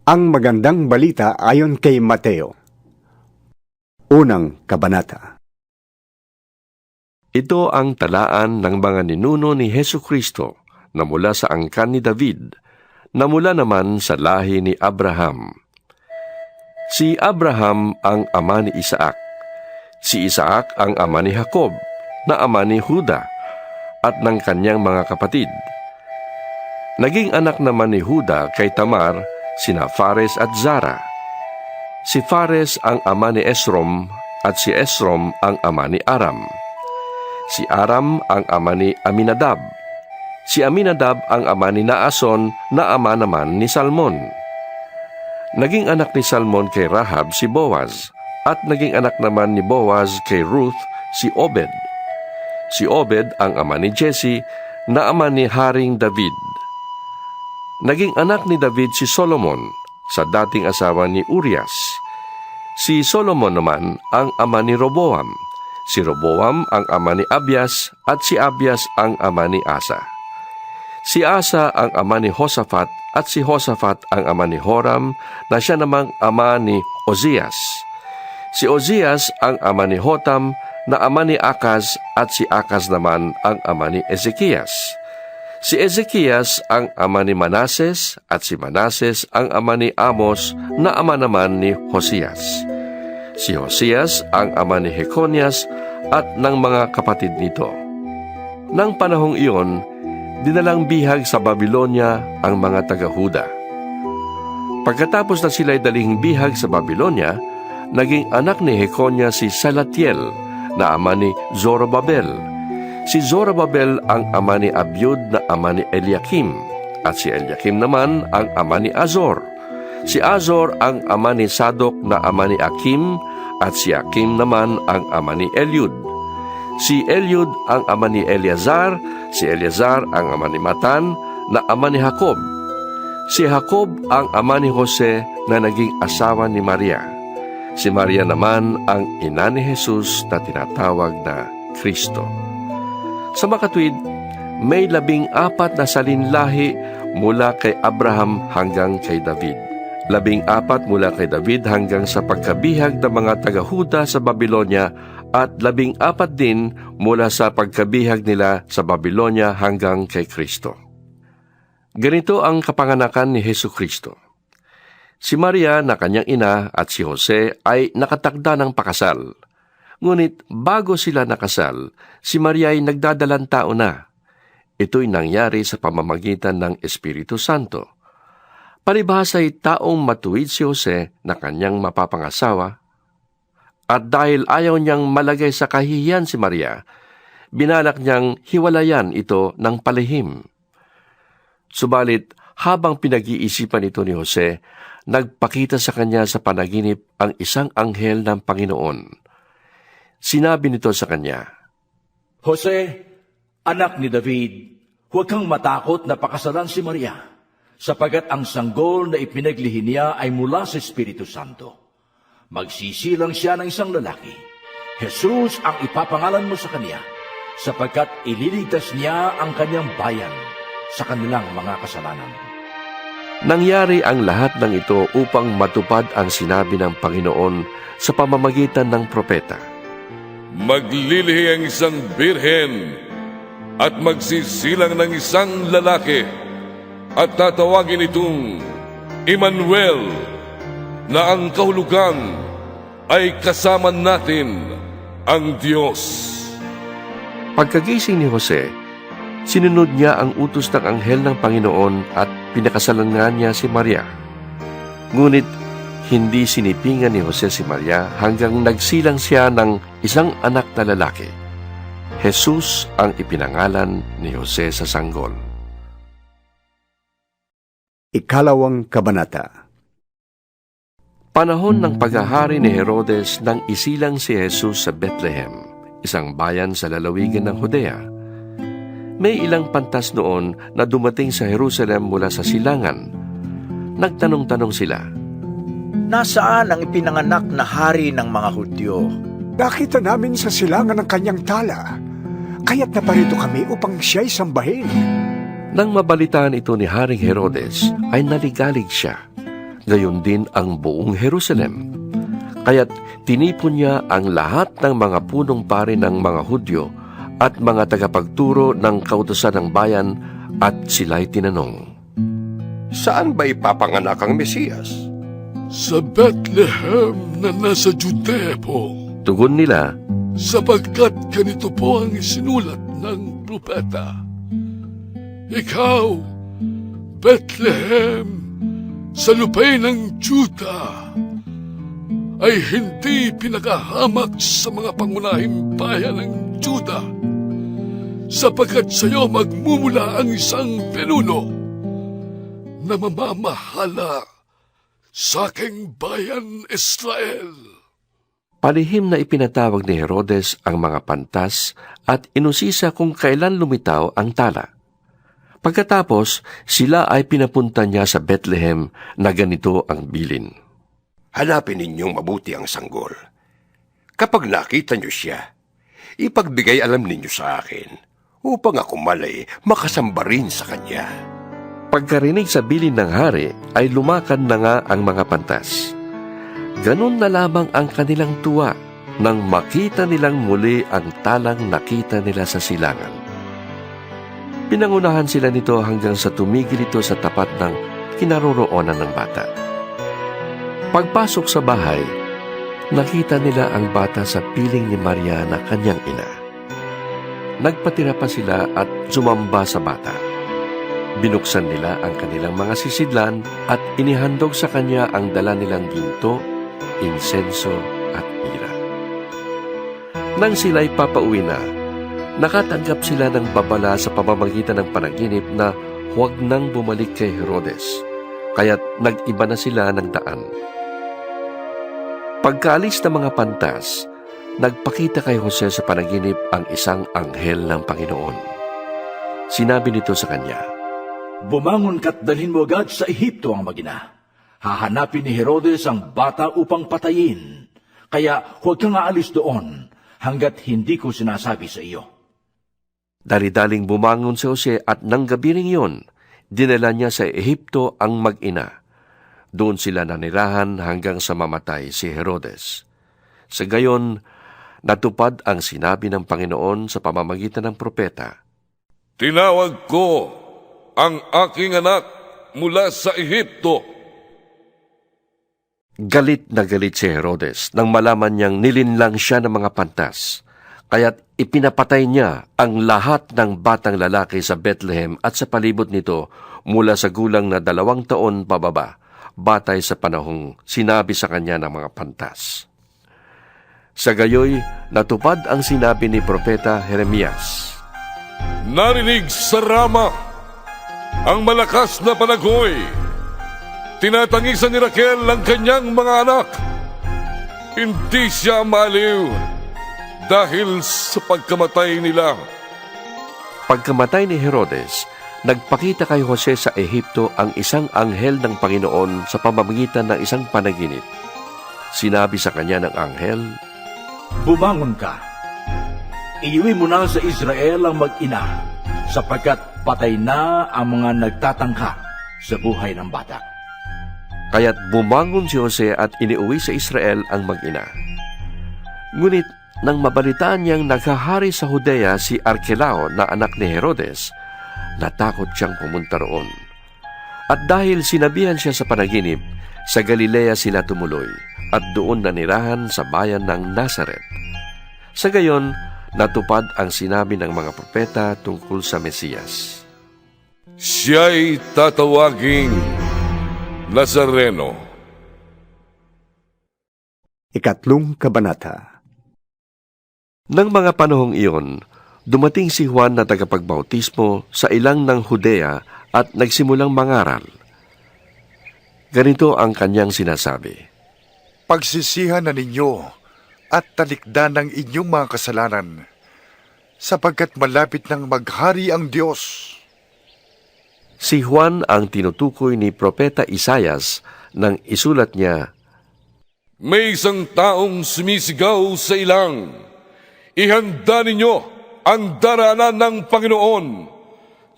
Ang magandang balita ayon kay Mateo. Unang kabanata. Ito ang talaan ng mga ninuno ni Hesukristo na mula sa angkan ni David, na mula naman sa lahi ni Abraham. Si Abraham ang ama ni Isaac. Si Isaac ang ama ni Jacob, na ama ni Juda, at ng kanyang mga kapatid. Naging anak naman ni Juda kay Tamar sina Fares at Zara. Si Fares ang ama ni Esrom at si Esrom ang ama ni Aram. Si Aram ang ama ni Aminadab. Si Aminadab ang ama ni Naason na ama naman ni Salmon. Naging anak ni Salmon kay Rahab si Boaz, at naging anak naman ni Boaz kay Ruth si Obed. Si Obed ang ama ni Jesse na ama ni Haring David. Naging anak ni David si Solomon sa dating asawa ni Urias. Si Solomon naman ang ama ni Roboam. Si Roboam ang ama ni Abias at si Abias ang ama ni Asa. Si Asa ang ama ni Hosafat at si Hosafat ang ama ni Horam na siya namang ama ni Ozias. Si Ozias ang ama ni Hotam na ama ni Akaz at si Akaz naman ang ama ni Ezekias. Si Ezekias ang ama ni Manases at si Manases ang ama ni Amos na ama naman ni Hosias. Si Hosias ang ama ni Jeconias at ng mga kapatid nito. Nang panahong iyon, dinalang bihag sa Babylonia ang mga taga-Huda. Pagkatapos na sila'y daling bihag sa Babylonia, naging anak ni Jeconias si Salatiel na ama ni Zorobabel. Si Zorobabel ang ama ni Abiud na ama ni Eliakim, at si Eliakim naman ang ama ni Azor. Si Azor ang ama ni Sadok na ama ni Akim, at si Akim naman ang ama ni Eliud. Si Eliud ang ama ni Eleazar, si Eleazar ang ama ni Matan na ama ni Jacob. Si Jacob ang ama ni Jose na naging asawa ni Maria. Si Maria naman ang ina ni Jesus na tinatawag na Kristo. Sa makatwid, may 14 na salinlahi mula kay Abraham hanggang kay David. 14 mula kay David hanggang sa pagkabihag ng mga taga-Huda sa Babylonia at 14 din mula sa pagkabihag nila sa Babylonia hanggang kay Kristo. Ganito ang kapanganakan ni Hesukristo. Si Maria na kanyang ina at si Jose ay nakatakda ng pakasal. Ngunit bago sila nakasal, si Maria ay nagdadalang tao na. Ito'y nangyari sa pamamagitan ng Espiritu Santo. Palibhas ay taong matuwid si Jose na kanyang mapapangasawa, at dahil ayaw niyang malagay sa kahihiyan si Maria, binalak niyang hiwalayan ito ng palihim. Subalit, habang pinag-iisipan ito ni Jose, nagpakita sa kanya sa panaginip ang isang anghel ng Panginoon. Sinabi nito sa kanya, Jose, anak ni David, huwag kang matakot na pakasalan si Maria, sapagat ang sanggol na ipinaglihi niya ay mula sa Espiritu Santo. Magsisilang siya ng isang lalaki. Jesus ang ipapangalan mo sa kanya, sapagkat ililigtas niya ang kanyang bayan sa kanilang mga kasalanan. Nangyari ang lahat ng ito upang matupad ang sinabi ng Panginoon sa pamamagitan ng propeta. Maglilihi ang isang birhen at magsisilang ng isang lalaki at tatawagin itong Emmanuel, na ang kahulugan ay kasama natin ang Diyos. Pagkagising ni Jose, sinunod niya ang utos ng anghel ng Panginoon at pinakasalan nga niya si Maria. Ngunit hindi sinipingan ni Jose si Maria hanggang nagsilang siya ng isang anak na lalaki. Jesus ang ipinangalan ni Jose sa sanggol. Ikalawang kabanata. Panahon ng paghahari ni Herodes nang isilang si Jesus sa Bethlehem, isang bayan sa lalawigan ng Judea. May ilang pantas noon na dumating sa Jerusalem mula sa silangan. Nagtanong-tanong sila, Nasaan ang ipinanganak na hari ng mga Hudyo? Nakita namin sa silangan ng kanyang tala, kaya't naparito kami upang siya'y sambahin. Nang mabalitaan ito ni Haring Herodes, ay naligalig siya. gayon din ang buong Jerusalem. Kaya't tinipon niya ang lahat ng mga punong pari ng mga Hudyo at mga tagapagturo ng kautusan ng bayan at sila'y tinanong, Saan ba ipapanganak ang Mesiyas? Sa Bethlehem na nasa Judea po, tugon nila, sapagkat ganito po ang isinulat ng propeta. Ikaw, Bethlehem, sa lupay ng Juda, ay hindi pinakahamak sa mga pangunahing bayan ng Juda, sapagkat sa iyo magmumula ang isang pinuno na mamamahala sa aking bayan Israel. palihim na ipinatawag ni Herodes ang mga pantas at inusisa kung kailan lumitaw ang tala. Pagkatapos, sila ay pinapunta niya sa Bethlehem na ganito ang bilin. Hanapin ninyong mabuti ang sanggol. Kapag nakita niyo siya, ipagbigay alam ninyo sa akin, upang ako malay makasamba rin sa kanya. Pagkarinig sa bilin ng hari, ay lumakad na nga ang mga pantas. Ganun na lamang ang kanilang tuwa nang makita nilang muli ang talang nakita nila sa silangan. Pinangunahan sila nito hanggang sa tumigil ito sa tapat ng kinaroroonan ng bata. Pagpasok sa bahay, nakita nila ang bata sa piling ni Maria na kanyang ina. Nagpatira pa sila at sumamba sa bata. Binuksan nila ang kanilang mga sisidlan at inihandog sa kanya ang dala nilang ginto, insenso at mira. Nang sila'y papauwi na, nakatanggap sila ng babala sa pamamagitan ng panaginip na huwag nang bumalik kay Herodes, kaya't nag-iba na sila ng daan. Pagkaalis ng mga pantas, nagpakita kay Jose sa panaginip ang isang anghel ng Panginoon. Sinabi nito sa kanya, Bumangon ka't dalhin mo agad sa Ehipto ang magina. Hahanapin ni Herodes ang bata upang patayin. Kaya huwag kang aalis doon hanggat hindi ko sinasabi sa iyo. Dali-daling bumangon si Jose at nang gabi ring yun, dinala niya sa Ehipto ang mag-ina. Doon sila nanirahan hanggang sa mamatay si Herodes. Sa gayon, natupad ang sinabi ng Panginoon sa pamamagitan ng propeta. Tinawag ko ang aking anak mula sa Ehipto. Galit na galit si Herodes nang malaman niyang nilinlang siya ng mga pantas. Kaya't ipinapatay niya ang lahat ng batang lalaki sa Bethlehem at sa palibot nito mula sa gulang na 2 taon pababa, batay sa panahong sinabi sa kanya ng mga pantas. Sa gayoy, natupad ang sinabi ni Propeta Jeremias. Narinig sa Rama ang malakas na panagoy. Tinatangisan ni Raquel ang kanyang mga anak. Hindi siya maliw dahil sa pagkamatay nila. Pagkamatay ni Herodes, nagpakita kay Jose sa Ehipto ang isang anghel ng Panginoon sa pamamagitan ng isang panaginip. Sinabi sa kanya ng anghel, Bumangon ka. Iuwi mo na sa Israel ang mag-ina, sapagkat patay na ang mga nagtatangka sa buhay ng bata. Kaya't bumangon si Jose at iniuwi sa Israel ang mag-ina. Ngunit nang mabalitaan niyang naghahari sa Judea si Arkelao na anak ni Herodes, natakot siyang pumunta roon. At dahil sinabihan siya sa panaginip, sa Galilea sila tumuloy at doon nanirahan sa bayan ng Nazaret. Sa gayon, natupad ang sinabi ng mga propeta tungkol sa Mesiyas. Siya'y tatawaging Nazareno. 3 Kabanata. Nang mga panahong iyon, dumating si Juan na tagapagbautismo sa ilang ng Judea at nagsimulang mangaral. Ganito ang kanyang sinasabi, Pagsisihan na ninyo at talikdan ng inyong mga kasalanan, sapagkat malapit nang maghari ang Diyos. Si Juan ang tinutukoy ni Propeta Isaias nang isulat niya, May isang taong sumisigaw sa ilang, ihanda ninyo ang daranan ng Panginoon.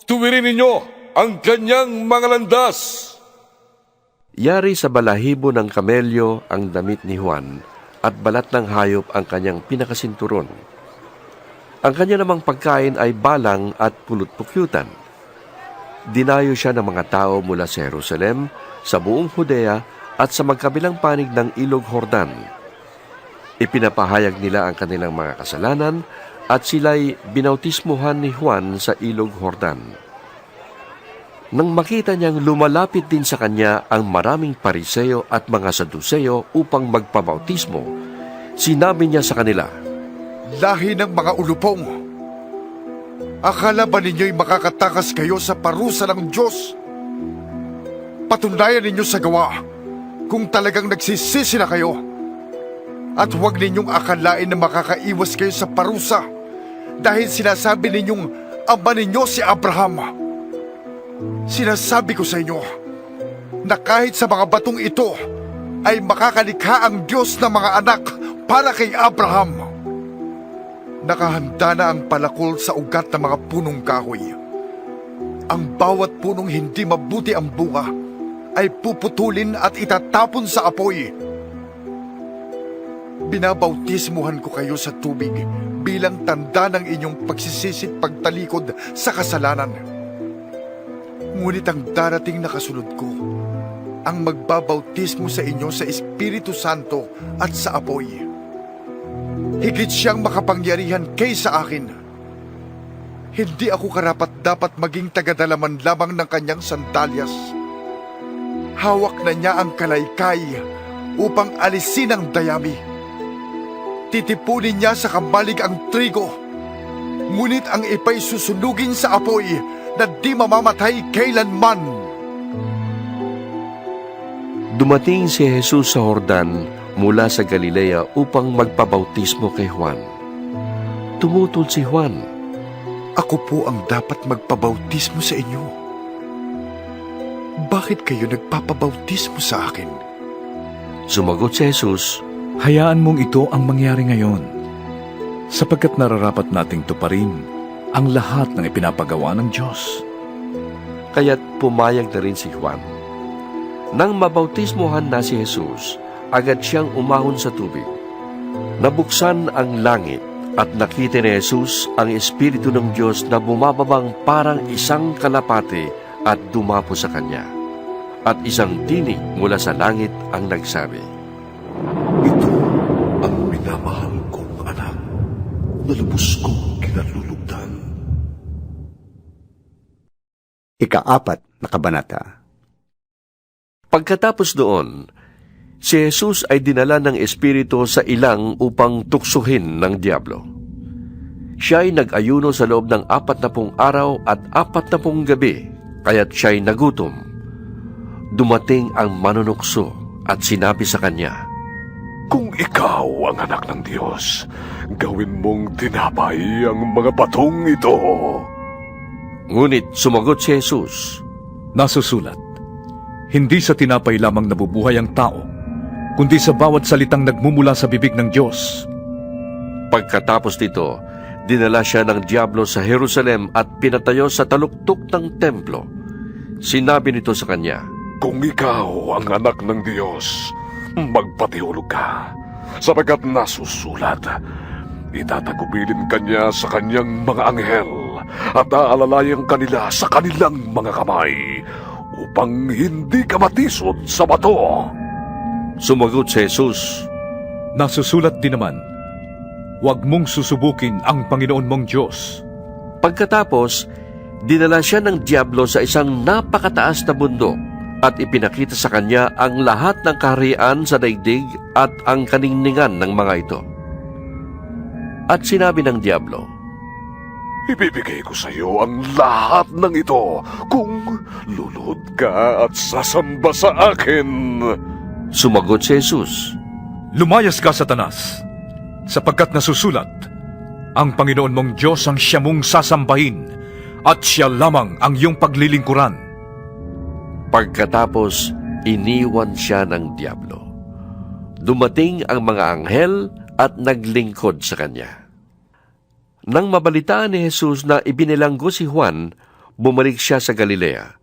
Tuwirin ninyo ang kanyang mga landas. Yari sa balahibo ng kamelyo ang damit ni Juan at balat ng hayop ang kanyang pinakasinturon. Ang kanya namang pagkain ay balang at pulot-pukyutan. Dinayo siya ng mga tao mula sa Jerusalem, sa buong Judea at sa magkabilang panig ng Ilog Jordan. Ipinapahayag nila ang kanilang mga kasalanan at sila'y binautismuhan ni Juan sa Ilog Jordan. Nang makita niyang lumalapit din sa kanya ang maraming Pariseo at mga Saduseo upang magpabautismo, sinabi niya sa kanila, Lahi ng mga ulupong! Akala ba ninyo'y makakatakas kayo sa parusa ng Diyos? Patunayan ninyo sa gawa kung talagang nagsisisi na kayo. At huwag ninyong akalain na makakaiwas kayo sa parusa dahil sinasabi ninyong ama ninyo si Abraham. Sinasabi ko sa inyo na kahit sa mga batong ito ay makakalikha ang Diyos ng mga anak para kay Abraham. Nakahanda na ang palakol sa ugat ng mga punong kahoy. Ang bawat punong hindi mabuti ang bunga ay puputulin at itatapon sa apoy. Binabautismuhan ko kayo sa tubig bilang tanda ng inyong pagsisisit pagtalikod sa kasalanan. Ngunit ang darating na kasunod ko, ang magbabautismo sa inyo sa Espiritu Santo at sa apoy. Higit siyang makapangyarihan kaysa akin. Hindi ako karapat-dapat maging tagadalaman lamang ng kanyang sandalyas. Hawak na niya ang kalaykay upang alisin ang dayami. Titipunin niya sa kambalig ang trigo, ngunit ang ipay susunugin sa apoy na di mamamatay kailanman. Dumating si Jesus sa Jordan mula sa Galilea upang magpabautismo kay Juan. Tumutol si Juan, Ako po ang dapat magpabautismo sa inyo. Bakit kayo nagpapabautismo sa akin? Sumagot si Jesus, Hayaan mong ito ang mangyari ngayon, sapagkat nararapat nating tuparin ang lahat ng ipinapagawa ng Diyos. kaya't pumayag na rin si Juan. Nang mabautismohan na si Jesus, agad siyang umahon sa tubig. Nabuksan ang langit at nakita ni Jesus ang Espiritu ng Diyos na bumababang parang isang kalapate at dumapo sa kanya. At isang tinig mula sa langit ang nagsabi, Ito ang minamahal kong anak na lubos kong kinalulugdan. Ika-4 na kabanata. Pagkatapos doon, si Jesus ay dinala ng Espiritu sa ilang upang tuksuhin ng Diablo. Siya ay nag-ayuno sa loob ng 40 araw at 40 gabi, kaya't siya ay nagutom. Dumating ang manunukso at sinabi sa kanya, Kung ikaw ang anak ng Diyos, gawin mong tinapay ang mga batong ito. Ngunit sumagot si Jesus, Nasusulat, hindi sa tinapay lamang nabubuhay ang tao, kundi sa bawat salitang nagmumula sa bibig ng Diyos. Pagkatapos nito, dinala siya ng Diablo sa Jerusalem at pinatayo sa taluktok ng templo. Sinabi nito sa kanya, Kung ikaw ang anak ng Diyos, magpatihulog ka, sapagkat nasusulat, itatagubilin kanya sa kanyang mga anghel at aalalayan kanila sa kanilang mga kamay upang hindi ka matisod sa bato. Sumagot si Jesus, Nasusulat din naman, huwag mong susubukin ang Panginoon mong Diyos. Pagkatapos, dinala siya ng Diablo sa isang napakataas na bundok at ipinakita sa kanya ang lahat ng kaharian sa daigdig at ang kaningningan ng mga ito. At sinabi ng Diablo, Ibibigay ko sa iyo ang lahat ng ito kung lulod ka at sasamba sa akin. Sumagot si Jesus, Lumayas ka, Satanas, sapagkat nasusulat, ang Panginoon mong Diyos ang siya mong sasambahin at siya lamang ang iyong paglilingkuran. Pagkatapos, iniwan siya ng Diablo. Dumating ang mga anghel at naglingkod sa kanya. Nang mabalitaan ni Jesus na ibinilanggo si Juan, bumalik siya sa Galilea.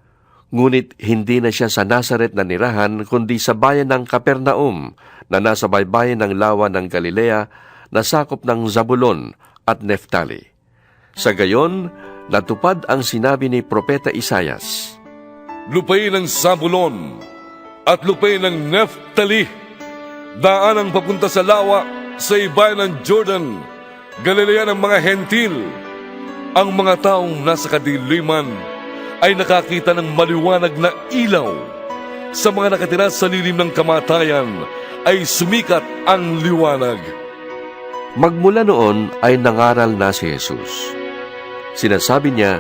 Ngunit hindi na siya sa Nazaret na nirahan, kundi sa bayan ng Capernaum na nasa baybayin ng lawa ng Galilea na sakop ng Zabulon at Neftali. Sa gayon, natupad ang sinabi ni Propeta Isayas. Lupain ng Zabulon at lupain ng Neftali, daan ang papunta sa lawa sa ibayan ng Jordan, Galilea ng mga Hentil. Ang mga taong nasa kadiliman ay nakakita ng maliwanag na ilaw. Sa mga nakatira sa lilim ng kamatayan ay sumikat ang liwanag. Magmula noon ay nangaral na si Jesus. Sinasabi niya,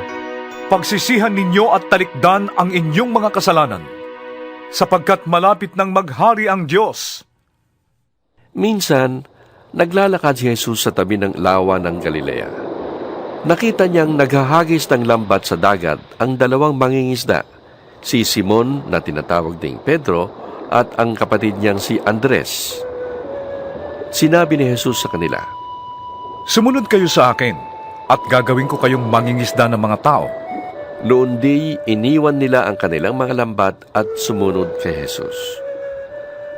Pagsisihan ninyo at talikdan ang inyong mga kasalanan, sapagkat malapit nang maghari ang Diyos. minsan, naglalakad si Jesus sa tabi ng lawa ng Galilea. Nakita niyang naghahagis ng lambat sa dagat ang dalawang mangingisda, si Simon na tinatawag ding Pedro at ang kapatid niyang si Andres. Sinabi ni Jesus sa kanila, Sumunod kayo sa akin, at gagawin ko kayong mangingisda ng mga tao. Noon di iniwan nila ang kanilang mga lambat at sumunod kay Jesus.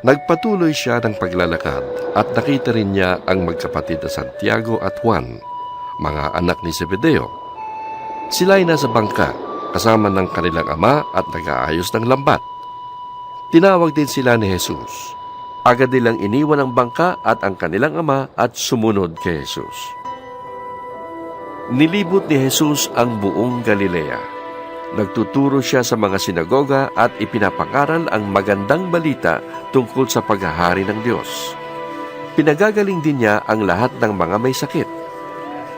Nagpatuloy siya ng paglalakad at nakita rin niya ang magkapatid na Santiago at Juan, mga anak ni Zebedeo. Sila ay nasa bangka kasama ng kanilang ama at nag-aayos ng lambat. Tinawag din sila ni Jesus. Agad nilang iniwan ang bangka at ang kanilang ama at sumunod kay Jesus. Nilibot ni Jesus ang buong Galilea. Nagtuturo siya sa mga sinagoga at ipinapangaral ang magandang balita tungkol sa paghahari ng Diyos. Pinagagaling din niya ang lahat ng mga may sakit.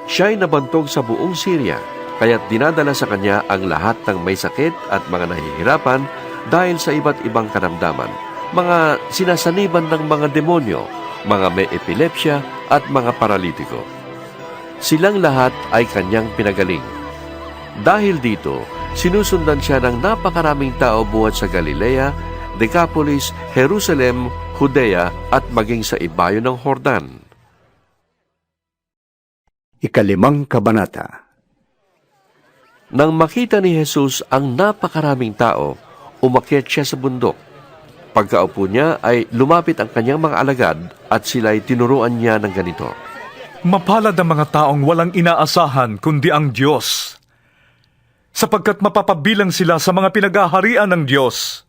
Siya ay nabantog sa buong Syria, kaya't dinadala sa kanya ang lahat ng may sakit at mga nahihirapan dahil sa iba't ibang karamdaman, mga sinasaniban ng mga demonyo, mga may epilepsya at mga paralitiko. Silang lahat ay kanyang pinagaling. Dahil dito, sinusundan siya ng napakaraming tao buhat sa Galilea, Decapolis, Jerusalem, Judea at maging sa ibayo ng Jordan. 5 Kabanata. Nang makita ni Jesus ang napakaraming tao, umakyat siya sa bundok. Pagkaupo niya ay lumapit ang kanyang mga alagad at sila'y tinuruan niya ng ganito. Mapalad ang mga taong walang inaasahan kundi ang Diyos, sapagkat mapapabilang sila sa mga pinag-aharian ng Diyos.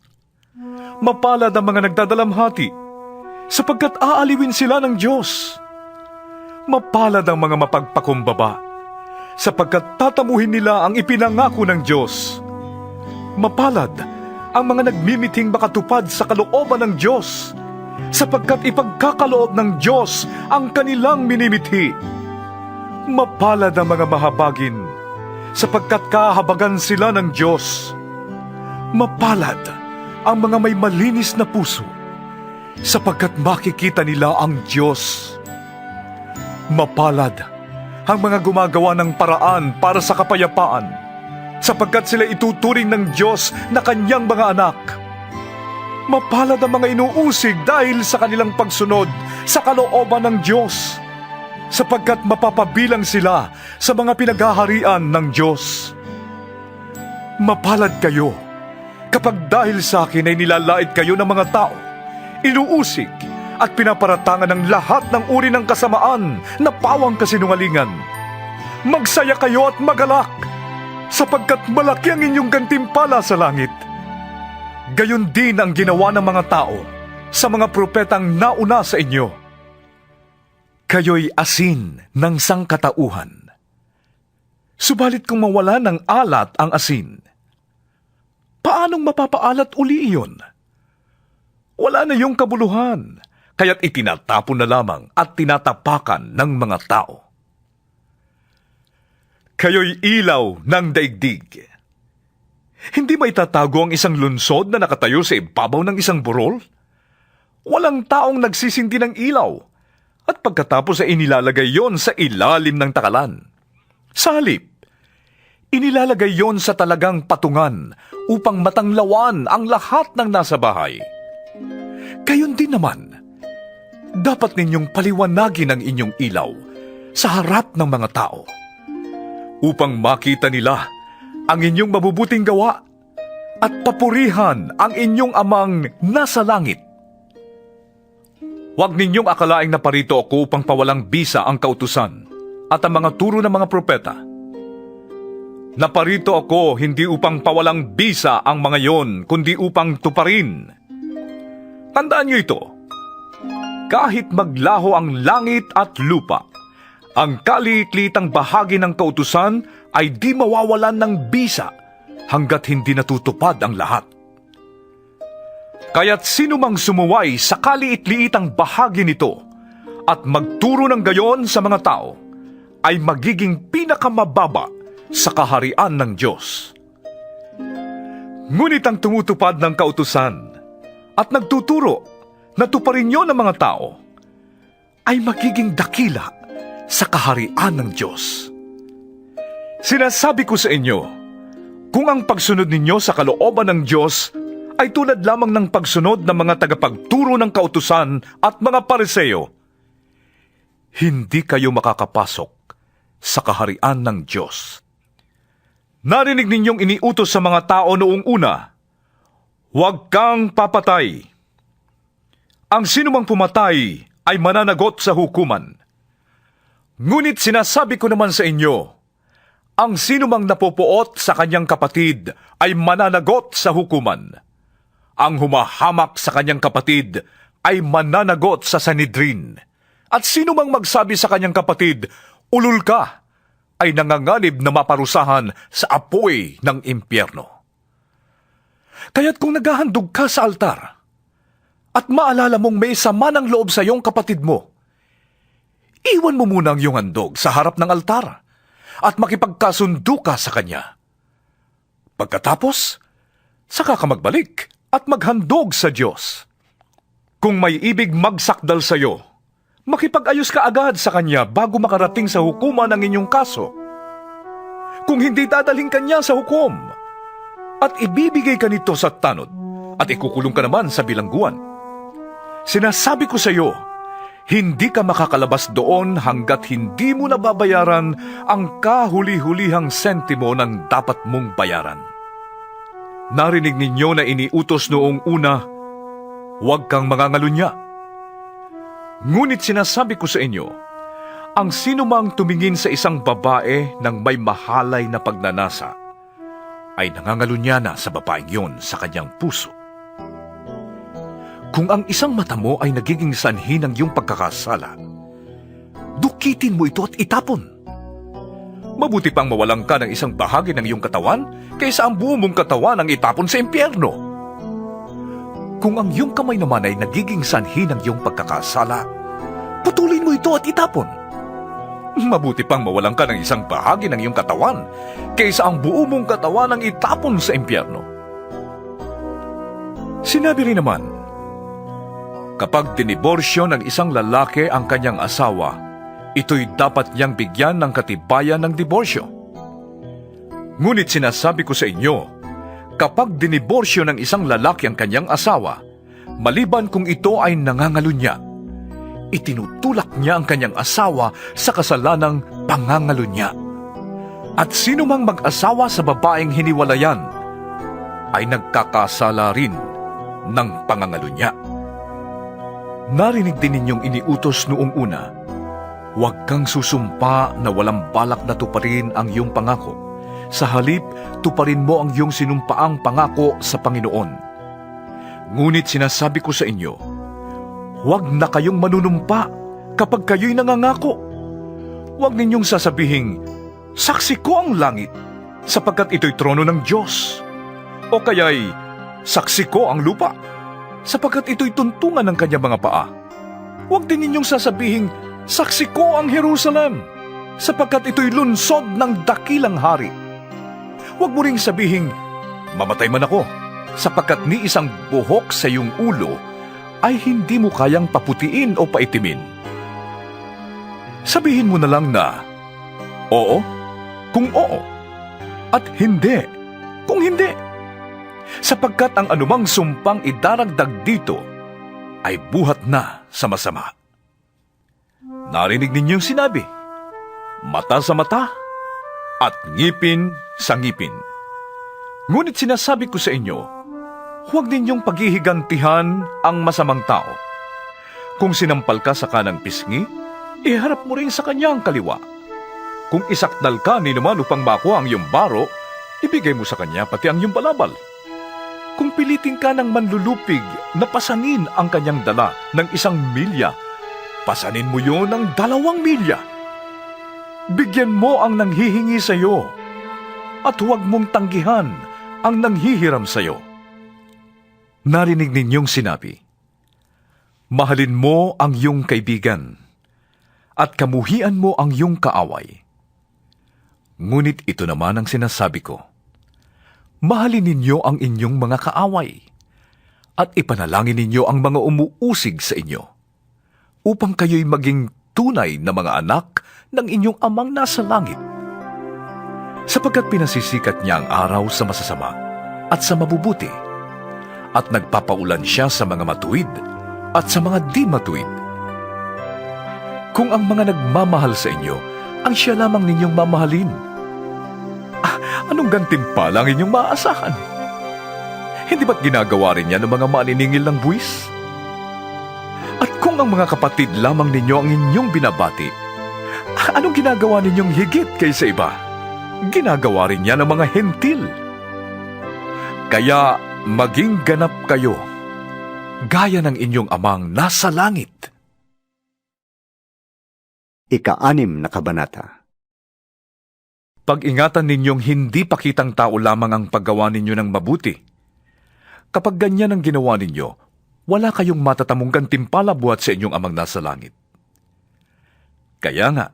Mapalad ang mga nagdadalamhati, sapagkat aaliwin sila ng Diyos. Mapalad ang mga mapagpakumbaba, sapagkat tatamuhin nila ang ipinangako ng Diyos. Mapalad ang mga nagmimithing makatupad sa kalooban ng Diyos, sapagkat ipagkakaloob ng Diyos ang kanilang minimithi. Mapalad ang mga mahabagin, sapagkat kahabagan sila ng Diyos. Mapalad ang mga may malinis na puso, sapagkat makikita nila ang Diyos. Mapalad ang mga gumagawa ng paraan para sa kapayapaan, sapagkat sila ituturing ng Diyos na kanyang mga anak. Mapalad ang mga inuusig dahil sa kanilang pagsunod sa kalooban ng Diyos, sapagkat mapapabilang sila sa mga pinaghaharian ng Diyos. Mapalad kayo kapag dahil sa akin ay nilalait kayo ng mga tao, inuusig at pinaparatangan ng lahat ng uri ng kasamaan na pawang kasinungalingan. Magsaya kayo at magalak, sapagkat malaki ang inyong gantimpala sa langit. Gayon din ang ginawa ng mga tao sa mga propetang nauna sa inyo. Kayo'y asin ng sangkatauhan. Subalit kung mawala ng alat ang asin, paanong mapapaalat uli iyon? Wala na yung kabuluhan, kaya't itinatapon na lamang at tinatapakan ng mga tao. Kayo'y ilaw ng daigdig. Hindi ba itatago ang isang lunsod na nakatayo sa ibabaw ng isang burol? Walang taong nagsisindi ng ilaw, at pagkatapos ay inilalagay yon sa ilalim ng takalan. Sa halip, inilalagay yon sa talagang patungan upang matanglawan ang lahat ng nasa bahay. Gayon din naman, dapat ninyong paliwanagin ang inyong ilaw sa harap ng mga tao, upang makita nila ang inyong mabubuting gawa at papurihan ang inyong amang nasa langit. Huwag ninyong akalaing naparito ako upang pawalang bisa ang kautusan at ang mga turo ng mga propeta. Naparito ako hindi upang pawalang bisa ang mga yon, kundi upang tuparin. Tandaan niyo ito, kahit maglaho ang langit at lupa, ang kaliit-litang bahagi ng kautusan ay di mawawalan ng bisa hanggat hindi natutupad ang lahat. Kaya't sino mang sumuway sa kaliit-liitang bahagi nito at magturo ng gayon sa mga tao ay magiging pinakamababa sa kaharian ng Diyos. Ngunit ang tumutupad ng kautusan at nagtuturo na tuparin yon ng mga tao ay magiging dakila sa kaharian ng Diyos. Sinasabi ko sa inyo, kung ang pagsunod ninyo sa kalooban ng Diyos ay tulad lamang ng pagsunod ng mga tagapagturo ng kautusan at mga pariseo, hindi kayo makakapasok sa kaharian ng Diyos. Narinig ninyong iniutos sa mga tao noong una, huwag kang papatay. Ang sinumang pumatay ay mananagot sa hukuman. Ngunit sinasabi ko naman sa inyo, ang sinumang napupuot sa kanyang kapatid ay mananagot sa hukuman. Ang humahamak sa kanyang kapatid ay mananagot sa Sanhedrin. At sinumang magsabi sa kanyang kapatid, ulul ka, ay nanganganib na maparusahan sa apoy ng impyerno. Kaya't kung naghahandog ka sa altar, at maalala mong may sama ng loob sa iyong kapatid mo, iwan mo muna ang iyong handog sa harap ng altar at makipagkasundo ka sa kanya. Pagkatapos, saka ka magbalik at maghandog sa Diyos. Kung may ibig magsakdal sa iyo, makipag-ayos ka agad sa kanya bago makarating sa hukuman ang inyong kaso. Kung hindi dadalhin kanya sa hukom, at ibibigay ka nito sa tanod, at ikukulong ka naman sa bilangguan. Sinasabi ko sa iyo, hindi ka makakalabas doon hanggat hindi mo nababayaran ang kahuli-hulihang sentimo ng dapat mong bayaran. Narinig ninyo na iniutos noong una, huwag kang mangangalunya. Ngunit sinasabi ko sa inyo, ang sinumang tumingin sa isang babae ng may mahalay na pagnanasa, ay nangangalunya na sa babaeng yon sa kanyang puso. Kung ang isang mata mo ay nagiging sanhi ng iyong pagkakasala, dukitin mo ito at itapon. Mabuti pang mawalan ka ng isang bahagi ng iyong katawan kaysa ang buo mong katawan ang itapon sa impyerno. Kung ang iyong kamay naman ay nagiging sanhi ng iyong pagkakasala, putulin mo ito at itapon. Mabuti pang mawalan ka ng isang bahagi ng iyong katawan kaysa ang buo mong katawan ang itapon sa impyerno. Sinabi rin naman, kapag diniborsyo ng isang lalaki ang kanyang asawa, ito'y dapat niyang bigyan ng katibayan ng diborsyo. Ngunit sinasabi ko sa inyo, kapag diniborsyo ng isang lalaki ang kanyang asawa, maliban kung ito ay nangangalunya, itinutulak niya ang kanyang asawa sa kasalanang pangangalunya. At sino mang mag-asawa sa babaeng hiniwalayan, ay nagkakasala rin ng pangangalunya. Narinig din ninyong iniutos noong una, huwag kang susumpa na walang balak na tuparin ang iyong pangako. Sa halip, tuparin mo ang iyong sinumpaang pangako sa Panginoon. Ngunit sinasabi ko sa inyo, huwag na kayong manunumpa kapag kayo'y nangangako. Huwag ninyong sasabihing, saksi ko ang langit, sapagkat ito'y trono ng Diyos. O kaya'y, saksi ko ang lupa, sapagkat ito'y tuntungan ng kanyang mga paa. Huwag din ninyong sasabihing, saksi ko ang Jerusalem, sapagkat ito'y lunsod ng dakilang hari. Huwag mo ring sabihing, mamatay man ako, sapagkat ni isang buhok sa iyong ulo ay hindi mo kayang paputiin o paitimin. Sabihin mo na lang na, oo, kung oo, at hindi, kung hindi. Sapagkat ang anumang sumpang idaragdag dito ay buhat na sa masama. Narinig ninyong sinabi, mata sa mata at ngipin sa ngipin. Ngunit sinasabi ko sa inyo, huwag ninyong paghihigantihan ang masamang tao. Kung sinampal ka sa kanang pisngi, iharap mo rin sa kanya ang kaliwa. Kung isakdal ka ni naman upang makuha ang iyong baro, ibigay mo sa kanya pati ang iyong balabal. Kung pilitin ka ng manlulupig na pasanin ang kanyang dala ng 1 milya, pasanin mo yun ng 2 milya. Bigyan mo ang nanghihingi sa iyo, at huwag mong tanggihan ang nanghihiram sa iyo. Narinig ninyong sinabi, mahalin mo ang iyong kaibigan, at kamuhian mo ang iyong kaaway. Ngunit ito naman ang sinasabi ko, mahalin ninyo ang inyong mga kaaway, at ipanalangin ninyo ang mga umuusig sa inyo, upang kayo'y maging tunay na mga anak ng inyong amang nasa langit. Sapagkat pinasisikat niya ang araw sa masasama at sa mabubuti, at nagpapaulan siya sa mga matuwid at sa mga di matuwid. Kung ang mga nagmamahal sa inyo ang siya lamang ninyong mamahalin, anong gantimpala ang inyong maaasahan? Hindi ba't ginagawa rin yan ng mga maniningil ng buwis? At kung ang mga kapatid lamang ninyo ang inyong binabati, anong ginagawa ninyong higit kaysa iba? Ginagawa rin yan ng mga hentil. Kaya maging ganap kayo, gaya ng inyong amang nasa langit. Ika-6 na kabanata. Pag-ingatan ninyong hindi pakitang tao lamang ang paggawa ninyo ng mabuti. Kapag ganyan ang ginawa ninyo, wala kayong matatamong gantimpala buhat sa inyong amang nasa langit. Kaya nga,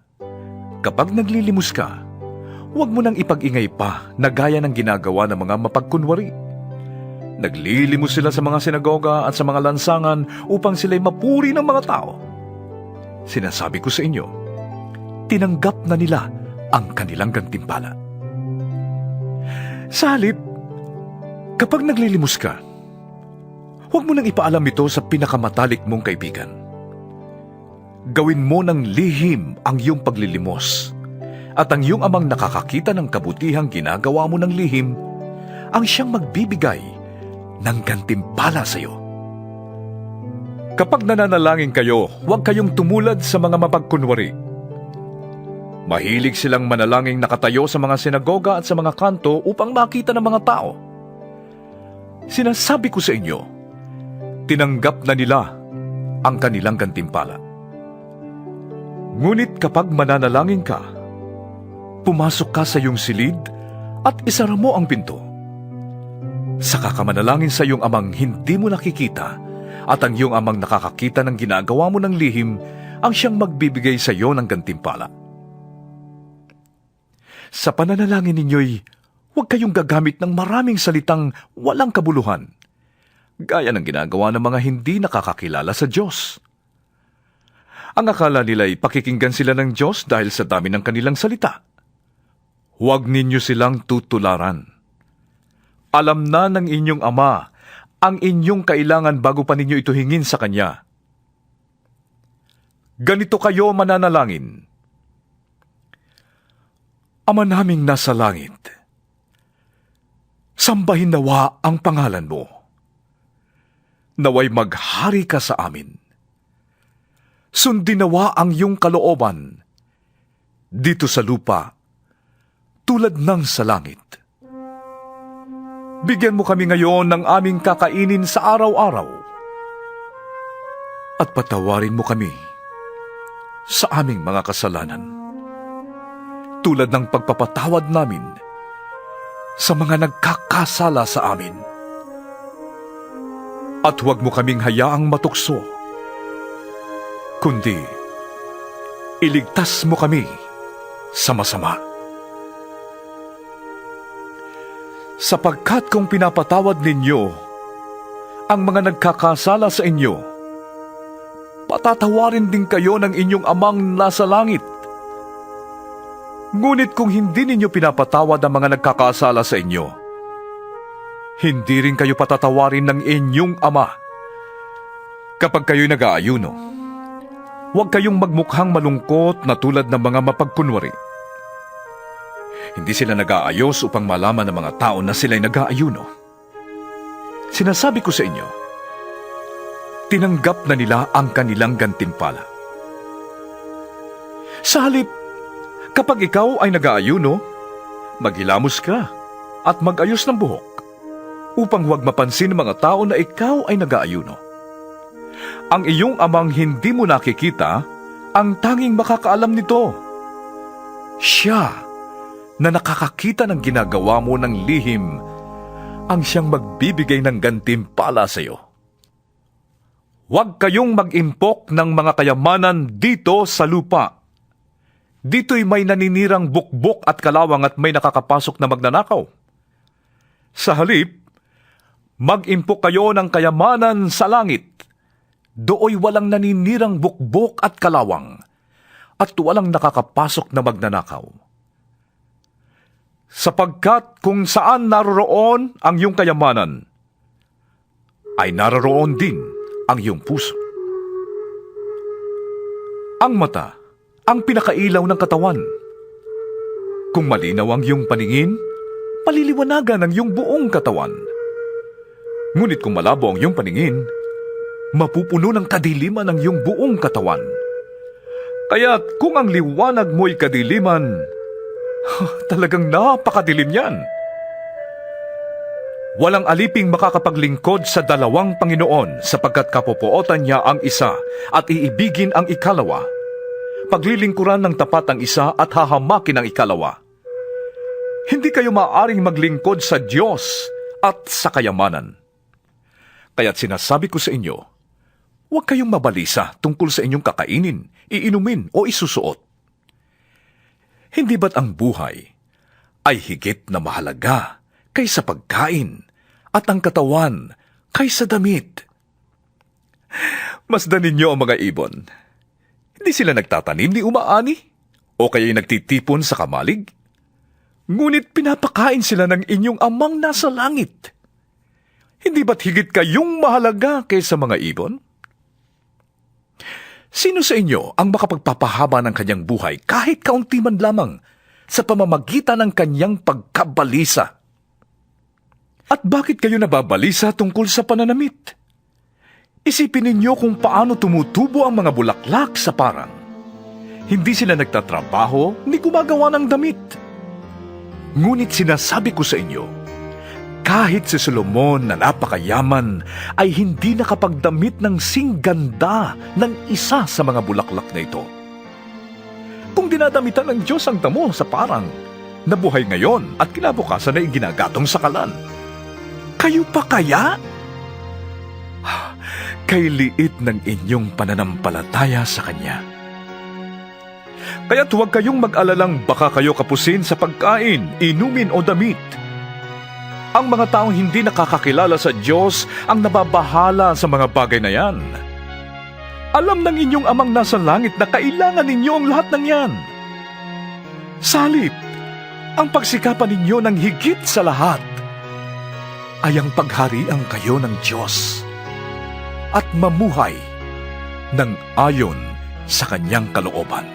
kapag naglilimos ka, huwag mo nang ipag-ingay pa na gaya ng ginagawa ng mga mapagkunwari. Naglilimos sila sa mga sinagoga at sa mga lansangan upang sila'y mapuri ng mga tao. Sinasabi ko sa inyo, tinanggap na nila ang kanilang gantimpala. Sa halip, kapag naglilimos ka, huwag mo nang ipaalam ito sa pinakamatalik mong kaibigan. Gawin mo ng lihim ang iyong paglilimos, at ang iyong amang nakakakita ng kabutihang ginagawa mo ng lihim, ang siyang magbibigay ng gantimpala sa iyo. Kapag nananalangin kayo, huwag kayong tumulad sa mga mapagkunwari. Mahilig silang manalangin nakatayo sa mga sinagoga at sa mga kanto upang makita ng mga tao. Sinasabi ko sa inyo, tinanggap na nila ang kanilang gantimpala. Ngunit kapag mananalangin ka, pumasok ka sa iyong silid at isara mo ang pinto. Saka ka manalangin sa iyong amang hindi mo nakikita, at ang iyong amang nakakakita ng ginagawa mo ng lihim ang siyang magbibigay sa iyo ng gantimpala. Sa pananalangin ninyo'y huwag kayong gagamit ng maraming salitang walang kabuluhan, gaya ng ginagawa ng mga hindi nakakakilala sa Diyos. Ang akala nila'y pakikinggan sila ng Diyos dahil sa dami ng kanilang salita. Huwag ninyo silang tutularan. Alam na ng inyong Ama ang inyong kailangan bago pa ninyo ito hingin sa Kanya. Ganito kayo mananalangin: Ama naming nasa langit, sambahin nawa ang pangalan mo. Naway maghari ka sa amin. Sundin nawa ang iyong kalooban, dito sa lupa, tulad ng sa langit. Bigyan mo kami ngayon ng aming kakainin sa araw-araw, at patawarin mo kami sa aming mga kasalanan, tulad ng pagpapatawad namin sa mga nagkakasala sa amin. At huwag mo kaming hayaang matukso, kundi iligtas mo kami sa masama. Sapagkat kung pinapatawad ninyo ang mga nagkakasala sa inyo, patatawarin din kayo ng inyong amang nasa langit. Ngunit kung hindi ninyo pinapatawad ang mga nagkakasala sa inyo, hindi rin kayo patatawarin ng inyong Ama. Kapag kayo'y nag-aayuno, huwag kayong magmukhang malungkot na tulad ng mga mapagkunwari. Hindi sila nag-aayos upang malaman ng mga tao na sila'y nag-aayuno. Sinasabi ko sa inyo, tinanggap na nila ang kanilang gantimpala. Sa halip, kapag ikaw ay nag-aayuno, maghilamos ka at mag-ayos ng buhok upang huwag mapansin ng mga tao na ikaw ay nag-aayuno. Ang iyong amang hindi mo nakikita, ang tanging makakaalam nito. Siya na nakakakita ng ginagawa mo ng lihim, ang siyang magbibigay ng gantimpala sa iyo. Huwag kayong mag-impok ng mga kayamanan dito sa lupa. Dito'y may naninirang bukbok at kalawang at may nakakapasok na magnanakaw. Sa halip, mag-impok kayo ng kayamanan sa langit. Dooy walang naninirang bukbok at kalawang, at walang nakakapasok na magnanakaw. Sapagkat kung saan naroroon ang iyong kayamanan, ay naroroon din ang iyong puso. Ang mata, ang pinakailaw ng katawan. Kung malinaw ang iyong paningin, paliliwanagan ang iyong buong katawan. Ngunit kung malabo ang iyong paningin, mapupuno ng kadiliman ang iyong buong katawan. Kaya't kung ang liwanag mo'y kadiliman, talagang napakadilim yan. Walang aliping makakapaglingkod sa dalawang Panginoon sapagkat kapupuotan niya ang isa at iibigin ang ikalawa. Paglilingkuran ng tapat ang isa at hahamakin ang ikalawa. Hindi kayo maaaring maglingkod sa Diyos at sa kayamanan. Kaya't sinasabi ko sa inyo, huwag kayong mabalisa tungkol sa inyong kakainin, iinumin o isusuot. Hindi ba't ang buhay ay higit na mahalaga kaysa pagkain at ang katawan kaysa damit? Masdan ninyo ang mga ibon. Hindi sila nagtatanim ni umaani o kaya'y nagtitipon sa kamalig. Ngunit pinapakain sila ng inyong amang nasa langit. Hindi ba't higit kayong mahalaga kaysa mga ibon? Sino sa inyo ang makapagpapahaba ng kanyang buhay kahit kaunti man lamang sa pamamagitan ng kanyang pagkabalisa? At bakit kayo nababalisa tungkol sa pananamit? Isipin ninyo kung paano tumutubo ang mga bulaklak sa parang. Hindi sila nagtatrabaho ni gumagawa ng damit. Ngunit sinasabi ko sa inyo, kahit si Solomon na napakayaman ay hindi nakapagdamit ng singganda ng isa sa mga bulaklak na ito. Kung dinadamitan ng Diyos ang damo sa parang, nabuhay ngayon at kinabukasan ay ginagatong sa kalan, kayo pa kaya? Kay liit ng inyong pananampalataya sa Kanya. Kaya't huwag kayong mag-alalang baka kayo kapusin sa pagkain, inumin o damit. Ang mga taong hindi nakakakilala sa Diyos ang nababahala sa mga bagay na yan. Alam ng inyong amang nasa langit na kailangan ninyo ang lahat ng yan. Salip, ang pagsikapan ninyo ng higit sa lahat ay ang pagharian kayo ng Diyos at mamuhay ng ayon sa Kanyang kalooban.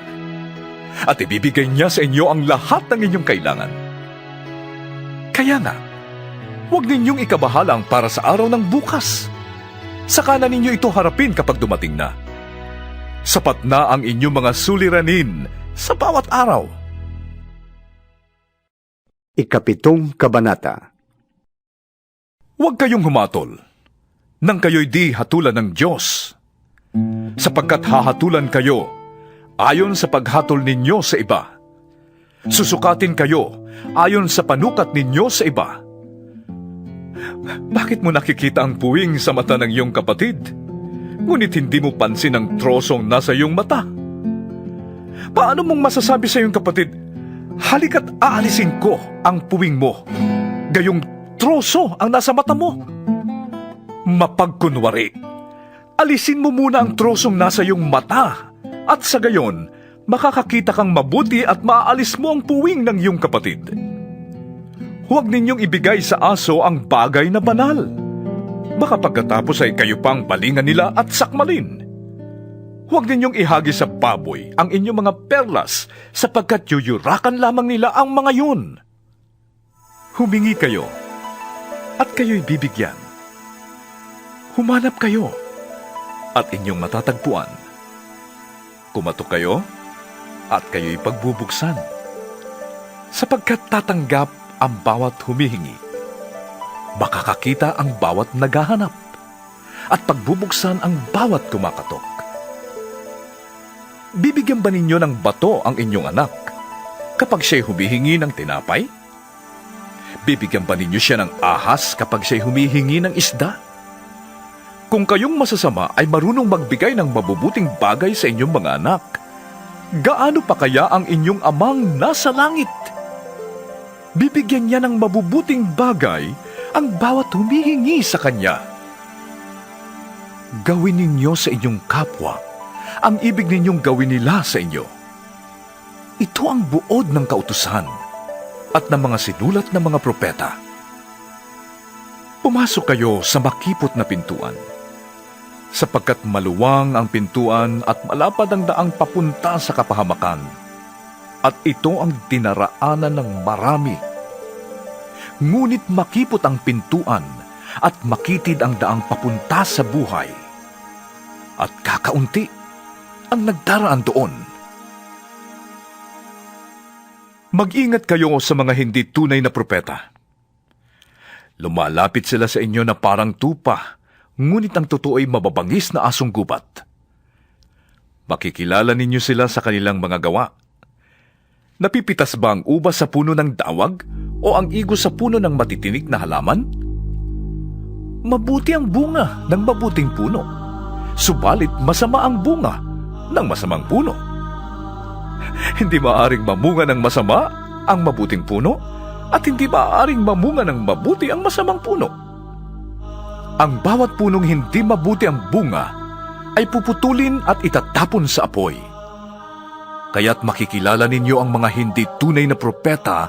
At ibibigay niya sa inyo ang lahat ng inyong kailangan. Kaya nga, huwag ninyong ikabahala ang para sa araw ng bukas. Saka na ninyo ito harapin kapag dumating na. Sapat na ang inyong mga suliranin sa bawat araw. Ikapitong Kabanata. Huwag kayong humatol, nang kayo'y di hatulan ng Diyos. Sapagkat hahatulan kayo ayon sa paghatol ninyo sa iba. Susukatin kayo ayon sa panukat ninyo sa iba. Bakit mo nakikita ang puwing sa mata ng iyong kapatid, ngunit hindi mo pansin ang trosong nasa iyong mata? Paano mong masasabi sa iyong kapatid, halika't aalisin ko ang puwing mo, gayong troso ang nasa mata mo? Mapagkunwari, alisin mo muna ang trosong nasa iyong mata, at sa gayon, makakakita kang mabuti at maaalis mo ang puwing ng iyong kapatid. Huwag ninyong ibigay sa aso ang bagay na banal. Baka pagkatapos ay kayo pang balingan nila at sakmalin. Huwag ninyong ihagi sa baboy ang inyong mga perlas sapagkat yuyurakan lamang nila ang mga yun. Humingi kayo at kayo'y bibigyan. Humanap kayo at inyong matatagpuan. Kumatok kayo at kayo'y pagbubuksan. Sapagkat tatanggap ang bawat humihingi. Makakakita ang bawat naghahanap at pagbubuksan ang bawat kumakatok. Bibigyan ba ninyo ng bato ang inyong anak kapag siya'y humihingi ng tinapay? Bibigyan ba ninyo siya ng ahas kapag siya'y humihingi ng isda? Kung kayong masasama ay marunong magbigay ng mabubuting bagay sa inyong mga anak, gaano pa kaya ang inyong amang nasa langit? Bibigyan niya ng mabubuting bagay ang bawat humihingi sa kanya. Gawin ninyo sa inyong kapwa ang ibig ninyong gawin nila sa inyo. Ito ang buod ng kautusan at ng mga sinulat ng mga propeta. Pumasok kayo sa makipot na pintuan, sapagkat maluwang ang pintuan at malapad ang daang papunta sa kapahamakan, at ito ang dinaraanan ng marami. Ngunit makipot ang pintuan at makitid ang daang papunta sa buhay, at kakaunti ang nagdaraan doon. Mag-ingat kayo sa mga hindi tunay na propeta. Lumalapit sila sa inyo na parang tupa, ngunit ang totoo ay mababangis na asong gubat. Makikilala ninyo sila sa kanilang mga gawa. Napipitas ba ang ubas sa puno ng dawag o ang igos sa puno ng matitinik na halaman? Mabuti ang bunga ng mabuting puno, subalit masama ang bunga ng masamang puno. Hindi maaaring mamunga ng masama ang mabuting puno at hindi maaaring mamunga ng mabuti ang masamang puno. Ang bawat punong hindi mabuti ang bunga ay puputulin at itatapon sa apoy. Kaya't makikilala ninyo ang mga hindi tunay na propeta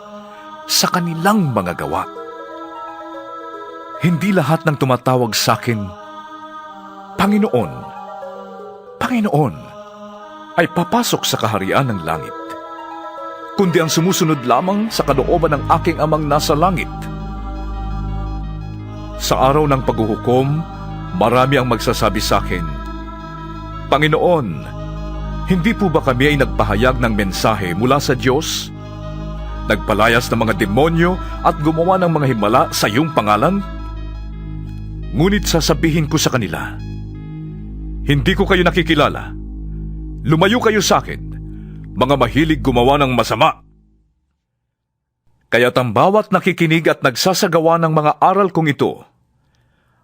sa kanilang mga gawa. Hindi lahat ng tumatawag sa akin, Panginoon, Panginoon, ay papasok sa kaharian ng langit, kundi ang sumusunod lamang sa kalooban ng aking amang nasa langit. Sa araw ng paghuhukom, marami ang magsasabi sa akin, Panginoon, hindi po ba kami ay nagpahayag ng mensahe mula sa Diyos? Nagpalayas ng mga demonyo at gumawa ng mga himala sa iyong pangalan? Ngunit sasabihin ko sa kanila, hindi ko kayo nakikilala. Lumayo kayo sa akin, mga mahilig gumawa ng masama. Kaya't ang bawat nakikinig at nagsasagawa ng mga aral kong ito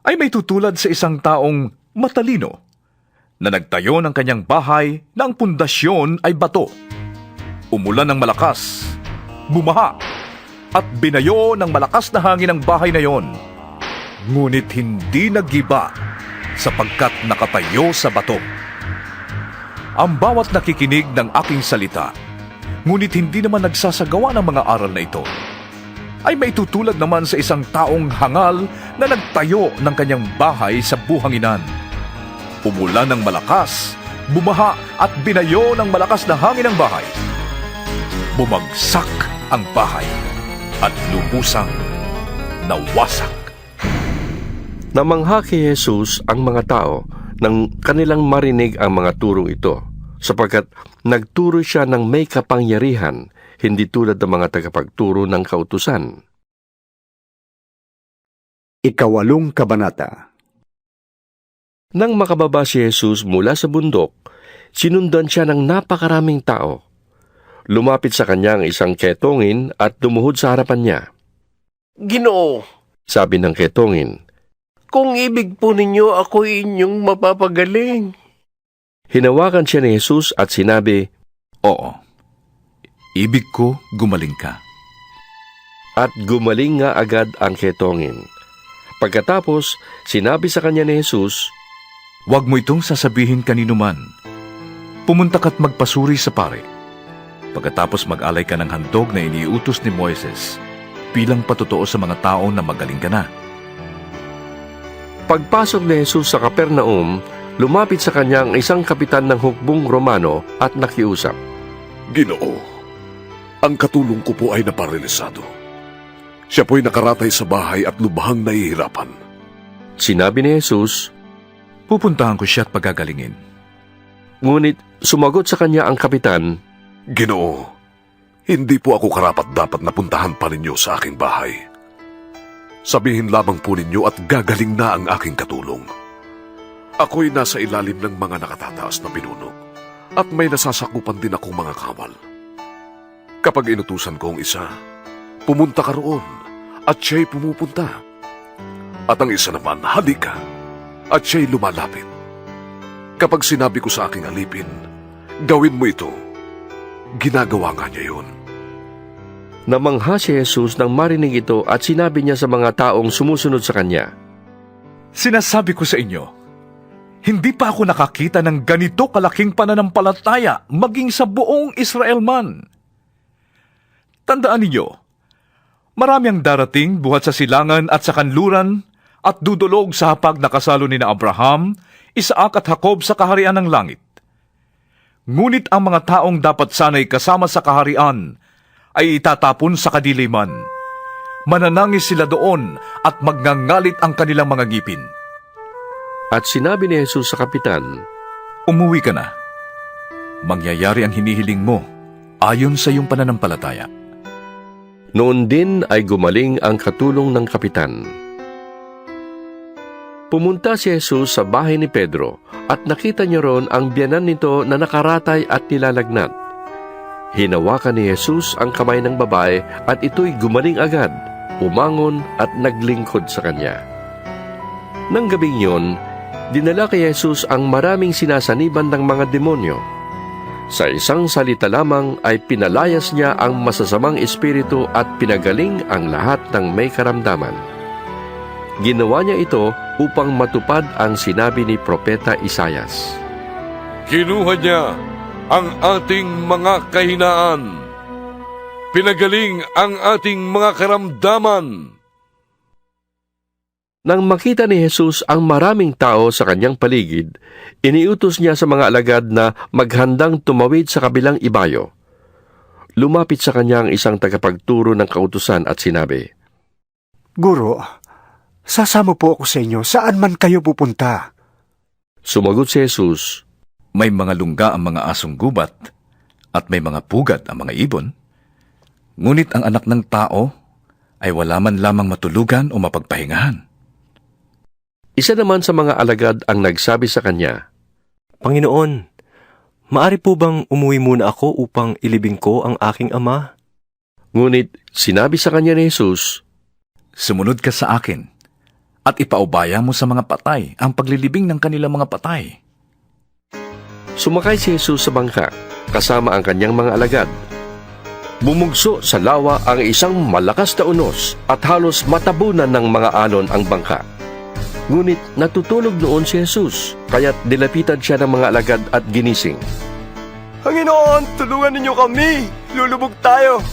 ay may tutulad sa isang taong matalino na nagtayo ng kanyang bahay na ang pundasyon ay bato. Umulan ng malakas, bumaha, at binayo ng malakas na hangin ang bahay na yon. Ngunit hindi nagiba sapagkat nakatayo sa bato. Ang bawat nakikinig ng aking salita, ngunit hindi naman nagsasagawa ng mga aral na ito, ay may tutulad naman sa isang taong hangal na nagtayo ng kanyang bahay sa buhanginan. Umulan ng malakas, bumaha at binayo ng malakas na hangin ang bahay. Bumagsak ang bahay at lubusang nawasak. Namangha kay Jesus ang mga tao nang kanilang marinig ang mga turong ito, sapagkat nagturo siya ng may kapangyarihan, hindi tulad ng mga tagapagturo ng kautusan. 8 Kabanata. Nang makababa si Jesus mula sa bundok, sinundan siya ng napakaraming tao. Lumapit sa kanya ang isang ketongin at lumuhod sa harapan niya. Ginoo, Sabi ng ketongin, kung ibig po ninyo, ako inyong mapapagaling. hinawakan siya ni Jesus at sinabi, Oo, ibig ko gumaling ka. at gumaling nga agad ang ketongin. Pagkatapos, sinabi sa kanya ni Jesus, Huwag mo itong sasabihin kanino man. Pumunta ka't magpasuri sa pare. Pagkatapos mag-alay ka ng handog na iniutos ni Moises bilang patotoo sa mga tao na magaling ka na. Pagpasok ni Jesus sa Kapernaum, lumapit sa kanya ang isang kapitan ng hukbong Romano at nakiusap. Ginoo, ang katulong ko po ay naparalisado. Siya po'y nakaratay sa bahay at lubhang nahihirapan. Sinabi ni Jesus, Pupuntahan ko siya at pagagalingin. ngunit sumagot sa kanya ang kapitan, Ginoo, hindi po ako karapat-dapat na puntahan pa ninyo sa aking bahay. Sabihin lamang po ninyo at gagaling na ang aking katulong. Ako'y nasa ilalim ng mga nakatataas na pinuno at may nasasakupan din akong mga kawal. Kapag inutusan ko ang isa, pumunta ka roon at siya'y pumupunta. At ang isa naman, halika at siya'y lumalapit. Kapag sinabi ko sa aking alipin, gawin mo ito, ginagawa nga niya yun. namangha si Jesus nang marinig ito at sinabi niya sa mga taong sumusunod sa kanya, Sinasabi ko sa inyo, hindi pa ako nakakita ng ganito kalaking pananampalataya maging sa buong Israel man. Tandaan ninyo, marami ang darating buhat sa silangan at sa kanluran at dudulog sa hapag na kasalo ni na Abraham, Isaac at Jacob sa kaharian ng langit. Ngunit ang mga taong dapat sana'y kasama sa kaharian ay itatapon sa kadiliman. Mananangis sila doon at magngangalit ang kanilang mga ngipin. At sinabi ni Jesus sa kapitan, Umuwi ka na. Mangyayari ang hinihiling mo ayon sa iyong pananampalataya. Noon din ay gumaling ang katulong ng kapitan. Pumunta si Jesus sa bahay ni Pedro at nakita niya roon ang biyanan nito na nakaratay at nilalagnat. Hinawakan ni Jesus ang kamay ng babae at ito'y gumaling agad, umangon at naglingkod sa kanya. Nang gabing yon, dinala kay Jesus ang maraming sinasaniban ng mga demonyo. Sa isang salita lamang ay pinalayas niya ang masasamang espiritu at pinagaling ang lahat ng may karamdaman. Ginawa niya ito upang matupad ang sinabi ni Propeta Isayas. Kinuha niya ang ating mga kahinaan. Pinagaling ang ating mga karamdaman. Nang makita ni Jesus ang maraming tao sa kanyang paligid, iniutos niya sa mga alagad na maghandang tumawid sa kabilang ibayo. Lumapit sa kanya ang isang tagapagturo ng kautusan at sinabi, Guro, sasama po ako sa inyo saan man kayo pupunta. Sumagot si Jesus, May mga lungga ang mga asong gubat at may mga pugat ang mga ibon. Ngunit ang anak ng tao ay wala man lamang matulugan o mapagpahingahan. Isa naman sa mga alagad ang nagsabi sa kanya, Panginoon, maari po bang umuwi muna ako upang ilibing ko ang aking ama? Ngunit sinabi sa kanya ni Jesus, Sumunod ka sa akin at ipaubaya mo sa mga patay ang paglilibing ng kanilang mga patay. Sumakay si Jesus sa bangka, kasama ang kanyang mga alagad. Bumugso sa lawa ang isang malakas na unos at halos matabunan ng mga alon ang bangka. Ngunit natutulog noon si Jesus, kaya't dilapitan siya ng mga alagad at ginising. Panginoon, tulungan ninyo kami! Lulubog tayo!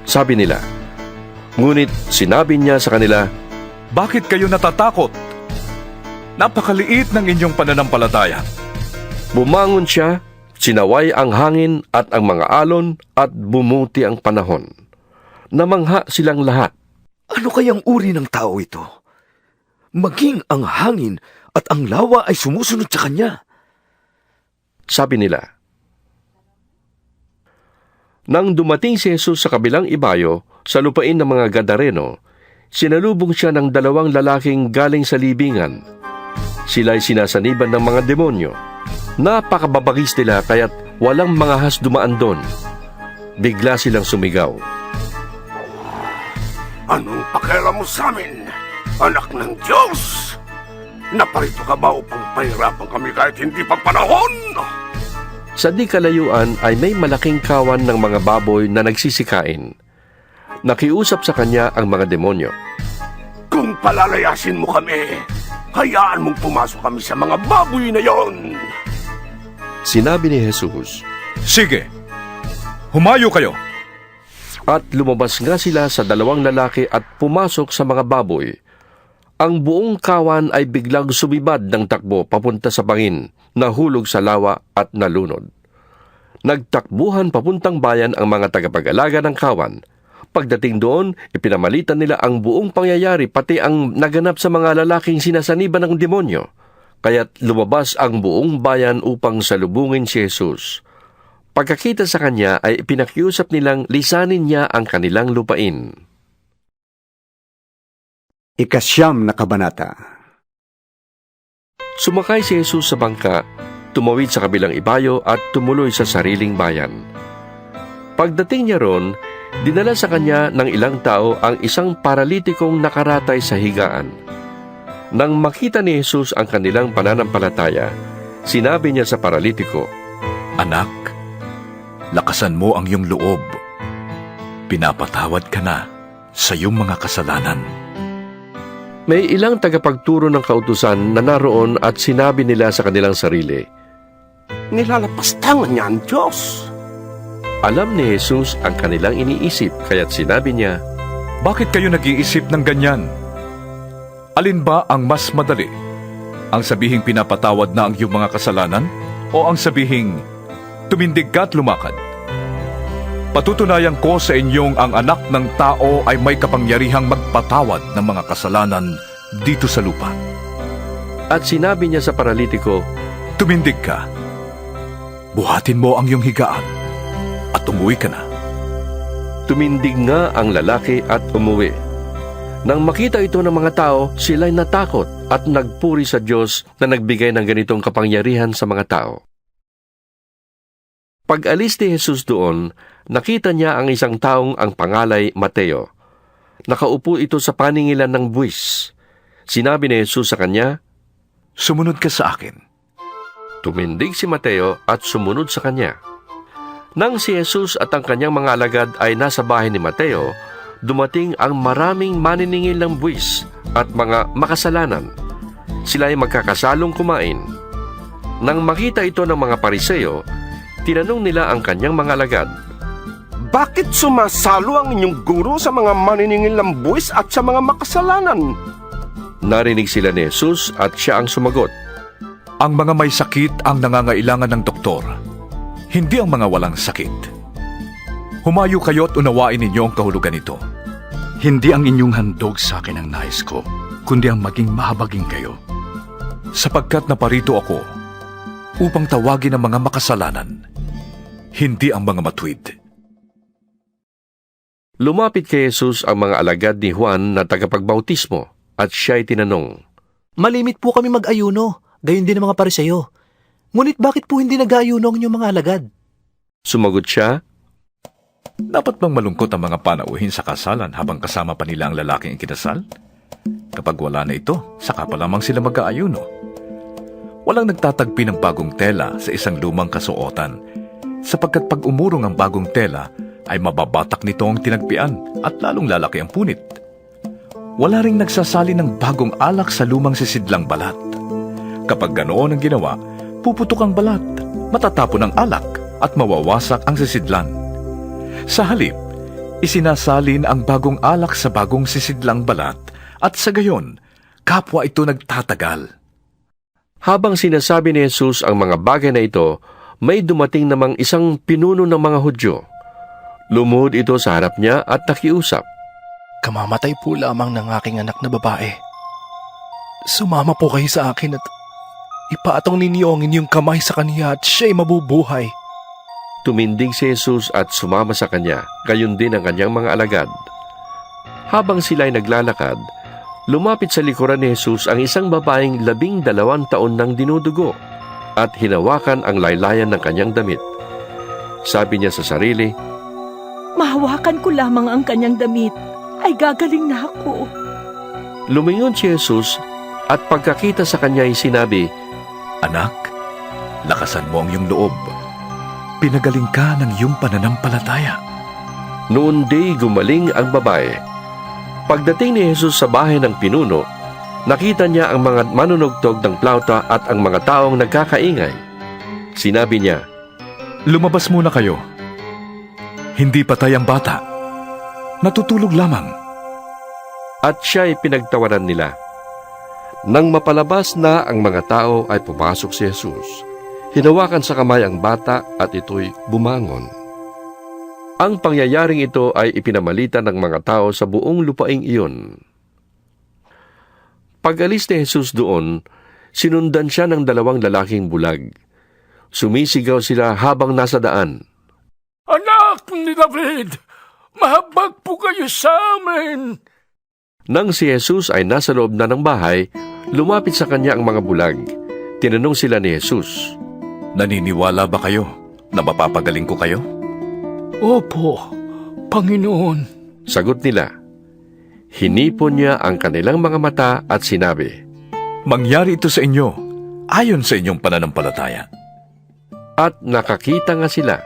Sabi nila. Ngunit sinabi niya sa kanila, Bakit kayo natatakot? Napakaliit ng inyong pananampalataya. Bumangon siya, sinaway ang hangin at ang mga alon at bumuti ang panahon. Namangha silang lahat. Ano kayang uri ng tao ito? Maging ang hangin at ang lawa ay sumusunod sa kanya. Sabi nila. Nang dumating si Jesus sa kabilang ibayo, sa lupain ng mga Gadareno, sinalubong siya ng 2 lalaking galing sa libingan. Sila'y sinasaniban ng mga demonyo. Napakababagis nila kaya't walang mga has dumaan doon. Bigla silang sumigaw. Anong pakialam mo sa amin, anak ng Diyos? Naparito ka ba upang pahirapan kami kahit hindi pa panahon? Sa di kalayuan ay may malaking kawan ng mga baboy na nagsisikain. Nakiusap sa kanya ang mga demonyo. Kung palalayasin mo kami, hayaan mong pumasok kami sa mga baboy na yon. Sinabi ni Jesus, Sige, humayo kayo. at lumabas nga sila sa 2 lalaki at pumasok sa mga baboy. ang buong kawan ay biglang sumibad ng takbo papunta sa bangin, nahulog sa lawa at nalunod. Nagtakbuhan papuntang bayan ang mga tagapag-alaga ng kawan. Pagdating doon, ipinamalitan nila ang buong pangyayari pati ang naganap sa mga lalaking sinasaniban ng demonyo. Kaya't lumabas ang buong bayan upang salubungin si Jesus. Pagkakita sa kanya ay ipinakiusap nilang lisanin niya ang kanilang lupain. Ikasyam na kabanata. Sumakay si Jesus sa bangka, tumawid sa kabilang ibayo at tumuloy sa sariling bayan. Pagdating niya ron, dinala sa kanya ng ilang tao ang isang paralitikong nakaratay sa higaan. Nang makita ni Jesus ang kanilang pananampalataya, sinabi niya sa paralitiko, Anak, lakasan mo ang iyong loob. Pinapatawad ka na sa iyong mga kasalanan. May ilang tagapagturo ng kautusan na naroon at sinabi nila sa kanilang sarili, Nilalapastangan niya ang Diyos. alam ni Jesus ang kanilang iniisip, kaya't sinabi niya, Bakit kayo nag-iisip ng ganyan? Alin ba ang mas madali? Ang sabihing pinapatawad na ang iyong mga kasalanan? O ang sabihing tumindig ka at lumakad? Patutunayan ko sa inyong ang anak ng tao ay may kapangyarihang magpatawad ng mga kasalanan dito sa lupa. at sinabi niya sa paralitiko, Tumindig ka. Buhatin mo ang iyong higaan at umuwi ka na. Tumindig nga ang lalaki at umuwi. Nang makita ito ng mga tao, sila'y natakot at nagpuri sa Diyos na nagbigay ng ganitong kapangyarihan sa mga tao. Pag-alis ni Jesus doon, nakita niya ang isang taong ang pangalay Mateo. Nakaupo ito sa paningilan ng buwis. Sinabi ni Jesus sa kanya, Sumunod ka sa akin. Tumindig si Mateo at sumunod sa kanya. Nang si Jesus at ang kanyang mga alagad ay nasa bahay ni Mateo, dumating ang maraming maniningil ng buwis at mga makasalanan. Sila ay magkakasalong kumain. Nang makita ito ng mga Pariseo, tinanong nila ang kanyang mga alagad, Bakit sumasalo ang inyong guro sa mga maniningil ng buwis at sa mga makasalanan? Narinig sila ni Jesus at siya ang sumagot, Ang mga may sakit ang nangangailangan ng doktor, hindi ang mga walang sakit. Humayo kayo at unawain ninyo ang kahulugan nito. Hindi ang inyong handog sa akin ang nais ko, kundi ang maging mahabagin kayo. Sapagkat naparito ako upang tawagin ang mga makasalanan, hindi ang mga matuwid. Lumapit kay Jesus ang mga alagad ni Juan na tagapagbautismo at siya'y tinanong, Malimit po kami mag-ayuno, gayon din ang mga Pariseo. Ngunit bakit po hindi nag-aayuno ang inyong mga alagad? Sumagot siya, Dapat bang malungkot ang mga panauhin sa kasalan habang kasama pa nila ang lalaking ikinasal? Kapag wala na ito, saka pa lamang sila mag-aayuno. Walang nagtatagpi ng bagong tela sa isang lumang kasuotan, sapagkat pag umurong ang bagong tela, ay mababatak nito ang tinagpian at lalong lalaki ang punit. Wala ring nagsasali ng bagong alak sa lumang sisidlang balat. Kapag ganoon ang ginawa, puputok ang balat, matatapon ang alak at mawawasak ang sisidlan. Sa halip, isinasalin ang bagong alak sa bagong sisidlang balat at sa gayon, kapwa ito nagtatagal. Habang sinasabi ni Jesus ang mga bagay na ito, may dumating namang isang pinuno ng mga Hudyo. Lumuhod ito sa harap niya at nakiusap. Kamamatay po lamang ng aking anak na babae. Sumama po kayo sa akin at ipaatong ninyo ang inyong kamay sa kaniya at siya'y mabubuhay. Tumindig si Jesus at sumama sa kanya, gayon din ang kanyang mga alagad. Habang sila'y naglalakad, lumapit sa likuran ni Jesus ang isang babaeng 12 taon nang dinudugo at hinawakan ang laylayan ng kanyang damit. Sabi niya sa sarili, Mahawakan ko lamang ang kanyang damit, ay gagaling na ako. Lumingon si Jesus at pagkakita sa kanya ay sinabi, Anak, lakasan mo ang iyong loob. Pinagaling ka ng iyong pananampalataya. Noon di gumaling ang babae. Pagdating ni Jesus sa bahay ng pinuno, nakita niya ang mga manunugtog ng plauta at ang mga taong nagkakaingay. Sinabi niya, Lumabas muna kayo. Hindi patay ang bata. Natutulog lamang. At siya'y pinagtawanan nila. Nang mapalabas na ang mga tao ay pumasok si Jesus. Hinawakan sa kamay ang bata at ito'y bumangon. Ang pangyayaring ito ay ipinamalita ng mga tao sa buong lupaing iyon. Pag-alis ni Jesus doon, sinundan siya ng 2 lalaking bulag. Sumisigaw sila habang nasa daan. Anak ni David, mahabag po kayo sa amin. Nang si Jesus ay nasa loob na ng bahay, lumapit sa kanya ang mga bulag. Tinanong sila ni Jesus, Naniniwala ba kayo na mapapagaling ko kayo? Opo, Panginoon. Sagot nila. Hinipon niya ang kanilang mga mata at sinabi, Mangyari ito sa inyo, ayon sa inyong pananampalataya. At nakakita nga sila.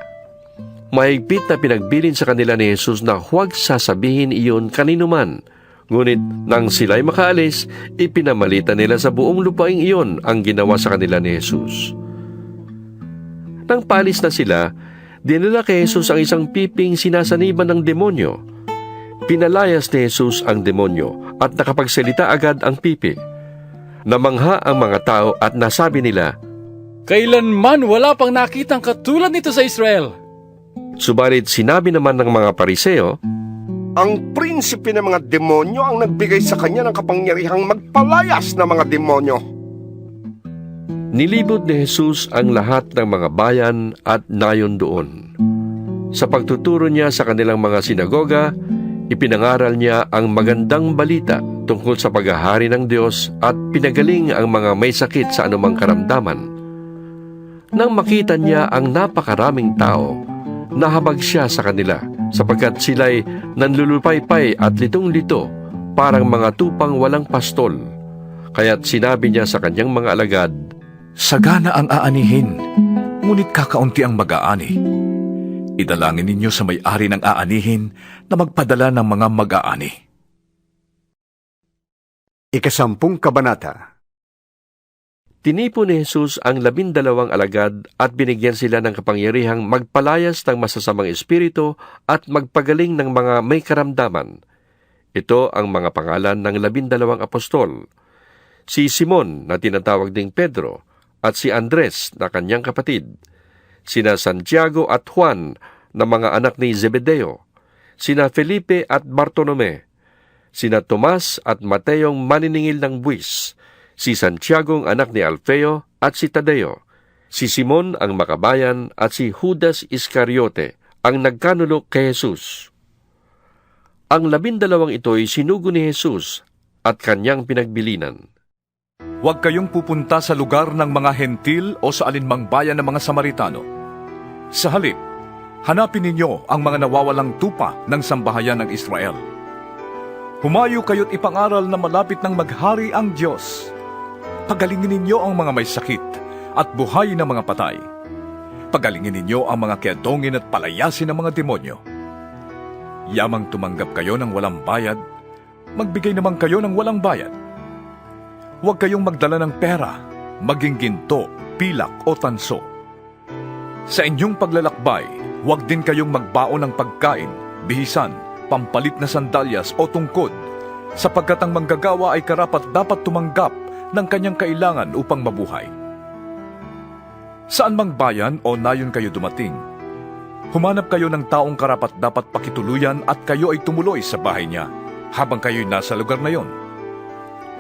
Mahigpit na pinagbilin sa kanila ni Jesus na huwag sasabihin iyon kanino man. Ngunit nang sila'y makaalis, ipinamalita nila sa buong lupaing iyon ang ginawa sa kanila ni Jesus. Nang paalis na sila, dinala kay Jesus ang isang piping sinasaniban ng demonyo. Pinalayas ni Jesus ang demonyo at nakapagsalita agad ang pipi. Namangha ang mga tao at nasabi nila, Kailanman wala pang nakitang katulad nito sa Israel. Subalit sinabi naman ng mga Pariseo, Ang prinsipe ng mga demonyo ang nagbigay sa kanya ng kapangyarihang magpalayas ng mga demonyo. Nilibot ni Jesus ang lahat ng mga bayan at nayon doon. Sa pagtuturo niya sa kanilang mga sinagoga, ipinangaral niya ang magandang balita tungkol sa paghahari ng Diyos at pinagaling ang mga may sakit sa anumang karamdaman. Nang makita niya ang napakaraming tao, nahabag siya sa kanila sapagkat sila'y nanlulupaypay at litong-lito parang mga tupang walang pastol. Kaya't sinabi niya sa kanyang mga alagad, Sagana ang aanihin, ngunit kakaunti ang mag-aani. Idalangin ninyo sa may-ari ng aanihin na magpadala ng mga mag-aani. 10 Kabanata. Tinipon ni Jesus ang 12 alagad at binigyan sila ng kapangyarihang magpalayas ng masasamang espiritu at magpagaling ng mga may karamdaman. Ito ang mga pangalan ng 12 apostol. Si Simon na tinatawag ding Pedro at si Andres na kanyang kapatid. Sina Santiago at Juan na mga anak ni Zebedeo. Sina Felipe at Bartolome. Sina Tomas at Mateong maniningil ng buwis. Si Santiago ang anak ni Alfeo at si Tadeo, si Simon ang makabayan at si Judas Iscariote ang nagkanulok kay Jesus. Ang 12 ito'y sinugo ni Jesus at kanyang pinagbilinan. Huwag kayong pupunta sa lugar ng mga hentil o sa alinmang bayan ng mga Samaritano. Sa halip, hanapin ninyo ang mga nawawalang tupa ng sambahayan ng Israel. Humayo kayo't ipangaral na malapit ng maghari ang Diyos. Pagalingin ninyo ang mga may sakit at buhayin ang mga patay. Pagalingin ninyo ang mga kiadongin at palayasin ang mga demonyo. Yamang tumanggap kayo ng walang bayad, magbigay naman kayo ng walang bayad. Huwag kayong magdala ng pera, maging ginto, pilak o tanso. Sa inyong paglalakbay, huwag din kayong magbaon ng pagkain, bihisan, pampalit na sandalyas o tungkod, sapagkat ang manggagawa ay karapat-dapat tumanggap ng kanyang kailangan upang mabuhay. Saan mang bayan o nayon kayo dumating, humanap kayo ng taong karapat-dapat pakituluyan at kayo ay tumuloy sa bahay niya habang kayo'y nasa lugar na yon.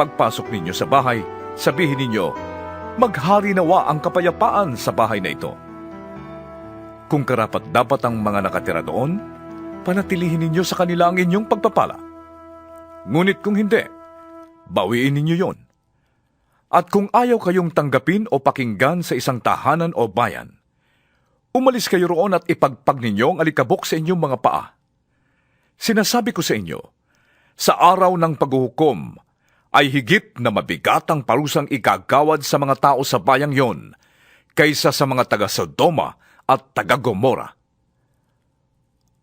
Pagpasok ninyo sa bahay, sabihin ninyo, maghari nawa ang kapayapaan sa bahay na ito. Kung karapat-dapat ang mga nakatira doon, panatilihin ninyo sa kanila ang inyong pagpapala. Ngunit kung hindi, bawiin ninyo yon. At kung ayaw kayong tanggapin o pakinggan sa isang tahanan o bayan, umalis kayo roon at ipagpag ninyo ang alikabok sa inyong mga paa. Sinasabi ko sa inyo, sa araw ng paghuhukom, ay higit na mabigat ang parusang igagawad sa mga tao sa bayang yon, kaysa sa mga taga-Sodoma at taga-Gomora.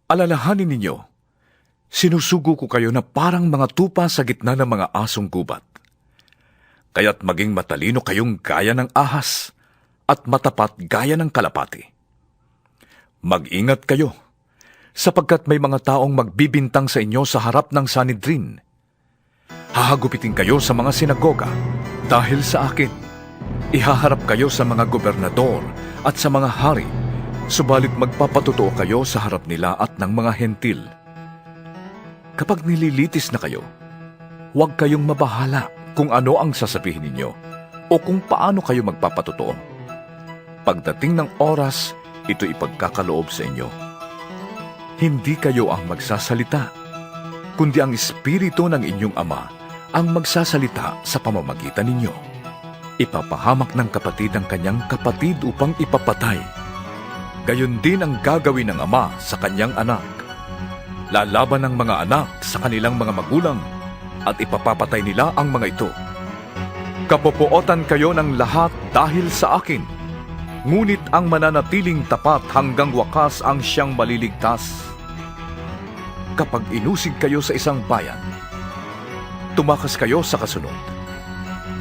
Alalahanin ninyo, sinusugo ko kayo na parang mga tupa sa gitna ng mga asong gubat. Kaya't maging matalino kayong gaya ng ahas at matapat gaya ng kalapati. Mag-ingat kayo, sapagkat may mga taong magbibintang sa inyo sa harap ng Sanhedrin. Hahagupitin kayo sa mga sinagoga dahil sa akin. Ihaharap kayo sa mga gobernador at sa mga hari, subalit magpapatotoo kayo sa harap nila at ng mga hentil. Kapag nililitis na kayo, huwag kayong mabahala kung ano ang sasabihin ninyo o kung paano kayo magpapatotoo. Pagdating ng oras, ito ipagkakaloob sa inyo. Hindi kayo ang magsasalita, kundi ang Espiritu ng inyong Ama ang magsasalita sa pamamagitan ninyo. Ipapahamak ng kapatid ang kanyang kapatid upang ipapatay. Gayon din ang gagawin ng ama sa kanyang anak. Lalaban ng mga anak sa kanilang mga magulang at ipapapatay nila ang mga ito. Kapopuotan kayo ng lahat dahil sa akin. Ngunit ang mananatiling tapat hanggang wakas ang siyang maliligtas. Kapag inusig kayo sa isang bayan, tumakas kayo sa kasunod.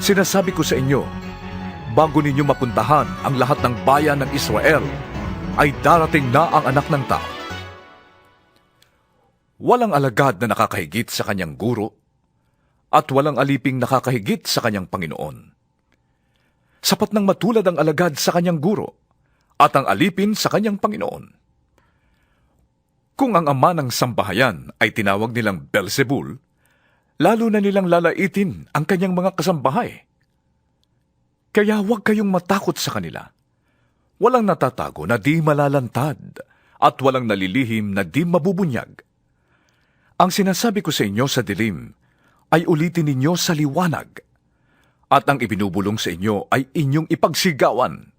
Sinasabi ko sa inyo, bago ninyo mapuntahan ang lahat ng bayan ng Israel, ay darating na ang anak ng tao. Walang alagad na nakakahigit sa kanyang guro, at walang aliping nakakahigit sa kanyang Panginoon. Sapat nang matulad ang alagad sa kanyang guro, at ang alipin sa kanyang Panginoon. Kung ang ama ng sambahayan ay tinawag nilang Beelzebul, lalo na nilang lalaitin ang kanyang mga kasambahay. Kaya huwag kayong matakot sa kanila. Walang natatago na di malalantad at walang nalilihim na di mabubunyag. Ang sinasabi ko sa inyo sa dilim ay ulitin ninyo sa liwanag, at ang ibinubulong sa inyo ay inyong ipagsigawan.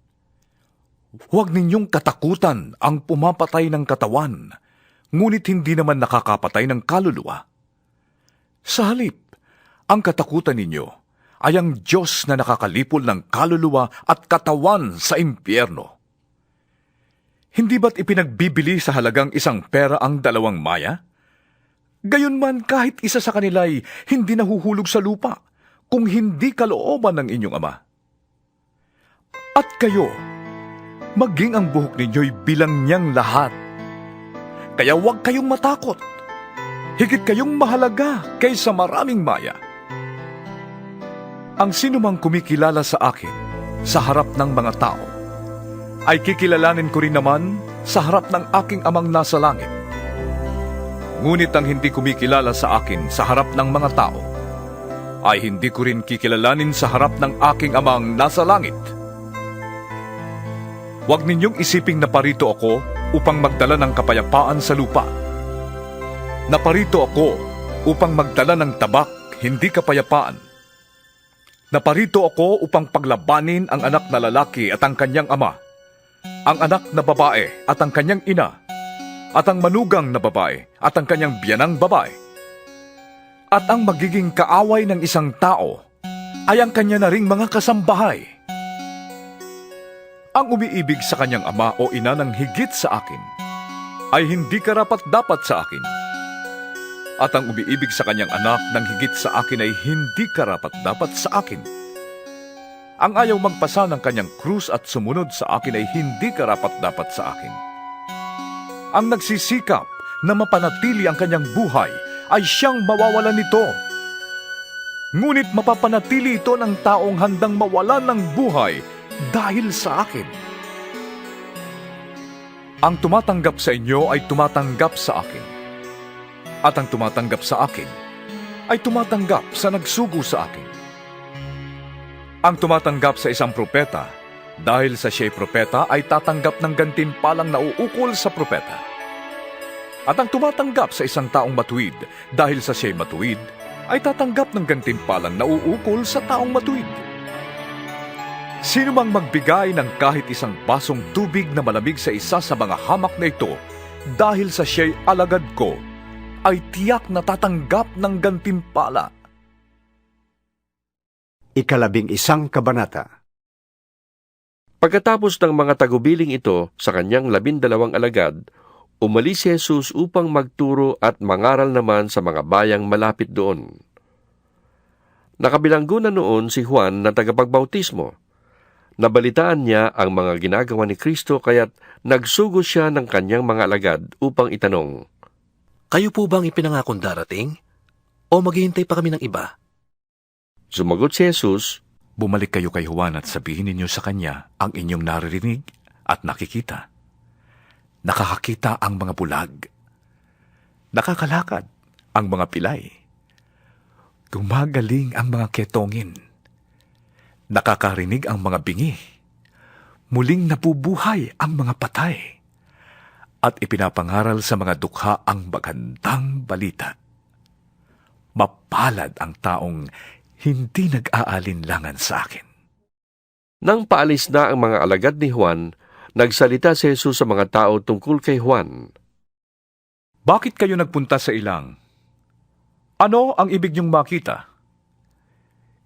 Huwag ninyong katakutan ang pumapatay ng katawan, ngunit hindi naman nakakapatay ng kaluluwa. Sa halip, ang katakutan ninyo ay ang Diyos na nakakalipol ng kaluluwa at katawan sa impyerno. Hindi ba't ipinagbibili sa halagang 1 pera ang 2 maya? Gayunman kahit isa sa kanila ay hindi nahuhulog sa lupa kung hindi kalooban ng inyong Ama. At kayo, maging ang buhok ninyo'y bilang niyang lahat. Kaya huwag kayong matakot. Higit kayong mahalaga kaysa maraming maya. Ang sinumang kumikilala sa akin sa harap ng mga tao, ay kikilalanin ko rin naman sa harap ng aking Amang nasa langit. Ngunit ang hindi kumikilala sa akin sa harap ng mga tao, ay hindi ko rin kikilalanin sa harap ng aking Amang nasa langit. Huwag ninyong isiping naparito ako upang magdala ng kapayapaan sa lupa. Naparito ako upang magdala ng tabak, hindi kapayapaan. Naparito ako upang paglabanin ang anak na lalaki at ang kanyang ama, ang anak na babae at ang kanyang ina, at ang manugang na babae at ang kanyang biyanang babae. At ang magiging kaaway ng isang tao ay ang kanya na ring mga kasambahay. Ang umiibig sa kanyang ama o ina ng higit sa akin ay hindi karapat-dapat sa akin. At ang umiibig sa kanyang anak ng higit sa akin ay hindi karapat-dapat sa akin. Ang ayaw magpasa ng kanyang krus at sumunod sa akin ay hindi karapat-dapat sa akin. Ang nagsisikap na mapanatili ang kanyang buhay ay siyang mawawalan nito. Ngunit mapapanatili ito ng taong handang mawalan ng buhay dahil sa akin. Ang tumatanggap sa inyo ay tumatanggap sa akin. At ang tumatanggap sa akin ay tumatanggap sa nagsugo sa akin. Ang tumatanggap sa isang propeta, dahil sa siya'y propeta ay tatanggap ng gantimpalang nauukol sa propeta. At ang tumatanggap sa isang taong matuwid, dahil sa siya'y matuwid, ay tatanggap ng gantimpalang nauukol sa taong matuwid. Sino mang magbigay ng kahit isang basong tubig na malamig sa isa sa mga hamak na ito, dahil sa siya'y alagad ko, ay tiyak na tatanggap ng gantimpala. 11 kabanata. Pagkatapos ng mga tagubiling ito sa kanyang 12 alagad, umalis si Jesus upang magturo at mangaral naman sa mga bayang malapit doon. Nakabilanggo na noon si Juan na tagapagbautismo. Nabalitaan niya ang mga ginagawa ni Kristo kaya't nagsugo siya ng kanyang mga alagad upang itanong, Kayo po bang ipinangakong darating? O maghihintay pa kami ng iba? Sumagot si Jesus, Bumalik kayo kay Juan at sabihin ninyo sa kanya ang inyong naririnig at nakikita. Nakakakita ang mga bulag. Nakakalakad ang mga pilay. Gumagaling ang mga ketongin. Nakakarinig ang mga bingi. Muling nabubuhay ang mga patay. At ipinapangaral sa mga dukha ang magandang balita. Mapalad ang taong hindi nag-aalinlangan sa akin. Nang paalis na ang mga alagad ni Juan, nagsalita si Jesus sa mga tao tungkol kay Juan. Bakit kayo nagpunta sa ilang? Ano ang ibig niyong makita?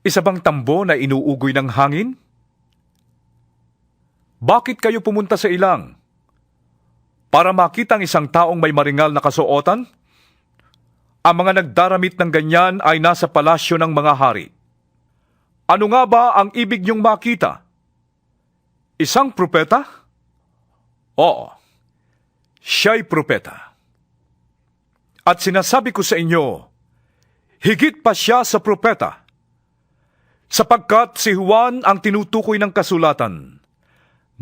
Isa bang tambo na inuugoy ng hangin? Bakit kayo pumunta sa ilang? Para makita ang isang taong may maringal na kasuotan? Ang mga nagdaramit ng ganyan ay nasa palasyo ng mga hari. Ano nga ba ang ibig niyong makita? Isang propeta? Oo, siya'y propeta. At sinasabi ko sa inyo, higit pa siya sa propeta. Sapagkat si Juan ang tinutukoy ng kasulatan.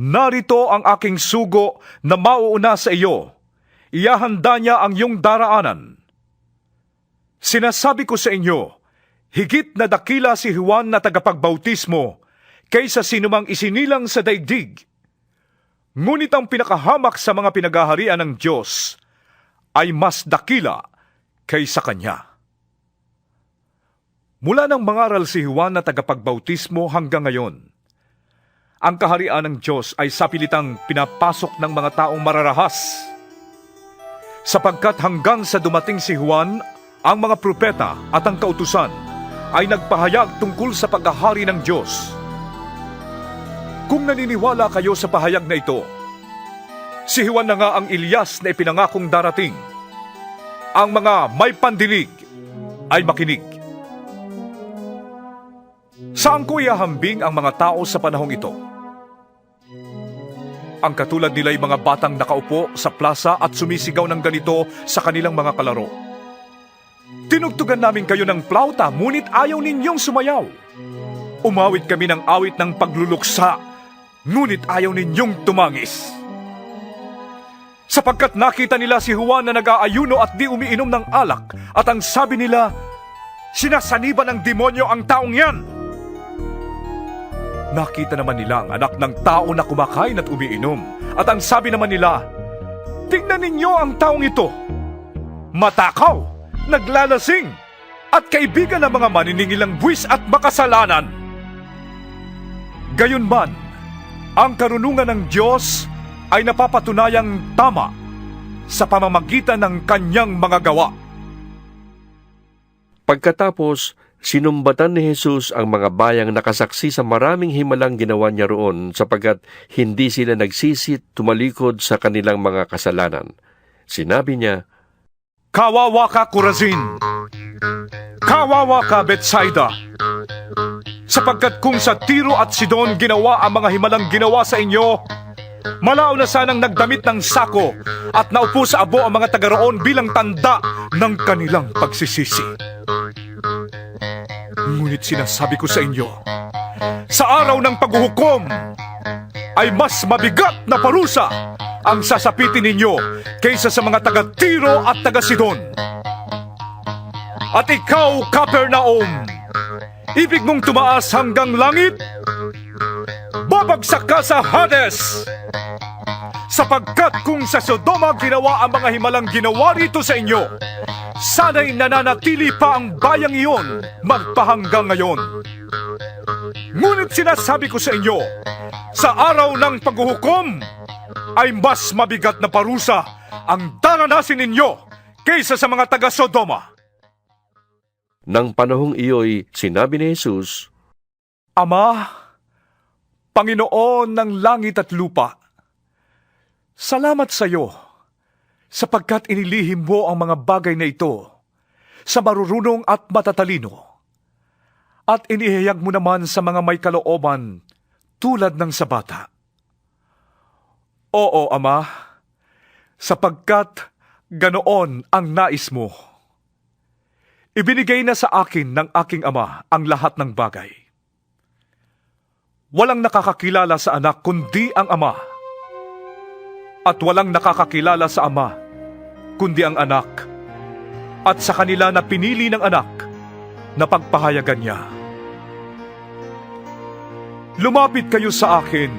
Narito ang aking sugo na mauuna sa iyo. Iyahanda niya ang iyong daraanan. Sinasabi ko sa inyo, higit na dakila si Juan na tagapagbautismo kaysa sinumang isinilang sa daigdig. Ngunit ang pinakahamak sa mga pinagaharian ng Diyos ay mas dakila kaysa kanya. Mula nang mangaral si Juan na tagapagbautismo hanggang ngayon, ang kaharian ng Diyos ay sapilitang pinapasok ng mga taong mararahas. Sapagkat hanggang sa dumating si Juan, ang mga propeta at ang kautusan ay nagpahayag tungkol sa paghahari ng Diyos. Kung naniniwala kayo sa pahayag na ito, si Juan na nga ang Elias na ipinangakong darating. Ang mga may pandinig ay makinig. Saan ko ihahambing ang mga tao sa panahong ito? Ang katulad nila'y mga batang nakaupo sa plaza at sumisigaw ng ganito sa kanilang mga kalaro. Tinugtugan namin kayo ng plauta, ngunit ayaw ninyong sumayaw. Umawit kami ng awit ng pagluluksa, ngunit ayaw ninyong tumangis. Sapagkat nakita nila si Juan na nag-aayuno at di umiinom ng alak, at ang sabi nila, sinasaniban ng demonyo ang taong yan. Nakita naman nila ang anak ng tao na kumakain at umiinom, at ang sabi naman nila, tingnan ninyo ang taong ito. Matakaw, naglalasing, at kaibigan ng mga maniningilang buwis at makasalanan. Gayunman, ang karunungan ng Diyos ay napapatunayang tama sa pamamagitan ng kanyang mga gawa. Pagkatapos, sinumbatan ni Jesus ang mga bayang nakasaksi sa maraming himalang ginawa niya roon sapagkat hindi sila nagsisit tumalikod sa kanilang mga kasalanan. Sinabi niya, Kawawa ka, Corazin! Kawawa ka, Bethsaida! Sapagkat kung sa Tiro at Sidon ginawa ang mga himalang ginawa sa inyo, malao na sanang nagdamit ng sako at naupo sa abo ang mga taga-roon bilang tanda ng kanilang pagsisisi. Ngunit sinasabi ko sa inyo, sa araw ng paghuhukom ay mas mabigat na parusa ang sasapitin ninyo kaysa sa mga taga-Tiro at taga-Sidon. At ikaw, Capernaum, ibig mong tumaas hanggang langit? Babagsak ka sa Hades! Sapagkat kung sa Sodoma ginawa ang mga himalang ginawa rito sa inyo, sana'y nananatili pa ang bayang iyon magpahanggang ngayon. Ngunit sinasabi ko sa inyo, sa araw ng paghuhukom, ay mas mabigat na parusa ang daranasin ninyo kaysa sa mga taga-Sodoma. Nang panahong iyo'y sinabi ni Jesus, Ama, Panginoon ng langit at lupa, salamat sa iyo sapagkat inilihim mo ang mga bagay na ito sa marurunong at matatalino at inihayag mo naman sa mga may kalooban tulad ng sa bata. Oo, Ama, sapagkat ganoon ang nais mo. Ibinigay na sa akin ng aking ama ang lahat ng bagay. Walang nakakakilala sa anak kundi ang ama. At walang nakakakilala sa ama kundi ang anak. At sa kanila na pinili ng anak na pagpahayagan niya. Lumapit kayo sa akin,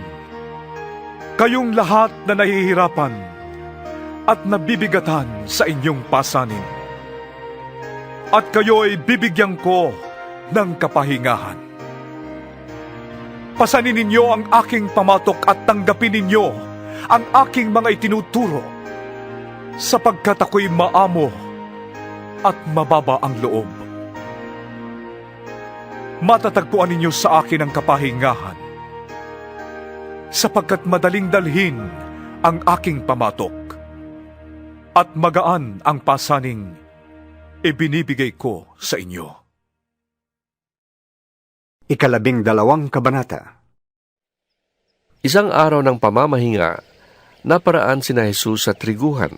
kayong lahat na nahihirapan at nabibigatan sa inyong pasanin. At kayo'y bibigyan ko ng kapahingahan. Pasanin ninyo ang aking pamatok at tanggapin ninyo ang aking mga itinuturo, sapagkat ako'y maamo at mababa ang loob. Matatagpuan ninyo sa akin ang kapahingahan, sapagkat madaling dalhin ang aking pamatok, at magaan ang pasaning ibinibigay ko sa inyo. 12 kabanata. Isang araw ng pamamahinga, naparaan sina Jesus sa triguhan.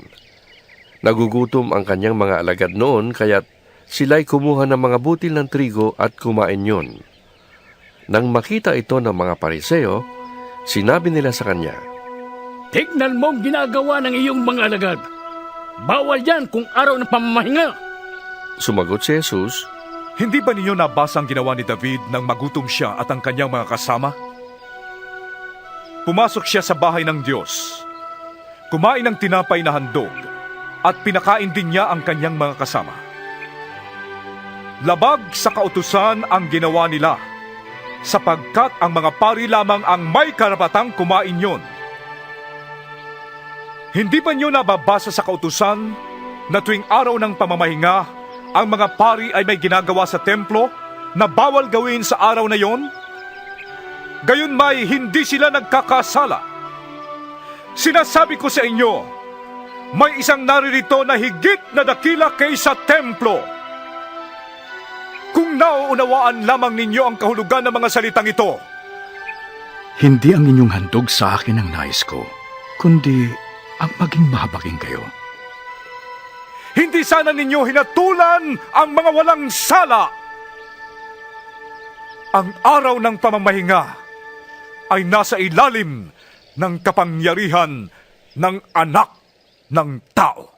Nagugutom ang kanyang mga alagad noon, kaya't sila'y kumuha ng mga butil ng trigo at kumain yon. Nang makita ito ng mga Pariseo, sinabi nila sa kanya, Tignan mo ang ginagawa ng iyong mga alagad. Bawal yan kung araw ng pamamahinga. Sumagot si Jesus, Hindi ba ninyo nabasa ang ginawa ni David nang magutom siya at ang kanyang mga kasama? Pumasok siya sa bahay ng Diyos, kumain ng tinapay na handog, at pinakain din niya ang kanyang mga kasama. Labag sa kautusan ang ginawa nila, sapagkat ang mga pari lamang ang may karapatang kumain yon. Hindi ba niyo nababasa sa kautusan na tuwing araw ng pamamahinga, ang mga pari ay may ginagawa sa templo na bawal gawin sa araw na yon? Gayon may hindi sila nagkakasala. Sinasabi ko sa inyo, may isang naririto na higit na dakila kaysa templo. Kung nauunawaan lamang ninyo ang kahulugan ng mga salitang ito. Hindi ang inyong handog sa akin ang nais ko, kundi ang maging mahabagin kayo. Hindi sana ninyo hinatulan ang mga walang sala. Ang araw ng pamamahinga ay nasa ilalim ng kapangyarihan ng anak ng tao.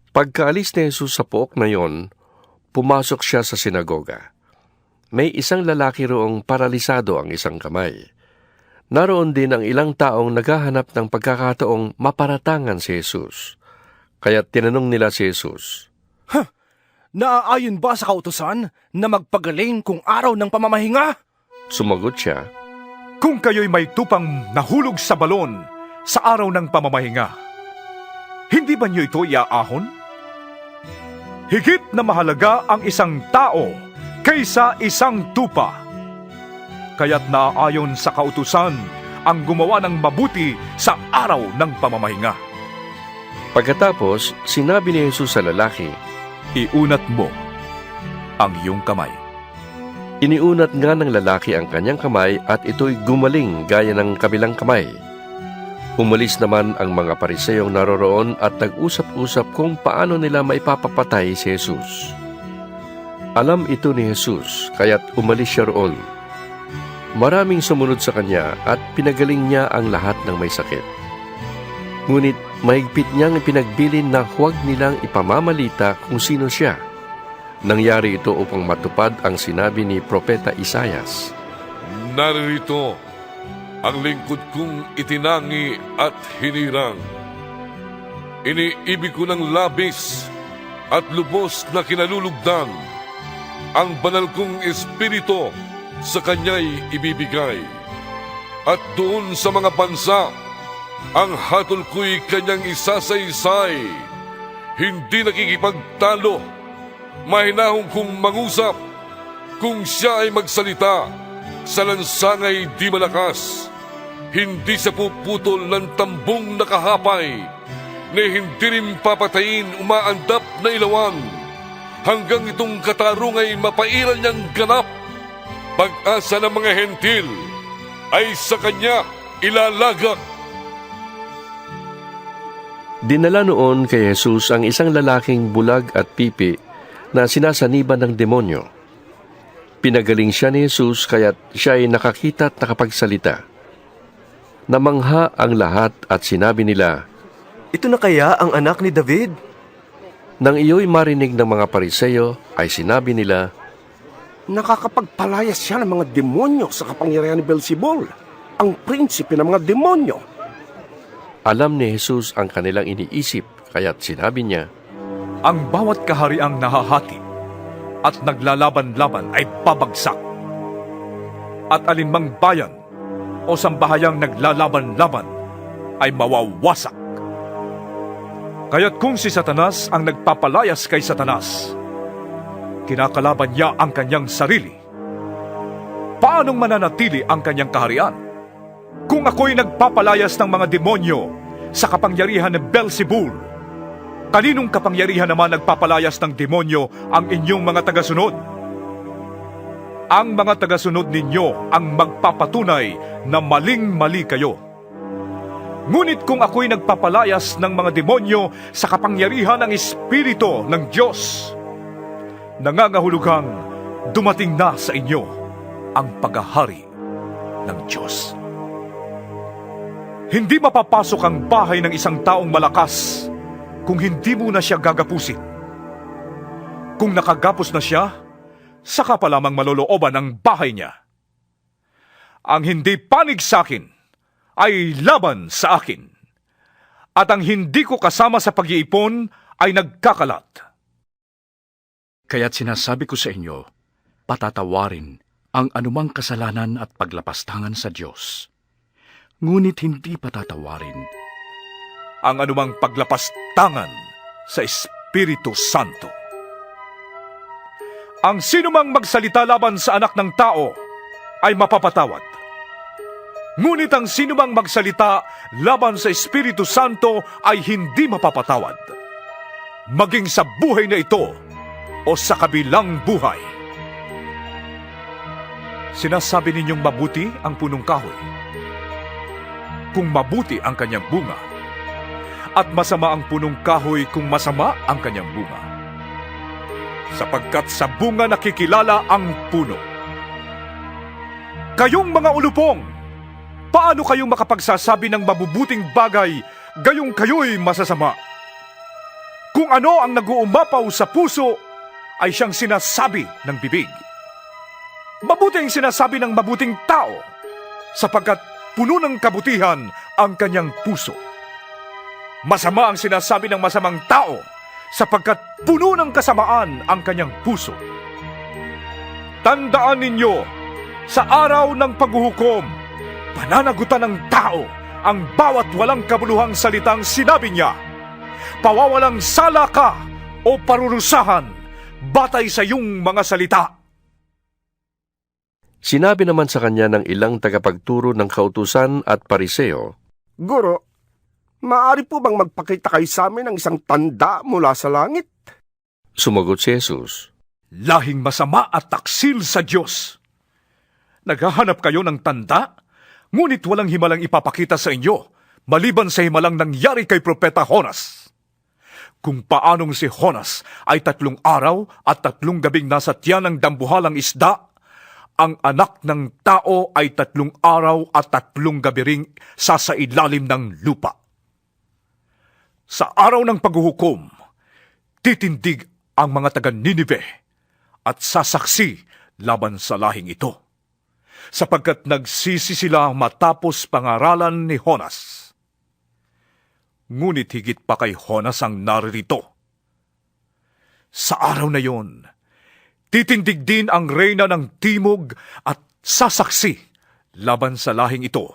Pagkaalis ni Jesus sa pook na yon, pumasok siya sa sinagoga. May isang lalaki roong paralisado ang isang kamay. Naroon din ang ilang taong naghahanap ng pagkakataong maparatangan si Jesus. Kaya tinanong nila si Jesus, Naaayon ba sa kautusan na magpagaling kung araw ng pamamahinga? Sumagot siya, Kung kayo'y may tupang nahulog sa balon sa araw ng pamamahinga, hindi ba niyo ito iaahon? Higit na mahalaga ang isang tao kaysa isang tupa. Kaya't naaayon sa kautusan ang gumawa ng mabuti sa araw ng pamamahinga. Pagkatapos, sinabi ni Jesus sa lalaki, Iunat mo ang iyong kamay. Iniunat nga ng lalaki ang kanyang kamay at ito'y gumaling gaya ng kabilang kamay. Umalis naman ang mga Pariseyong naroroon at nag-usap-usap kung paano nila maipapapatay si Jesus. Alam ito ni Jesus, kaya't umalis siya roon. Maraming sumunod sa kanya at pinagaling niya ang lahat ng may sakit. Ngunit mahigpit niyang ipinagbilin na huwag nilang ipamamalita kung sino siya. Nangyari ito upang matupad ang sinabi ni Propeta Isaias. Naririto ang lingkod kong itinangi at hinirang. Iniibig ko ng labis at lubos na kinalulugdan. Ang banal kong espiritu sa kanya'y ibibigay. At doon sa mga bansa, ang hatol ko'y kanyang isasaysay. Hindi nakikipagtalo, mahinahong kong mangusap. Kung siya ay magsalita, sa lansangay di malakas. Hindi sa puputol ng tambong nakahapay, na hindi rin papatayin umaandap na ilawan. Hanggang itong katarungay mapairal niyang ganap. Pag-asa ng mga hentil ay sa kanya ilalagak. Dinala noon kay Jesus ang isang lalaking bulag at pipi na sinasaniban ng demonyo. Pinagaling siya ni Jesus kaya't siya ay nakakita at nakapagsalita. Namangha ang lahat at sinabi nila, Ito na kaya ang anak ni David? Nang iyo'y marinig ng mga Pariseo, ay sinabi nila, Nakakapagpalayas siya ng mga demonyo sa kapangyarihan ni Beelzebul, ang prinsipe ng mga demonyo. Alam ni Jesus ang kanilang iniisip, kaya't sinabi niya, Ang bawat kahariang nahahati at naglalaban-laban ay babagsak. At alinmang bayan o sambahayang naglalaban-laban ay mawawasak. Kaya't kung si Satanas ang nagpapalayas kay Satanas, kinakalaban niya ang kanyang sarili. Paanong mananatili ang kanyang kaharian? Kung ako'y nagpapalayas ng mga demonyo sa kapangyarihan ng Beelzebul, kaninong kapangyarihan naman nagpapalayas ng demonyo ang inyong mga tagasunod? Ang mga tagasunod ninyo ang magpapatunay na maling-mali kayo. Ngunit kung ako'y nagpapalayas ng mga demonyo sa kapangyarihan ng Espiritu ng Diyos, nangangahulugang dumating na sa inyo ang paghahari ng Diyos. Hindi mapapasok ang bahay ng isang taong malakas kung hindi muna siya gagapusin. Kung nakagapos na siya, saka pa lamang malolooban ang bahay niya. Ang hindi panig sa akin ay laban sa akin, at ang hindi ko kasama sa pag-iipon ay nagkakalat. Kaya't sinasabi ko sa inyo, patatawarin ang anumang kasalanan at paglapastangan sa Diyos. Ngunit hindi patatawarin ang anumang paglapastangan sa Espiritu Santo. Ang sinumang magsalita laban sa anak ng tao ay mapapatawad. Ngunit ang sinumang magsalita laban sa Espiritu Santo ay hindi mapapatawad, maging sa buhay na ito o sa kabilang buhay. Sinasabi ninyong mabuti ang punong kahoy kung mabuti ang kanyang bunga, at masama ang punong kahoy kung masama ang kanyang bunga. Sapagkat sa bunga nakikilala ang puno. Kayong mga ulupong, paano kayong makapagsasabi ng mabubuting bagay gayong kayo'y masasama? Kung ano ang nag-uumapaw sa puso ay siyang sinasabi ng bibig. Mabuti ang sinasabi ng mabuting tao, sapagkat puno ng kabutihan ang kanyang puso. Masama ang sinasabi ng masamang tao, sapagkat puno ng kasamaan ang kanyang puso. Tandaan ninyo, sa araw ng paghuhukom, pananagutan ng tao ang bawat walang kabuluhang salitang sinabi niya. Pawawalang sala ka o parurusahan batay sa iyong mga salita. Sinabi naman sa kanya ng ilang tagapagturo ng kautusan at Pariseo, Guro, maaari po bang magpakita kayo sa amin ng isang tanda mula sa langit? Sumagot si Jesus, Lahing masama at taksil sa Diyos. Naghahanap kayo ng tanda, ngunit walang himalang ipapakita sa inyo, maliban sa himalang nangyari kay Propeta Jonas. Kung paanong si Jonas ay 3 araw at 3 gabing nasa tiyan ng dambuhalang isda, ang anak ng tao ay 3 araw at 3 gabi ring sasailalim ng lupa. Sa araw ng paghuhukom, titindig ang mga taga-Ninive at sasaksi laban sa lahing ito, sapagkat nagsisi sila matapos pangaralan ni Jonas. Ngunit higit pa kay Jonas ang naririto. Sa araw na yon, titindig din ang reyna ng timog at sasaksi laban sa lahing ito,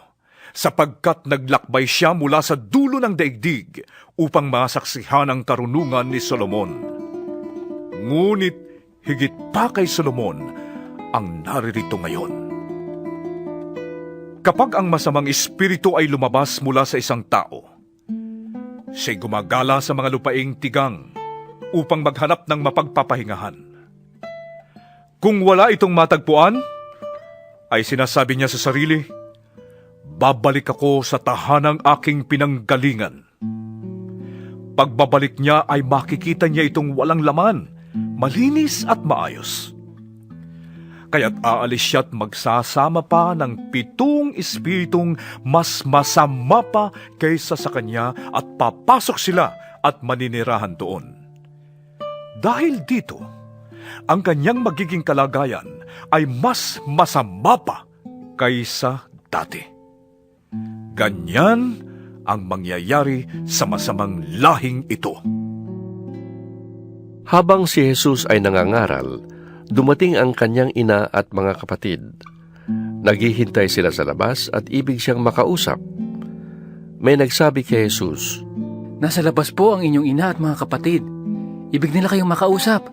sapagkat naglakbay siya mula sa dulo ng daigdig upang masaksihan ang karunungan ni Solomon. Ngunit higit pa kay Solomon ang naririto ngayon. Kapag ang masamang espiritu ay lumabas mula sa isang tao, siya'y gumagala sa mga lupaing tigang upang maghanap ng mapagpapahingahan. Kung wala itong matagpuan, ay sinasabi niya sa sarili, babalik ako sa tahanang aking pinanggalingan. Pagbabalik niya ay makikita niya itong walang laman, malinis at maayos. Kaya't aalis siya at magsasama pa ng 7 espiritong mas masama pa kaysa sa kanya at papasok sila at maninirahan doon. Dahil dito, ang kanyang magiging kalagayan ay mas masama pa kaysa dati. Ganyan ang mangyayari sa masamang lahing ito. Habang si Jesus ay nangangaral, dumating ang kanyang ina at mga kapatid. Naghihintay sila sa labas at ibig siyang makausap. May nagsabi kay Jesus, "Nasa labas po ang inyong ina at mga kapatid. Ibig nila kayong makausap."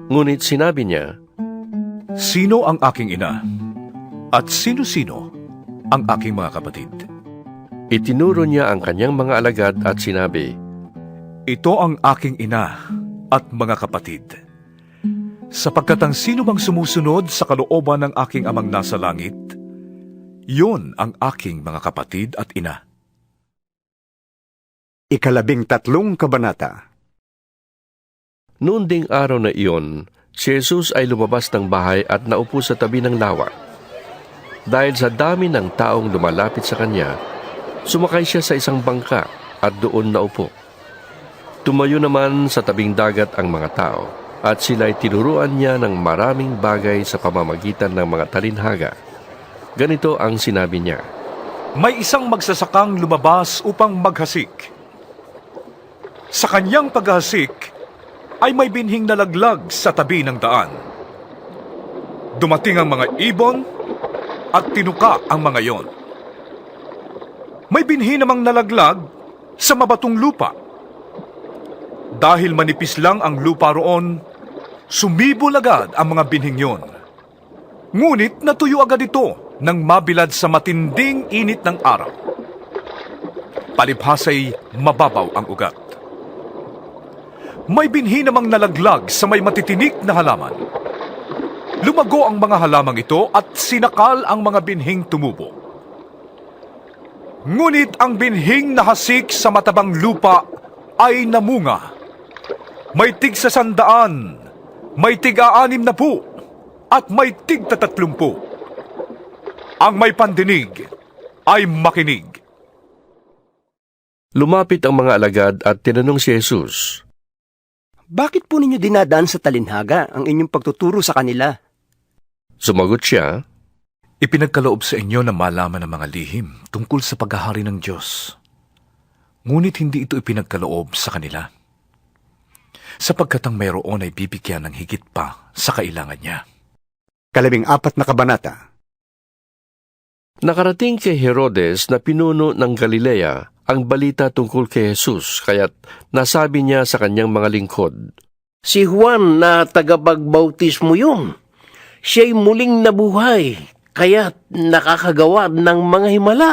Ngunit sinabi niya, "Sino ang aking ina? At sino-sino ang aking mga kapatid?" Itinuro niya ang kanyang mga alagad at sinabi, "Ito ang aking ina at mga kapatid. Sapagkat ang sino mang sumusunod sa kalooban ng aking amang nasa langit, yun ang aking mga kapatid at ina." 13 kabanata. Noon ding araw na iyon, si Jesus ay lumabas ng bahay at naupo sa tabi ng lawa. Dahil sa dami ng taong lumalapit sa kanya, sumakay siya sa isang bangka at doon naupo. Tumayo naman sa tabing dagat ang mga tao at sila'y tinuruan niya ng maraming bagay sa pamamagitan ng mga talinhaga. Ganito ang sinabi niya, "May isang magsasakang lumabas upang maghasik. Sa kanyang paghasik ay may binhing nalaglag sa tabi ng daan. Dumating ang mga ibon at tinuka ang mga yon. May binhi namang nalaglag sa mabatong lupa. Dahil manipis lang ang lupa roon, sumibol agad ang mga binhing yon. Ngunit natuyo agad ito nang mabilad sa matinding init ng araw. Palibhasa'y mababaw ang ugat. May binhi namang nalaglag sa may matitinik na halaman. Lumago ang mga halamang ito at sinakal ang mga binhing tumubo. Ngunit ang binhing nahasik sa matabang lupa ay namunga. May tig 100, may tig 60, at may tig 30. Ang may pandinig ay makinig." Lumapit ang mga alagad at tinanong si Jesus, "Bakit po ninyo dinadaan sa talinhaga ang inyong pagtuturo sa kanila?" Sumagot siya, "Ipinagkaloob sa inyo na malaman ang mga lihim tungkol sa paghahari ng Diyos. Ngunit hindi ito ipinagkaloob sa kanila, sapagkat ang mayroon ay bibigyan ng higit pa sa kailangan niya." 14 na kabanata. Nakarating kay Herodes na pinuno ng Galilea ang balita tungkol kay Jesus, kaya't nasabi niya sa kanyang mga lingkod, "Si Juan na tagapagbautismo yun. Siya'y muling nabuhay, kaya't nakakagawa ng mga himala."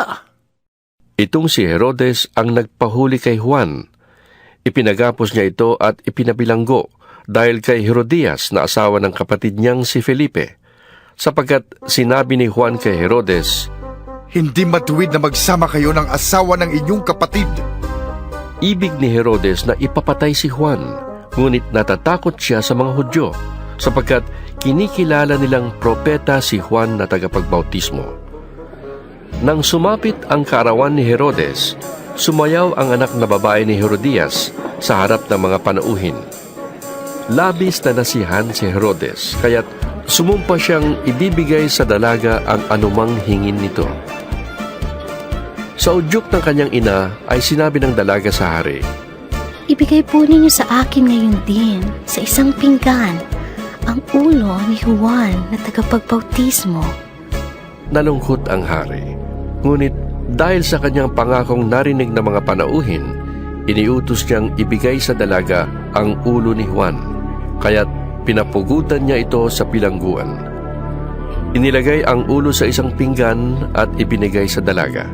Itong si Herodes ang nagpahuli kay Juan. Ipinagapos niya ito at ipinabilanggo dahil kay Herodias na asawa ng kapatid niyang si Felipe, sapagkat sinabi ni Juan kay Herodes, "Hindi matuwid na magsama kayo ng asawa ng inyong kapatid." Ibig ni Herodes na ipapatay si Juan, ngunit natatakot siya sa mga Hudyo, sapagkat kinikilala nilang propeta si Juan na tagapagbautismo. Nang sumapit ang kaarawan ni Herodes, sumayaw ang anak na babae ni Herodias sa harap ng mga panauhin. Labis na nasihan si Herodes, kaya't sumumpa siyang ibibigay sa dalaga ang anumang hingin nito. Sa udyok ng kanyang ina ay sinabi ng dalaga sa hari, "Ibigay po ninyo sa akin ngayon din, sa isang pinggan, ang ulo ni Juan na tagapagbautismo." Nalungkot ang hari. Ngunit dahil sa kanyang pangakong narinig ng mga panauhin, iniutos niyang ibigay sa dalaga ang ulo ni Juan, kaya't pinapugutan niya ito sa bilangguan. Inilagay ang ulo sa isang pinggan at ibinigay sa dalaga.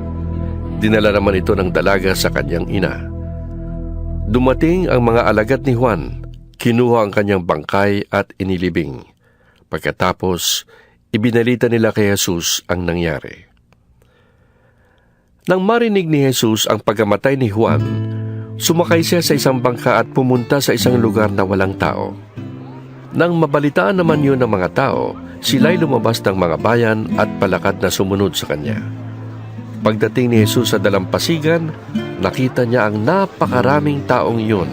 Dinala naman ito ng dalaga sa kanyang ina. Dumating ang mga alagad ni Juan, kinuha ang kanyang bangkay at inilibing. Pagkatapos, ibinalita nila kay Jesus ang nangyari. Nang marinig ni Jesus ang pagkamatay ni Juan, Sumakay siya sa isang bangka at pumunta sa isang lugar na walang tao. Nang mabalitaan naman yun ng mga tao, sila'y lumabas ng mga bayan at palakad na sumunod sa kanya. Pagdating ni Jesus sa dalampasigan, nakita niya ang napakaraming taong iyon.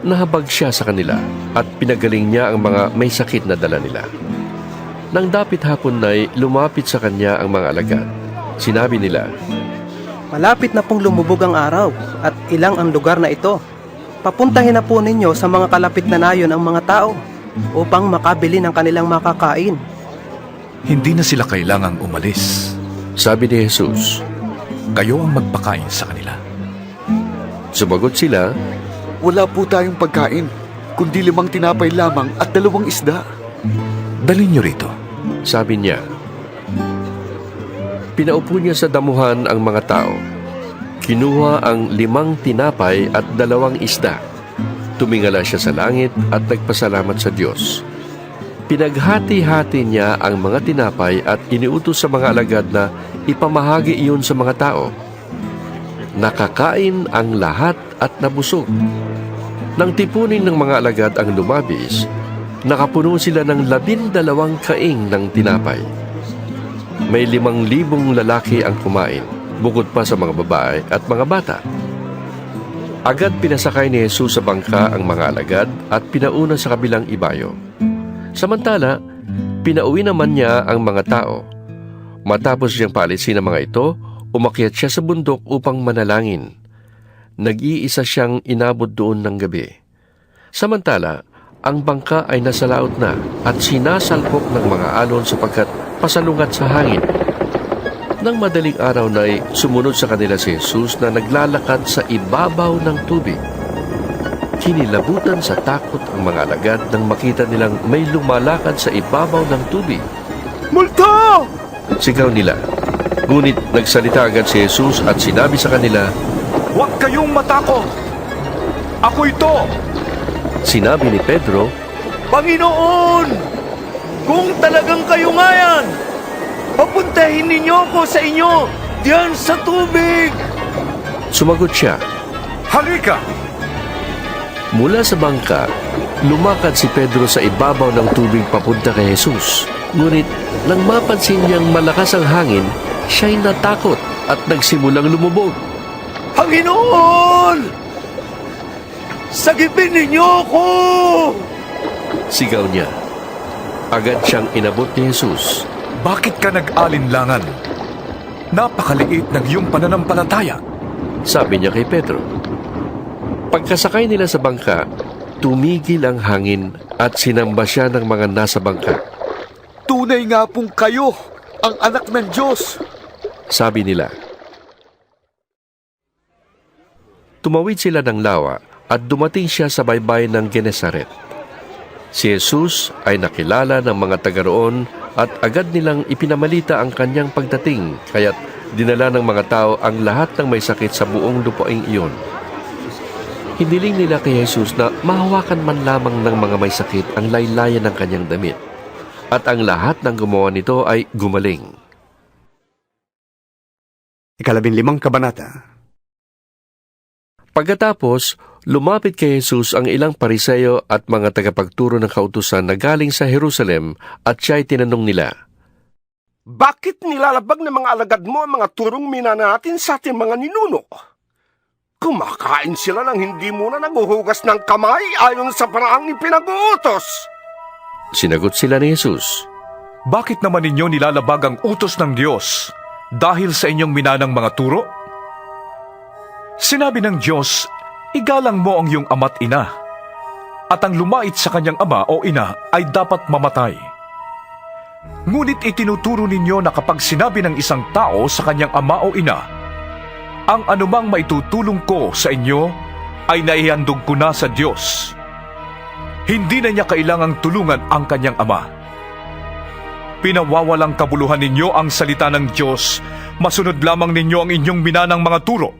Nahabag siya sa kanila at pinagaling niya ang mga may sakit na dala nila. Nang dapit hapon na'y lumapit sa kanya ang mga alagad. Sinabi nila, "Malapit na pong lumubog ang araw at ilang ang lugar na ito. Papuntahin na po ninyo sa mga kalapit na nayon ang mga tao upang makabili ng kanilang makakain." Hindi na sila kailangang umalis. Sabi ni Jesus, "Kayo ang magpakain sa kanila." Sumagot sila, Wala po tayong pagkain, kundi 5 tinapay lamang at 2 isda. "Dalhin niyo rito." sabi niya. Pinaupo niya sa damuhan ang mga tao. Kinuha ang 5 tinapay at 2 isda. Tumingala siya sa langit at nagpasalamat sa Diyos. Pinaghati-hati niya ang mga tinapay at iniutos sa mga alagad na ipamahagi iyon sa mga tao. Nakakain ang lahat at nabusog. Nang tipunin ng mga alagad ang lumabis, nakapuno sila ng 12 kaing ng tinapay. May 5,000 lalaki ang kumain, bukod pa sa mga babae at mga bata. Agad pinasakay ni Jesus sa bangka ang mga alagad at pinauna sa kabilang ibayo. Samantala, pinauwi naman niya ang mga tao. Matapos siyang paalisin ang mga ito, umakyat siya sa bundok upang manalangin. Nag-iisa siyang inabot doon ng gabi. Samantala, ang bangka ay nasa laot na at sinasalpok ng mga alon sapagkat pasalungat sa hangin. Nang madaling araw na'y sumunod sa kanila si Jesus na naglalakad sa ibabaw ng tubig. Kinilabutan sa takot ang mga alagad nang makita nilang may lumalakad sa ibabaw ng tubig. "Multo!" Sigaw nila. Ngunit nagsalita agad si Jesus at sinabi sa kanila, "Huwag kayong matakot! Ako ito!" Sinabi ni Pedro, "Panginoon, kung talagang kayo nga yan, papuntahin ninyo ako sa inyo diyan sa tubig." Sumagot siya, "Halika!" Mula sa bangka, lumakad si Pedro sa ibabaw ng tubig papunta kay Jesus. Ngunit nang mapansin niyang malakas ang hangin, siya'y natakot at nagsimulang lumubog. "Panginoon! Sagipin ninyo ako!" Sigaw niya. Agad siyang inabot ni Jesus. "Bakit ka nag-alinlangan? Napakaliit ng iyong pananampalataya." Sabi niya kay Pedro. Pagkasakay nila sa bangka, tumigil ang hangin at sinamba siya ng mga nasa bangka. "Tunay nga pong kayo, ang anak ng Diyos," sabi nila. Tumawid sila ng lawa at dumating siya sa baybay ng Genesaret. Si Jesus ay nakilala ng mga taga roon at agad nilang ipinamalita ang kanyang pagdating, kaya't dinala ng mga tao ang lahat ng may sakit sa buong lupaing iyon. Hiniling nila kay Jesus na mahawakan man lamang ng mga may sakit ang laylayan ng kanyang damit. At ang lahat ng gumawa nito ay gumaling. 15 kabanata. Pagkatapos, lumapit kay Jesus ang ilang Pariseo at mga tagapagturo ng kautusan na galing sa Jerusalem at siya'y tinanong nila, "Bakit nilalabag ng mga alagad mo ang mga turong mina natin sa ating mga ninuno? Kumakain sila nang hindi muna naguhugas ng kamay ayon sa paraang ipinag-uutos." Sinagot sila ni Jesus, "Bakit naman ninyo nilalabag ang utos ng Diyos dahil sa inyong minanang mga turo? Sinabi ng Diyos, igalang mo ang iyong ama't ina, at ang lumait sa kanyang ama o ina ay dapat mamatay. Ngunit itinuturo ninyo na kapag sinabi ng isang tao sa kanyang ama o ina, ang anumang maitutulong ko sa inyo ay naihandog ko na sa Diyos. Hindi na niya kailangang tulungan ang kanyang ama. Pinawawalang kabuluhan ninyo ang salita ng Diyos, masunod lamang ninyo ang inyong minanang mga turo.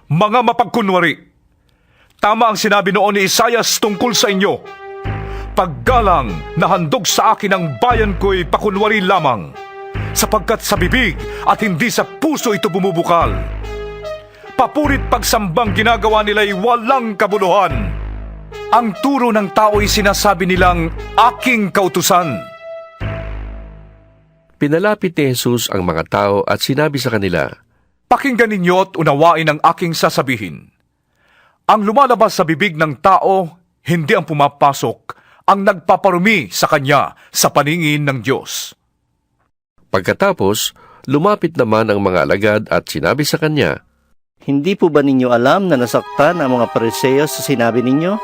Mga mapagkunwari, tama ang sinabi noon ni Isaias tungkol sa inyo, paggalang na handog sa akin ang bayan ko'y pakunwari lamang, sapagkat sa bibig at hindi sa puso ito bumubukal. Papurit pagsambang ginagawa nila'y walang kabuluhan. Ang turo ng tao'y sinasabi nilang aking kautusan. Pinalapit ni Jesus ang mga tao at sinabi sa kanila, Pakinggan ninyo at unawain ang aking sasabihin. Ang lumalabas sa bibig ng tao, hindi ang pumapasok, ang nagpaparumi sa kanya sa paningin ng Diyos. Pagkatapos, lumapit naman ang mga alagad at sinabi sa kanya, Hindi po ba ninyo alam na nasaktan ang mga Pariseo sa sinabi ninyo?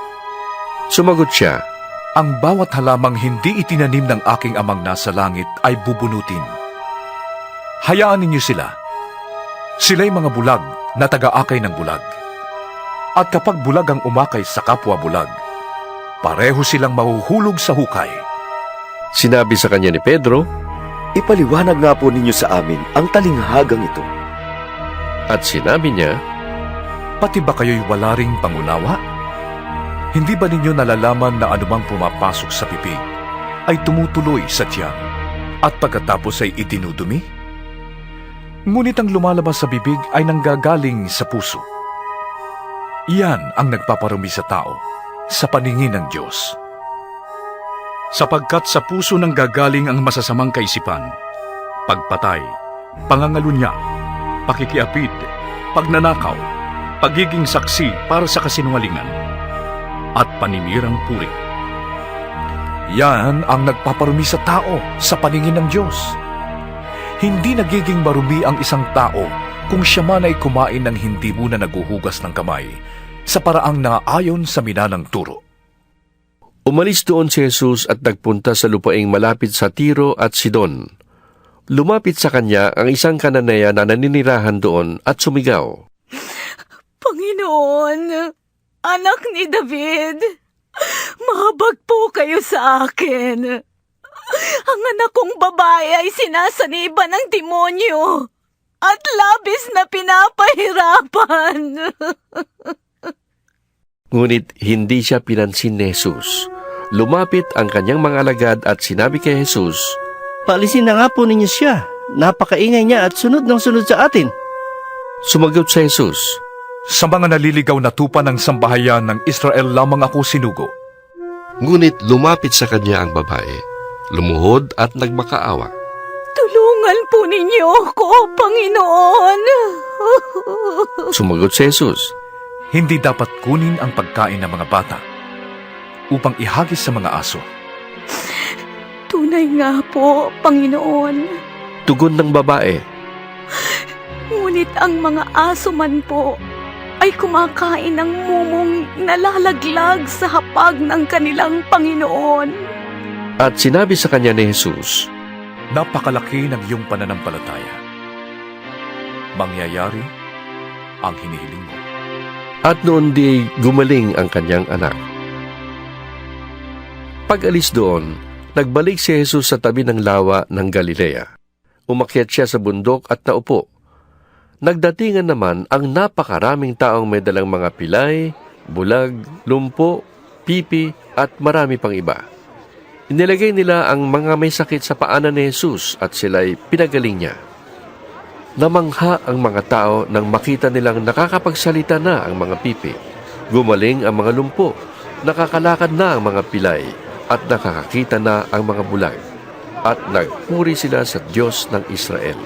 Sumagot siya, Ang bawat halamang hindi itinanim ng aking amang nasa langit ay bubunutin. Hayaan ninyo sila. Sila'y mga bulag na taga-akay ng bulag. At kapag bulag ang umakay sa kapwa bulag, pareho silang mahuhulog sa hukay. Sinabi sa kanya ni Pedro, Ipaliwanag nga po ninyo sa amin ang talinghagang ito. At sinabi niya, Pati ba kayo'y wala ring pangunawa? Hindi ba ninyo nalalaman na anumang pumapasok sa pipig ay tumutuloy sa tiyan at pagkatapos ay itinudumi? Ngunit ang lumalabas sa bibig ay nanggagaling sa puso. Iyan ang nagpaparumi sa tao sa paningin ng Diyos. Sapagkat sa puso nang gagaling ang masasamang kaisipan, pagpatay, pangangalunya, pakikiapid, pagnanakaw, pagiging saksi para sa kasinungalingan, at paninirang puri. Yan ang nagpaparumi sa tao sa paningin ng Diyos. Hindi nagiging marumi ang isang tao kung siya man ay kumain ng hindi muna naguhugas ng kamay sa paraang naayon sa minanang turo. Umalis doon si Jesus at nagpunta sa lupaing malapit sa Tiro at Sidon. Lumapit sa kanya ang isang Kananea na naninirahan doon at sumigaw, Panginoon, anak ni David, mahabag po kayo sa akin. Ang anak kong babae ay sinasaniba ng demonyo at labis na pinapahirapan. Ngunit hindi siya pinansin ni Jesus. Lumapit ang kanyang mga alagad at sinabi kay Jesus, Paalisin na nga po ninyo siya. Napakaingay niya at sunod ng sunod sa atin. Sumagot si Jesus, Sa mga naliligaw na tupa ng sambahayan ng Israel lamang ako sinugo. Ngunit lumapit sa kanya ang babae, lumuhod at nagmakaawa. Tulungan po ninyo ako, Panginoon. Sumagot si Jesus, Hindi dapat kunin ang pagkain ng mga bata upang ihagis sa mga aso. Tunay nga po, Panginoon. Tugon ng babae, Ngunit ang mga aso man po ay kumakain ng mumong nalalaglag sa hapag ng kanilang Panginoon. At sinabi sa kanya ni Jesus, Napakalaki ng iyong pananampalataya. Mangyayari ang hinihiling mo. At noon di gumaling ang kanyang anak. Pag-alis doon, nagbalik si Jesus sa tabi ng lawa ng Galilea. Umakyat siya sa bundok at naupo. Nagdatingan naman ang napakaraming taong may dalang mga pilay, bulag, lumpo, pipi at marami pang iba. Inilagay nila ang mga may sakit sa paanan ni Jesus at sila'y pinagaling niya. Namangha ang mga tao nang makita nilang nakakapagsalita na ang mga pipi. Gumaling ang mga lumpo, nakakalakad na ang mga pilay, at nakakakita na ang mga bulag. At nagpuri sila sa Diyos ng Israel.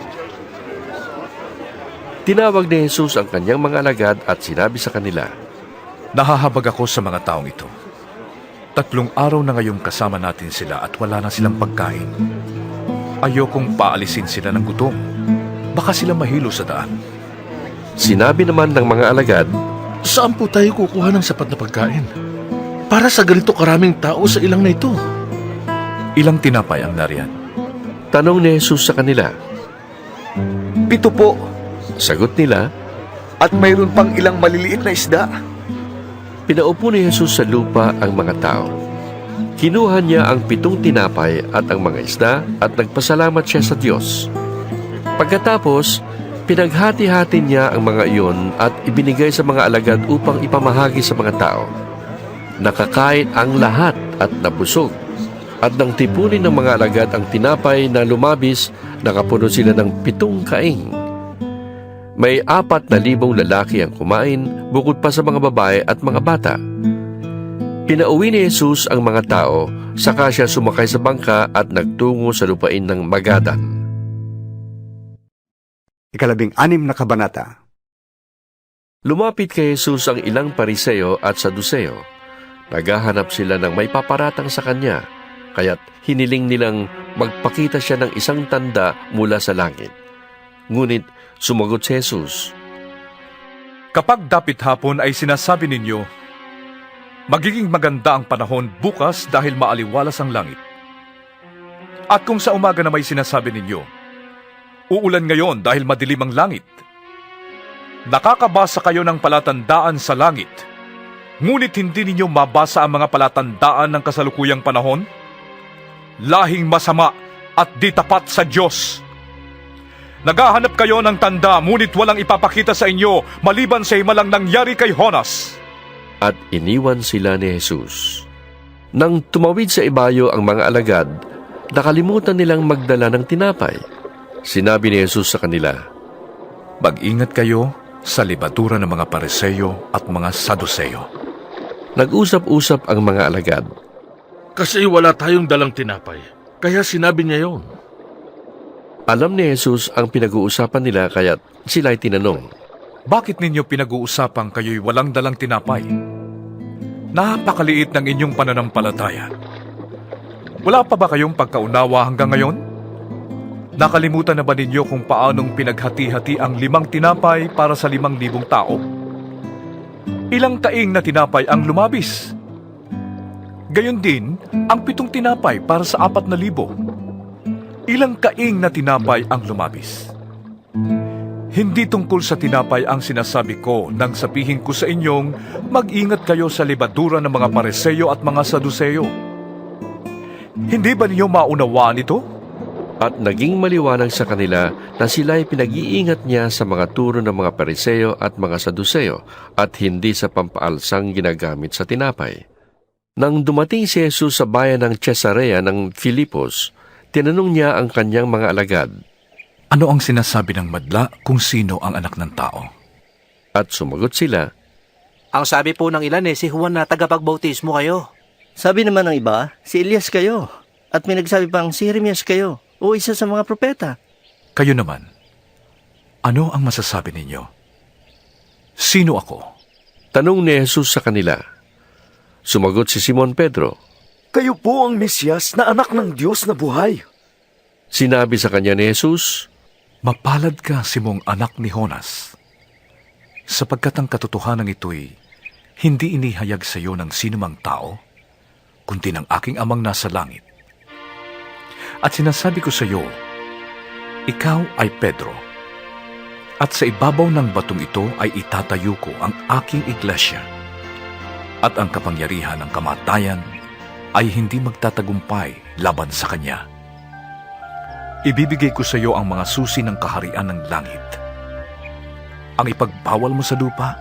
Tinawag ni Jesus ang kanyang mga alagad at sinabi sa kanila, Nahahabag ako sa mga taong ito. 3 araw na ngayong kasama natin sila at wala na silang pagkain. Ayokong paalisin sila ng gutom. Baka sila mahilo sa daan. Sinabi naman ng mga alagad, Saan po tayo kukuha ng sapat na pagkain? Para sa ganito karaming tao sa ilang na ito. Ilang tinapay ang nariyan? Tanong ni Jesus sa kanila. 7 po. Sagot nila, At mayroon pang ilang maliliit na isda. Pinaupo ni Jesus sa lupa ang mga tao. Kinuha niya ang 7 tinapay at ang mga isda at nagpasalamat siya sa Diyos. Pagkatapos, pinaghati-hati niya ang mga iyon at ibinigay sa mga alagad upang ipamahagi sa mga tao. Nakakain ang lahat at nabusog. At nang tipunin ng mga alagad ang tinapay na lumabis, nakapuno sila ng 7 kaing. May 4,000 lalaki ang kumain bukod pa sa mga babae at mga bata. Pinauwi ni Jesus ang mga tao, saka siya sumakay sa bangka at nagtungo sa lupain ng Magadan. 16 na kabanata. Lumapit kay Jesus ang ilang Pariseo at Saduseo. Naghahanap sila ng may paparatang sa kanya, kaya't hiniling nilang magpakita siya ng isang tanda mula sa langit. Ngunit sumagot si Jesus, Kapag dapit hapon ay sinasabi ninyo, magiging maganda ang panahon bukas dahil maaliwalas ang langit. At kung sa umaga na may sinasabi ninyo, uulan ngayon dahil madilim ang langit. Nakakabasa kayo ng palatandaan sa langit, ngunit hindi ninyo mabasa ang mga palatandaan ng kasalukuyang panahon? Lahing masama at di tapat sa Diyos. Naghahanap kayo ng tanda, ngunit walang ipapakita sa inyo maliban sa himalang nangyari kay Jonas. at iniwan sila ni Jesus. Nang tumawid sa ibayo ang mga alagad, nakalimutan nilang magdala ng tinapay. Sinabi ni Jesus sa kanila, Mag-ingat kayo sa libadura ng mga Pariseo at mga Saduceo. Nag-usap-usap ang mga alagad. Kasi wala tayong dalang tinapay, kaya sinabi niya yon. Alam ni Jesus ang pinag-uusapan nila kaya't sila'y tinanong, Bakit ninyo pinag-uusapan kayo'y walang dalang tinapay? Napakaliit ng inyong pananampalataya. Wala pa ba kayong pagkaunawa hanggang ngayon? Nakalimutan na ba ninyo kung paanong pinaghati-hati ang 5 tinapay para sa 5,000 tao? Ilang taing na tinapay ang lumabis? Gayon din ang 7 tinapay para sa 4,000. Ilang kaing na tinapay ang lumabis? Hindi tungkol sa tinapay ang sinasabi ko nang sabihin ko sa inyong mag-ingat kayo sa libadura ng mga Pariseo at mga Saduceo. Hindi ba niyo maunawaan ito? At naging maliwanag sa kanila na sila'y pinag-iingat niya sa mga turo ng mga Pariseo at mga Saduceo at hindi sa pampaalsang ginagamit sa tinapay. Nang dumating si Jesus sa bayan ng Cesarea ng Filipos, tinanong niya ang kanyang mga alagad, Ano ang sinasabi ng madla kung sino ang anak ng tao? At sumagot sila, Ang sabi po ng ilan si Juan na tagapagbautismo kayo. Sabi naman ng iba, si Elias kayo. At may nagsabi pang si Jeremias kayo o isa sa mga propeta. Kayo naman, ano ang masasabi ninyo? Sino ako? Tanong ni Jesus sa kanila. Sumagot si Simon Pedro, Kayo po ang Mesyas na anak ng Diyos na buhay. Sinabi sa kanya ni Jesus, Mapalad ka, Simong anak ni Jonas, sapagkat ang katotohanan ito'y hindi inihayag sa iyo ng sinumang tao, kundi ng aking amang nasa langit. At sinasabi ko sa iyo, ikaw ay Pedro, at sa ibabaw ng batong ito ay itatayo ko ang aking iglesia, at ang kapangyarihan ng kamatayan ay hindi magtatagumpay laban sa kanya. Ibibigay ko sa iyo ang mga susi ng kaharian ng langit. Ang ipagbawal mo sa lupa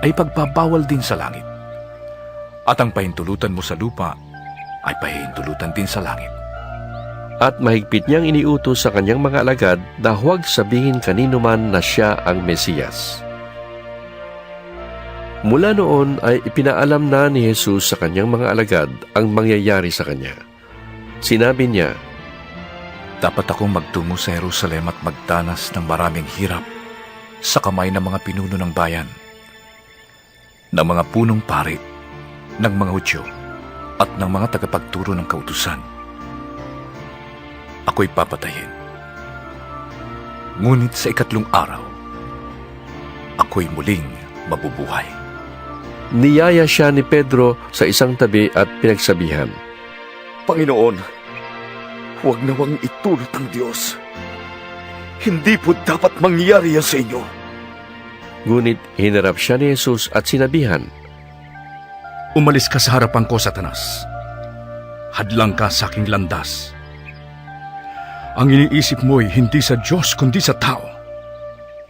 ay pagbabawal din sa langit. At ang pahintulutan mo sa lupa ay pahintulutan din sa langit. At mahigpit niyang iniutos sa kanyang mga alagad na huwag sabihin kanino man na siya ang Mesiyas. Mula noon ay ipinaalam na ni Jesus sa kanyang mga alagad ang mangyayari sa kanya. Sinabi niya, Dapat akong magtungo sa Jerusalem at magdanas ng maraming hirap sa kamay ng mga pinuno ng bayan, ng mga punong pari, ng mga Hudyo, at ng mga tagapagturo ng kautusan. Ako'y papatayin. Ngunit sa 3 araw, ako'y muling mabubuhay. Niyaya siya ni Pedro sa isang tabi at pinagsabihan, Panginoon, huwag nawang itulot ng Diyos. Hindi po dapat mangyari yan sa inyo. Ngunit hinarap siya ni Jesus at sinabihan, Umalis ka sa harapan ko, Satanas. Hadlang ka sa aking landas. Ang iniisip mo'y hindi sa Diyos kundi sa tao.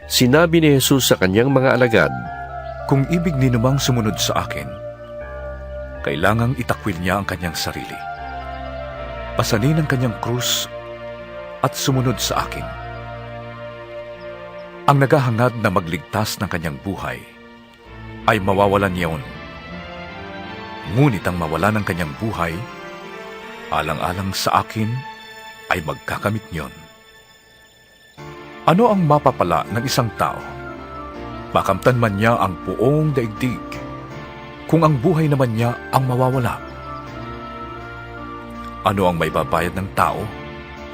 Sinabi ni Jesus sa kanyang mga alagad, Kung ibig ni namang sumunod sa akin, kailangang itakwil niya ang kanyang sarili. Pasanin ang kanyang krus at sumunod sa akin. ang naghahangad na magligtas ng kanyang buhay ay mawawalan niyon. Ngunit ang mawala ng kanyang buhay, alang-alang sa akin, ay magkakamit niyon. Ano ang mapapala ng isang tao? Makamtan man niya ang buong daigdig, kung ang buhay naman niya ang mawawala. Ano ang maibabayad ng tao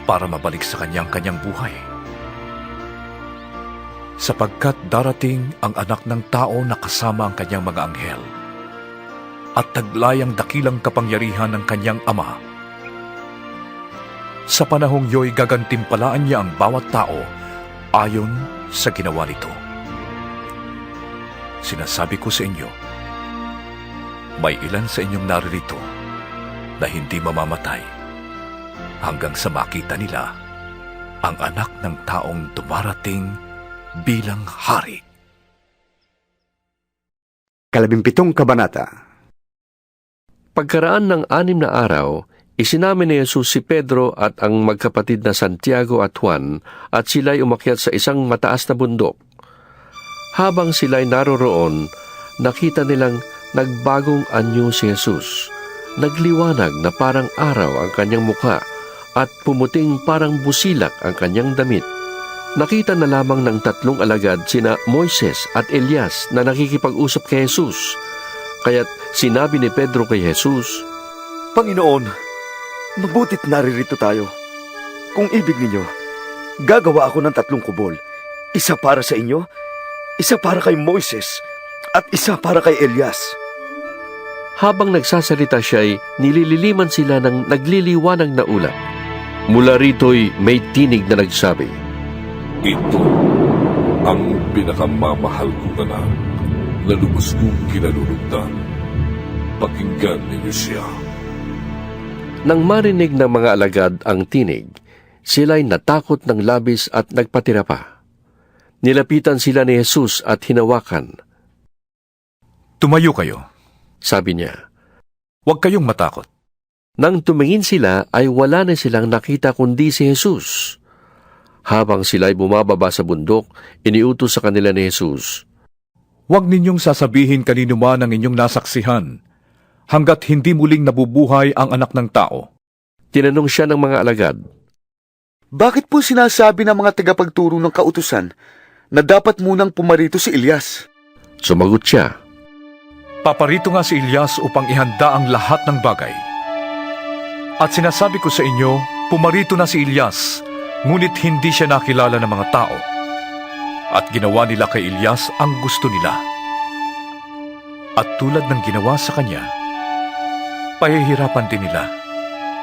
para mabalik sa kanyang buhay? Sapagkat darating ang anak ng tao na kasama ang kanyang mga anghel at taglayang dakilang kapangyarihan ng kanyang ama. Sa panahong yo'y gagantimpalaan niya ang bawat tao ayon sa ginawa nito. Sinasabi ko sa inyo, may ilan sa inyong naririto na hindi mamamatay hanggang sa makita nila ang anak ng taong dumarating bilang hari. 17 kabanata. Pagkaraan ng 6 na araw, isinamin ni Jesus si Pedro at ang magkapatid na Santiago at Juan at sila'y umakyat sa isang mataas na bundok. Habang sila'y naroroon, nakita nilang nagbagong anyo si Jesus. Nagliwanag na parang araw ang kanyang mukha at pumuting parang busilak ang kanyang damit. Nakita na lamang ng 3 alagad sina Moises at Elias na nakikipag-usap kay Jesus. Kaya't sinabi ni Pedro kay Jesus, Panginoon, mabutit naririto tayo. Kung ibig ninyo, gagawa ako ng 3 kubol. Isa para sa inyo, isa para kay Moises, at isa para kay Elias. Habang nagsasalita siya'y nilililiman sila ng nagliliwanag na ulap. Mula rito'y may tinig na nagsabi, Ito ang pinakamamahal kong anak na lubos kong kinalulugdan. Pakinggan ninyo siya. Nang marinig ng mga alagad ang tinig, sila'y natakot ng labis at nagpatira pa. Nilapitan sila ni Jesus at hinawakan. Tumayo kayo, sabi niya. Huwag kayong matakot. Nang tumingin sila ay wala na silang nakita kundi si Jesus. Habang sila'y bumababa sa bundok, iniutos sa kanila ni Jesus, Huwag ninyong sasabihin kanino man ang inyong nasaksihan, hanggat hindi muling nabubuhay ang anak ng tao. Tinanong siya ng mga alagad, Bakit po sinasabi ng mga tagapagturo ng kautusan na dapat munang pumarito si Elias? Sumagot siya, Paparito nga si Elias upang ihanda ang lahat ng bagay. At sinasabi ko sa inyo, pumarito na si Elias, ngunit hindi siya nakilala ng mga tao. At ginawa nila kay Elias ang gusto nila. At tulad ng ginawa sa kanya, pahihirapan din nila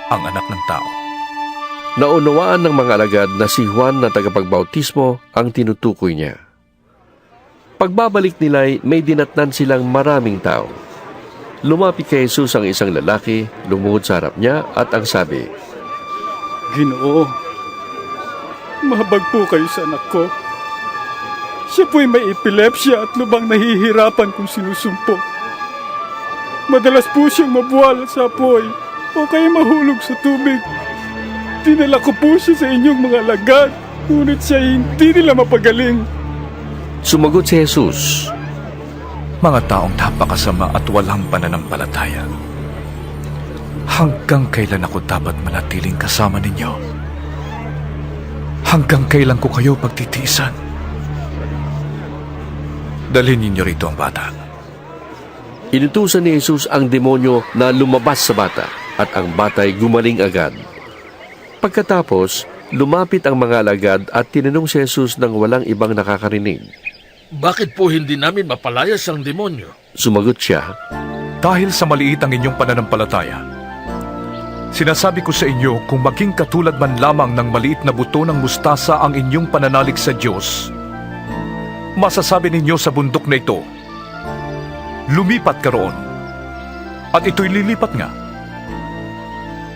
ang anak ng tao. Naunawaan ng mga alagad na si Juan na tagapagbautismo ang tinutukoy niya. Pagbabalik nila'y may dinatnan silang maraming tao. Lumapit kay Jesus ang isang lalaki, lumuhod sa harap niya at ang sabi, Ginoo, mahabag po kayo sa anak ko. Siya po'y may epilepsya at lubang nahihirapan kung sinusumpok. Madalas po siyang mabuwal sa apoy o kaya mahulog sa tubig. Dinala ko po siya sa inyong mga alagad, ngunit siya hindi nila mapagaling. Sumagot si Jesus, Mga taong napakasama at walang pananampalataya. Hanggang kailan ako dapat manatiling kasama ninyo? Hanggang kailan ko kayo pagtitiisan? Dalhin ninyo rito ang bata. Inutusan ni Jesus ang demonyo na lumabas sa bata at ang bata'y gumaling agad. Pagkatapos, lumapit ang mga alagad at tinanong si Jesus ng walang ibang nakakarinig. Bakit po hindi namin mapalayas ang demonyo? Sumagot siya, Dahil sa maliit ang inyong pananampalataya. Sinasabi ko sa inyo, kung maging katulad man lamang ng maliit na buto ng mustasa ang inyong pananalig sa Diyos, masasabi ninyo sa bundok na ito, lumipat ka roon, at ito'y lilipat nga.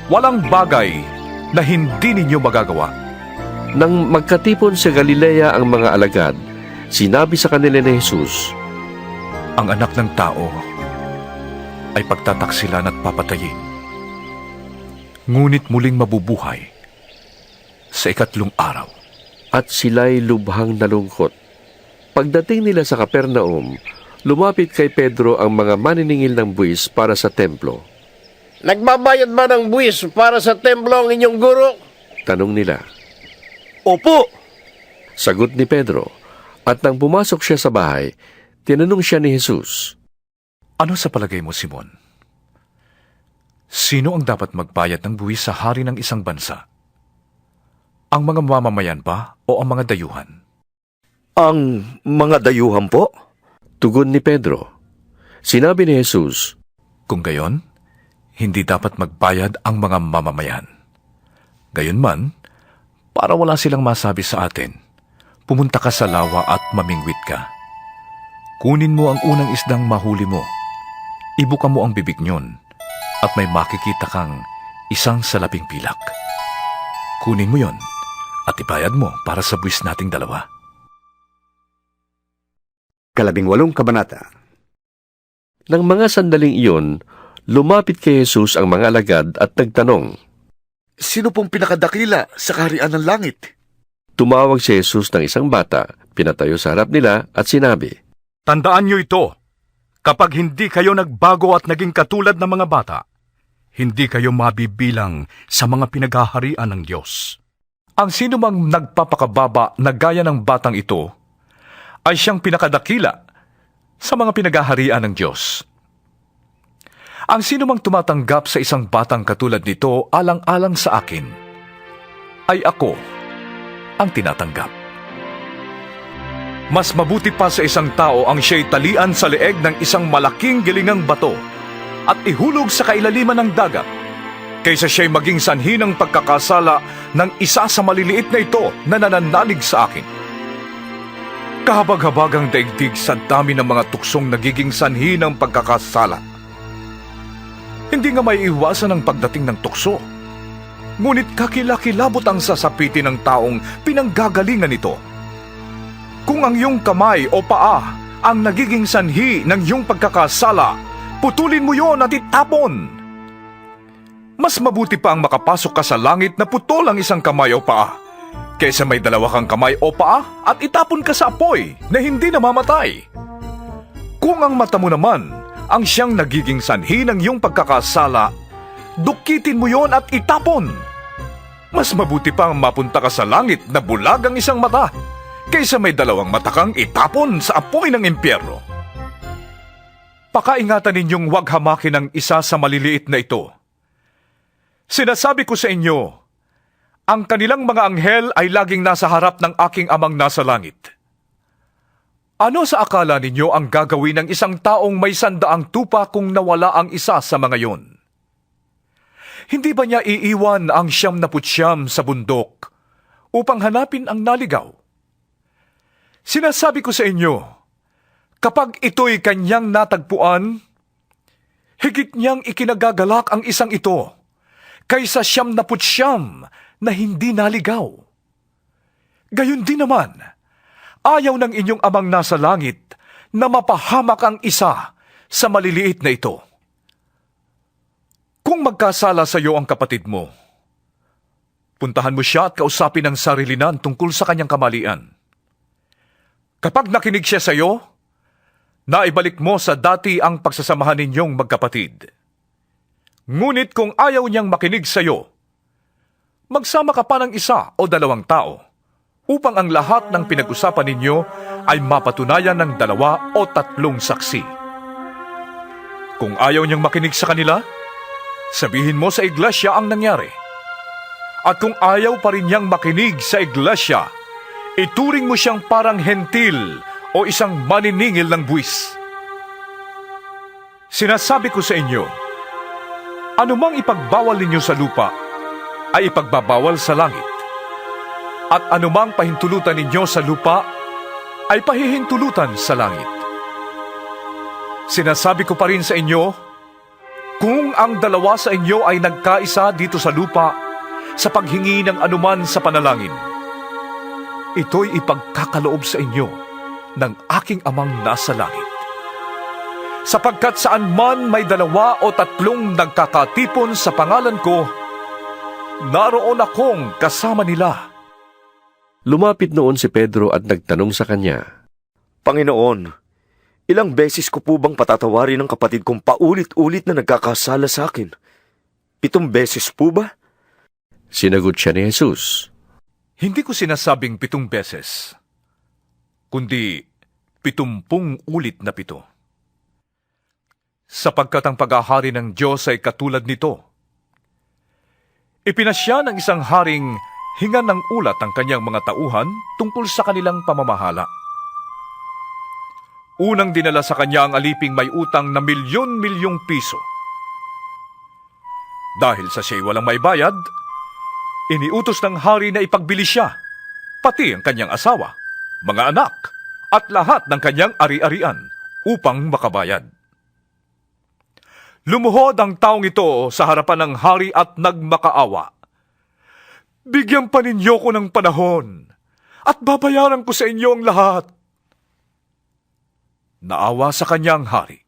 Walang bagay na hindi ninyo magagawa. Nang magkatipon sa Galilea ang mga alagad, sinabi sa kanila ni Jesus, Ang anak ng tao ay pagtataksilan at papatayin. Ngunit muling mabubuhay sa 3 araw. At sila'y lubhang nalungkot. Pagdating nila sa Kapernaum, lumapit kay Pedro ang mga maniningil ng buwis para sa templo. Nagbabayad ba ng buwis para sa templo ang inyong guro? Tanong nila. Opo! Sagot ni Pedro, at nang pumasok siya sa bahay, tinanong siya ni Jesus. Ano sa palagay mo, Simon? Sino ang dapat magbayad ng buwis sa hari ng isang bansa? Ang mga mamamayan ba o ang mga dayuhan? Ang mga dayuhan po? Tugon ni Pedro. Sinabi ni Jesus, Kung gayon, hindi dapat magbayad ang mga mamamayan. Gayunman, para wala silang masabi sa atin, pumunta ka sa lawa at mamingwit ka. Kunin mo ang unang isdang mahuli mo. Ibuka mo ang bibig niyon at may makikita kang isang salaping pilak. Kunin mo yon at ibayad mo para sa buwis nating dalawa. 18 kabanata. Nang mga sandaling iyon, lumapit kay Jesus ang mga alagad at nagtanong. Sino pong pinakadakila sa kaharian ng langit? Tumawag si Jesus ng isang bata, pinatayo sa harap nila at sinabi, Tandaan niyo ito, kapag hindi kayo nagbago at naging katulad ng mga bata, hindi kayo mabibilang sa mga pinaghaharian ng Diyos. Ang sino mang nagpapakababa na gaya ng batang ito, ay siyang pinakadakila sa mga pinaghaharian ng Diyos. Ang sino mang tumatanggap sa isang batang katulad nito alang-alang sa akin, ay ako ang tinatanggap. Mas mabuti pa sa isang tao ang siya'y talian sa leeg ng isang malaking gilingang bato at ihulog sa kailaliman ng dagat, kaysa siya'y maging sanhi ng pagkakasala ng isa sa maliliit na ito na nananalig sa akin. Kahabag-habagang daigdig sa dami ng mga tuksong nagiging sanhi ng pagkakasala. Hindi nga may iwasan ang pagdating ng tukso, ngunit kakilakilabot ang sasapitin ng taong pinanggagalingan nito. Kung ang iyong kamay o paa ang nagiging sanhi ng iyong pagkakasala, putulin mo yon at itapon. Mas mabuti pa ang makapasok ka sa langit na putol ang isang kamay o paa, kaysa may dalawa kang kamay o paa at itapon ka sa apoy na hindi namamatay. Kung ang mata mo naman ang siyang nagiging sanhi ng iyong pagkakasala, dukitin mo yon at itapon. Mas mabuti pa ang mapunta ka sa langit na bulag ang isang mata, kaysa may dalawang mata kang itapon sa apoy ng impyerno. Pakaingatan ninyong huwag hamakin ang isa sa maliliit na ito. Sinasabi ko sa inyo, ang kanilang mga anghel ay laging nasa harap ng aking amang nasa langit. Ano sa akala ninyo ang gagawin ng isang taong may 100 tupa kung nawala ang isa sa mga yon? Hindi ba niya iiwan ang 99 sa bundok upang hanapin ang naligaw? Sinasabi ko sa inyo, kapag ito'y kanyang natagpuan, higit niyang ikinagagalak ang isang ito kaysa 99 na hindi naligaw. Gayon din naman, ayaw ng inyong amang nasa langit na mapahamak ang isa sa maliliit na ito. Kung magkasala sa iyo ang kapatid mo, puntahan mo siya at kausapin ang sarilinan tungkol sa kanyang kamalian. Kapag nakinig siya sa iyo, naibalik mo sa dati ang pagsasamahan ninyong magkapatid. Ngunit kung ayaw niyang makinig sa iyo, magsama ka pa ng 1 o 2 tao upang ang lahat ng pinag-usapan ninyo ay mapatunayan ng 2 o 3 saksi. Kung ayaw niyang makinig sa kanila, sabihin mo sa iglesia ang nangyari. At kung ayaw pa rin niyang makinig sa iglesia, ituring mo siyang parang hentil o isang maniningil ng buwis. Sinasabi ko sa inyo, anumang ipagbawal ninyo sa lupa, ay ipagbabawal sa langit. At anumang pahintulutan ninyo sa lupa, ay pahihintulutan sa langit. Sinasabi ko pa rin sa inyo, kung ang 2 sa inyo ay nagkaisa dito sa lupa, sa paghingi ng anuman sa panalangin, ito'y ipagkakaloob sa inyo ng aking amang nasa langit. Sapagkat saan man may 2 o 3 nagkakatipon sa pangalan ko, naroon akong kasama nila. Lumapit noon si Pedro at nagtanong sa kanya, Panginoon, ilang beses ko po bang patatawarin ng kapatid kong paulit-ulit na nagkakasala sa akin? 7 beses po ba? Sinagot siya ni Jesus. Hindi ko sinasabing 7 beses, kundi 70 ulit na 7. Sapagkat ang paghahari ng Diyos ay katulad nito. Ipinasya ng isang haring hingan ng ulat ang kanyang mga tauhan tungkol sa kanilang pamamahala. Unang dinala sa kanya ang aliping may utang na milyon-milyong piso. Dahil sa siya'y walang may bayad, iniutos ng hari na ipagbili siya, pati ang kanyang asawa, mga anak, at lahat ng kanyang ari-arian upang makabayad. Lumuhod ang taong ito sa harapan ng hari at nagmakaawa. Bigyan pa ninyo ko ng panahon at babayaran ko sa inyo ang lahat. Naawa sa kanya ang hari,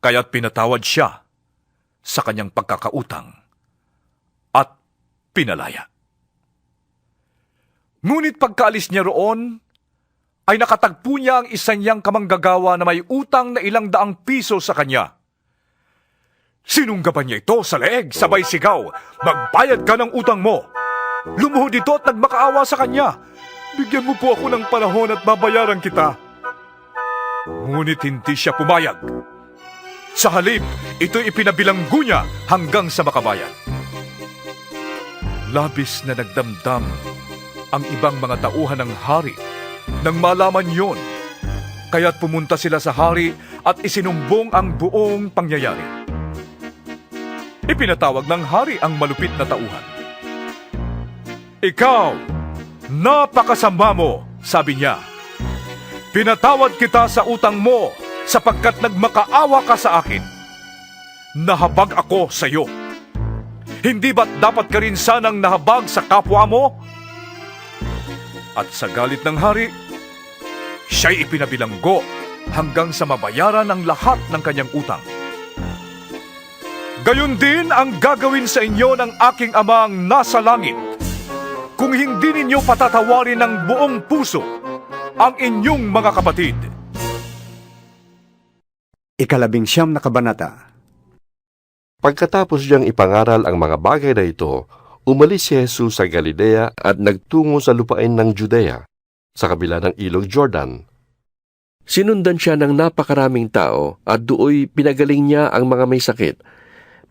kaya't pinatawad siya sa kanyang pagkakautang at pinalaya. Ngunit pagkaalis niya roon, ay nakatagpo niya ang isa niyang kamanggagawa na may utang na 200 piso sa kanya. Sinunggaban niya ito sa leeg, sabay sigaw, "Magbayad ka ng utang mo!" Lumuhod ito at nagmakaawa sa kanya, "Bigyan mo po ako ng panahon at babayaran kita." Ngunit hindi siya pumayag. Sa halip, ito'y ipinabilanggo niya hanggang sa makabayad. Labis na nagdamdam ang ibang mga tauhan ng hari nang malaman yon. Kaya't pumunta sila sa hari at isinumbong ang buong pangyayari. Ipinatawag ng hari ang malupit na tauhan. "Ikaw, napakasama mo," sabi niya. "Pinatawad kita sa utang mo sapagkat nagmakaawa ka sa akin. Nahabag ako sa iyo. Hindi ba't dapat ka rin sanang nahabag sa kapwa mo?" At sa galit ng hari, siya'y ipinabilanggo hanggang sa mabayaran ang lahat ng kanyang utang. "Gayon din ang gagawin sa inyo ng aking amang nasa langit, kung hindi ninyo patatawarin ng buong puso ang inyong mga kapatid." 19 na kabanata. Pagkatapos niyang ipangaral ang mga bagay na ito, umalis si Jesus sa Galilea at nagtungo sa lupain ng Judea, sa kabila ng ilog Jordan. Sinundan siya ng napakaraming tao at dooy pinagaling niya ang mga may sakit.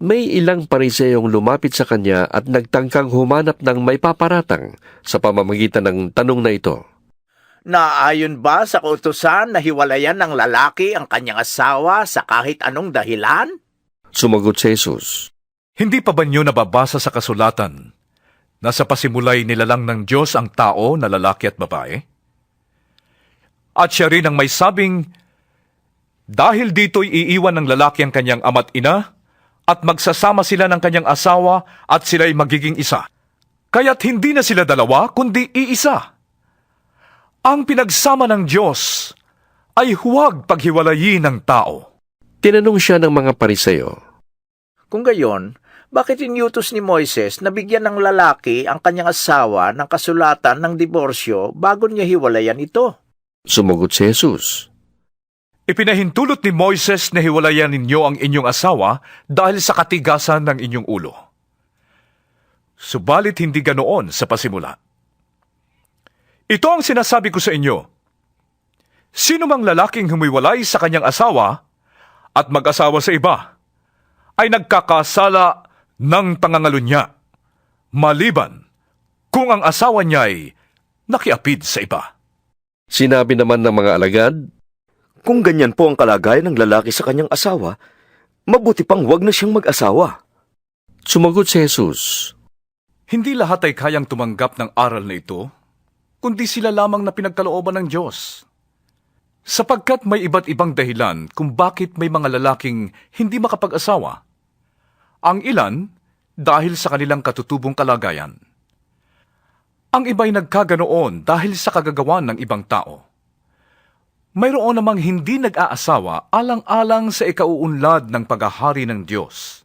May ilang pariseyong lumapit sa kanya at nagtangkang humanap ng may paparatang sa pamamagitan ng tanong na ito. Naayon ba sa kautusan na hiwalayan ng lalaki ang kanyang asawa sa kahit anong dahilan? Sumagot si Jesus, "Hindi pa ba niyo nababasa sa kasulatan na sa pasimulay nilalang ng Diyos ang tao na lalaki at babae? At siya rin ang may sabing, dahil dito'y iiwan ng lalaki ang kanyang ama't ina, at magsasama sila ng kanyang asawa at sila'y magiging isa. Kaya't hindi na sila dalawa, kundi iisa. Ang pinagsama ng Diyos ay huwag paghiwalayin ng tao." Tinanong siya ng mga pariseyo, Kung gayon, bakit inyutos ni Moises na bigyan ng lalaki ang kanyang asawa ng kasulatan ng diborsyo bago niya hiwalayan ito? Sumagot si Jesus, "Ipinahintulot ni Moises na hiwalayan ninyo ang inyong asawa dahil sa katigasan ng inyong ulo. Subalit hindi ganoon sa pasimula. Ito ang sinasabi ko sa inyo, sino mang lalaking humiwalay sa kanyang asawa at mag-asawa sa iba, ay nagkakasala ng pangangalunya, maliban kung ang asawa niya'y nakiapid sa iba." Sinabi naman ng mga alagad, "Kung ganyan po ang kalagayan ng lalaki sa kanyang asawa, mabuti pang wag na siyang mag-asawa." Sumagot si Jesus, Hindi lahat ay kayang tumanggap ng aral na ito, kundi sila lamang na pinagkalooban ng Diyos. Sapagkat may iba't ibang dahilan kung bakit may mga lalaking hindi makapag-asawa. Ang ilan, dahil sa kanilang katutubong kalagayan. Ang iba'y nagkaganoon dahil sa kagagawan ng ibang tao. Mayroon namang hindi nag-aasawa alang-alang sa ikauunlad ng paghahari ng Diyos.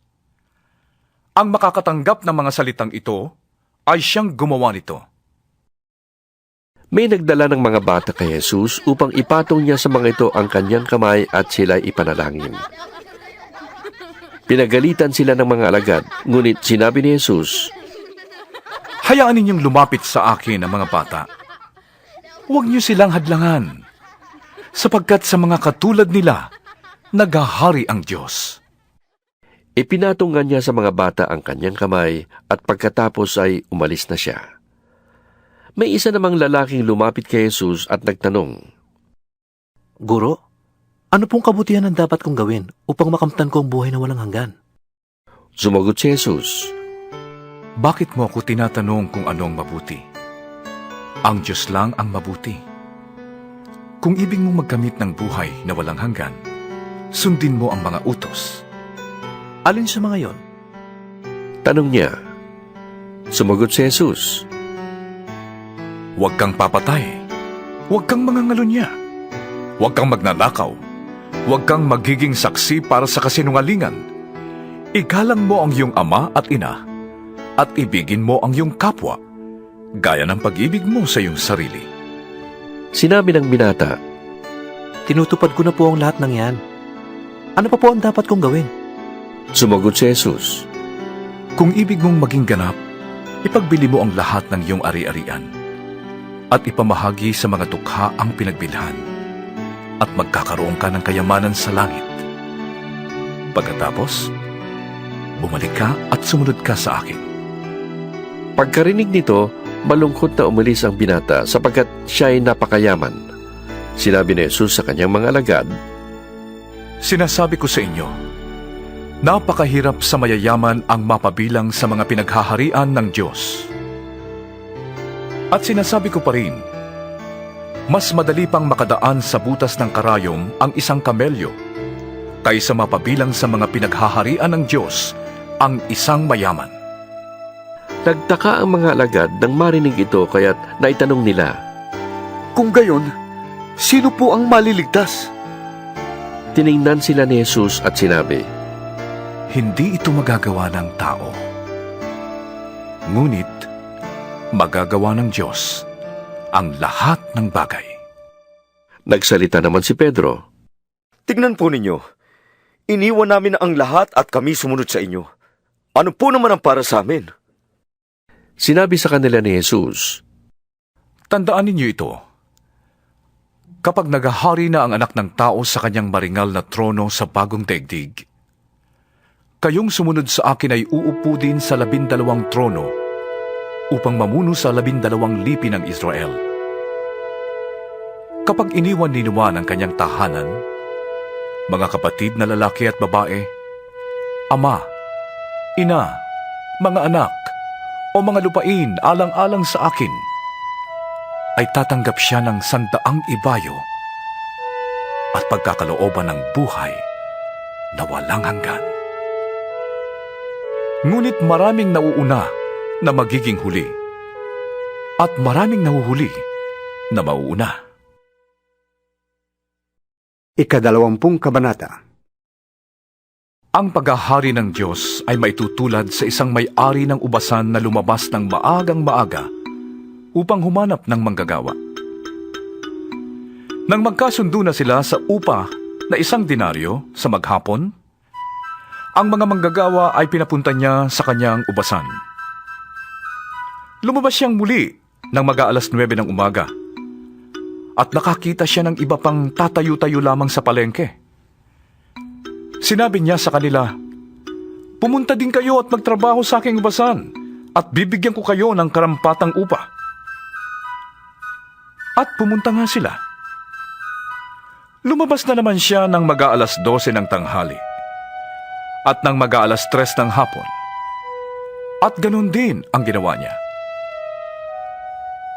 Ang makakatanggap ng mga salitang ito ay siyang gumawa nito. May nagdala ng mga bata kay Jesus upang ipatong niya sa mga ito ang kanyang kamay at sila'y ipanalangin. Pinagalitan sila ng mga alagad, ngunit sinabi ni Jesus, Hayaan ninyong lumapit sa akin ang mga bata. Huwag niyo silang hadlangan, sapagkat sa mga katulad nila, naghahari ang Diyos. Ipinatong niya sa mga bata ang kanyang kamay at pagkatapos ay umalis na siya. May isa namang lalaking lumapit kay Jesus at nagtanong, Guro, ano pong kabutihan ang dapat kong gawin upang makamtan ko ang buhay na walang hanggan? Sumagot si Jesus, Bakit mo ako tinatanong kung anong mabuti? Ang Diyos lang ang mabuti. Kung ibig mong magkamit ng buhay na walang hanggan, sundin mo ang mga utos. Alin sa mga yon? Tanong niya. Sumagot si Jesus, Huwag kang papatay. Huwag kang mangangalunya. Huwag kang magnanakaw. Huwag kang magiging saksi para sa kasinungalingan. Igalang mo ang iyong ama at ina, at ibigin mo ang iyong kapwa, gaya ng pag-ibig mo sa iyong sarili. Sinabi ng binata, Tinutupad ko na po ang lahat ng yan. Ano pa po ang dapat kong gawin? Sumagot si Jesus, Kung ibig mong maging ganap, ipagbili mo ang lahat ng iyong ari-arian at ipamahagi sa mga tukha ang pinagbilhan at magkakaroon ka ng kayamanan sa langit. Pagkatapos, bumalik ka at sumunod ka sa akin. Pagkarinig nito, malungkot na umalis ang binata sapagkat siya ay napakayaman. Sinabi ni Jesus sa kanyang mga alagad, Sinasabi ko sa inyo, napakahirap sa mayayaman ang mapabilang sa mga pinaghaharian ng Diyos. At sinasabi ko pa rin, mas madali pang makadaan sa butas ng karayom ang isang kamelyo kaysa mapabilang sa mga pinaghaharian ng Diyos ang isang mayaman. Nagtaka ang mga alagad nang marinig ito kaya't naitanong nila, Kung gayon, sino po ang maliligtas? Tiningnan sila ni Jesus at sinabi, Hindi ito magagawa ng tao. Ngunit, magagawa ng Diyos ang lahat ng bagay. Nagsalita naman si Pedro, Tignan po ninyo, iniwan namin ang lahat at kami sumunod sa inyo. Ano po naman ang para sa amin? Sinabi sa kanila ni Jesus, Tandaan ninyo ito. Kapag naghahari na ang anak ng tao sa kanyang maringal na trono sa bagong daigdig, kayong sumunod sa akin ay uupo din sa 12 trono upang mamuno sa 12 lipi ng Israel. Kapag iniwan ni Noah ang kanyang tahanan, mga kapatid na lalaki at babae, ama, ina, mga anak, o mga lupain alang-alang sa akin, ay tatanggap siya ng 100 ibayo at pagkakalooban ng buhay na walang hanggan. Ngunit maraming nauuna na magiging huli at maraming nahuhuli na mauuna. 22 kabanata. Ang paghahari ng Diyos ay maitutulad sa isang may-ari ng ubasan na lumabas ng maagang maaga upang humanap ng manggagawa. Nang magkasundo na sila sa upa na 1 denaryo sa maghapon, ang mga manggagawa ay pinapunta niya sa kanyang ubasan. Lumabas siyang muli ng mag-aalas 9 ng umaga at nakakita siya ng iba pang tatayo-tayo lamang sa palengke. Sinabi niya sa kanila, Pumunta din kayo at magtrabaho sa aking ubasan at bibigyan ko kayo ng karampatang upa. At pumunta nga sila. Lumabas na naman siya ng mag-aalas 12 ng tanghali at ng mag-aalas 3 ng hapon. At ganun din ang ginawa niya.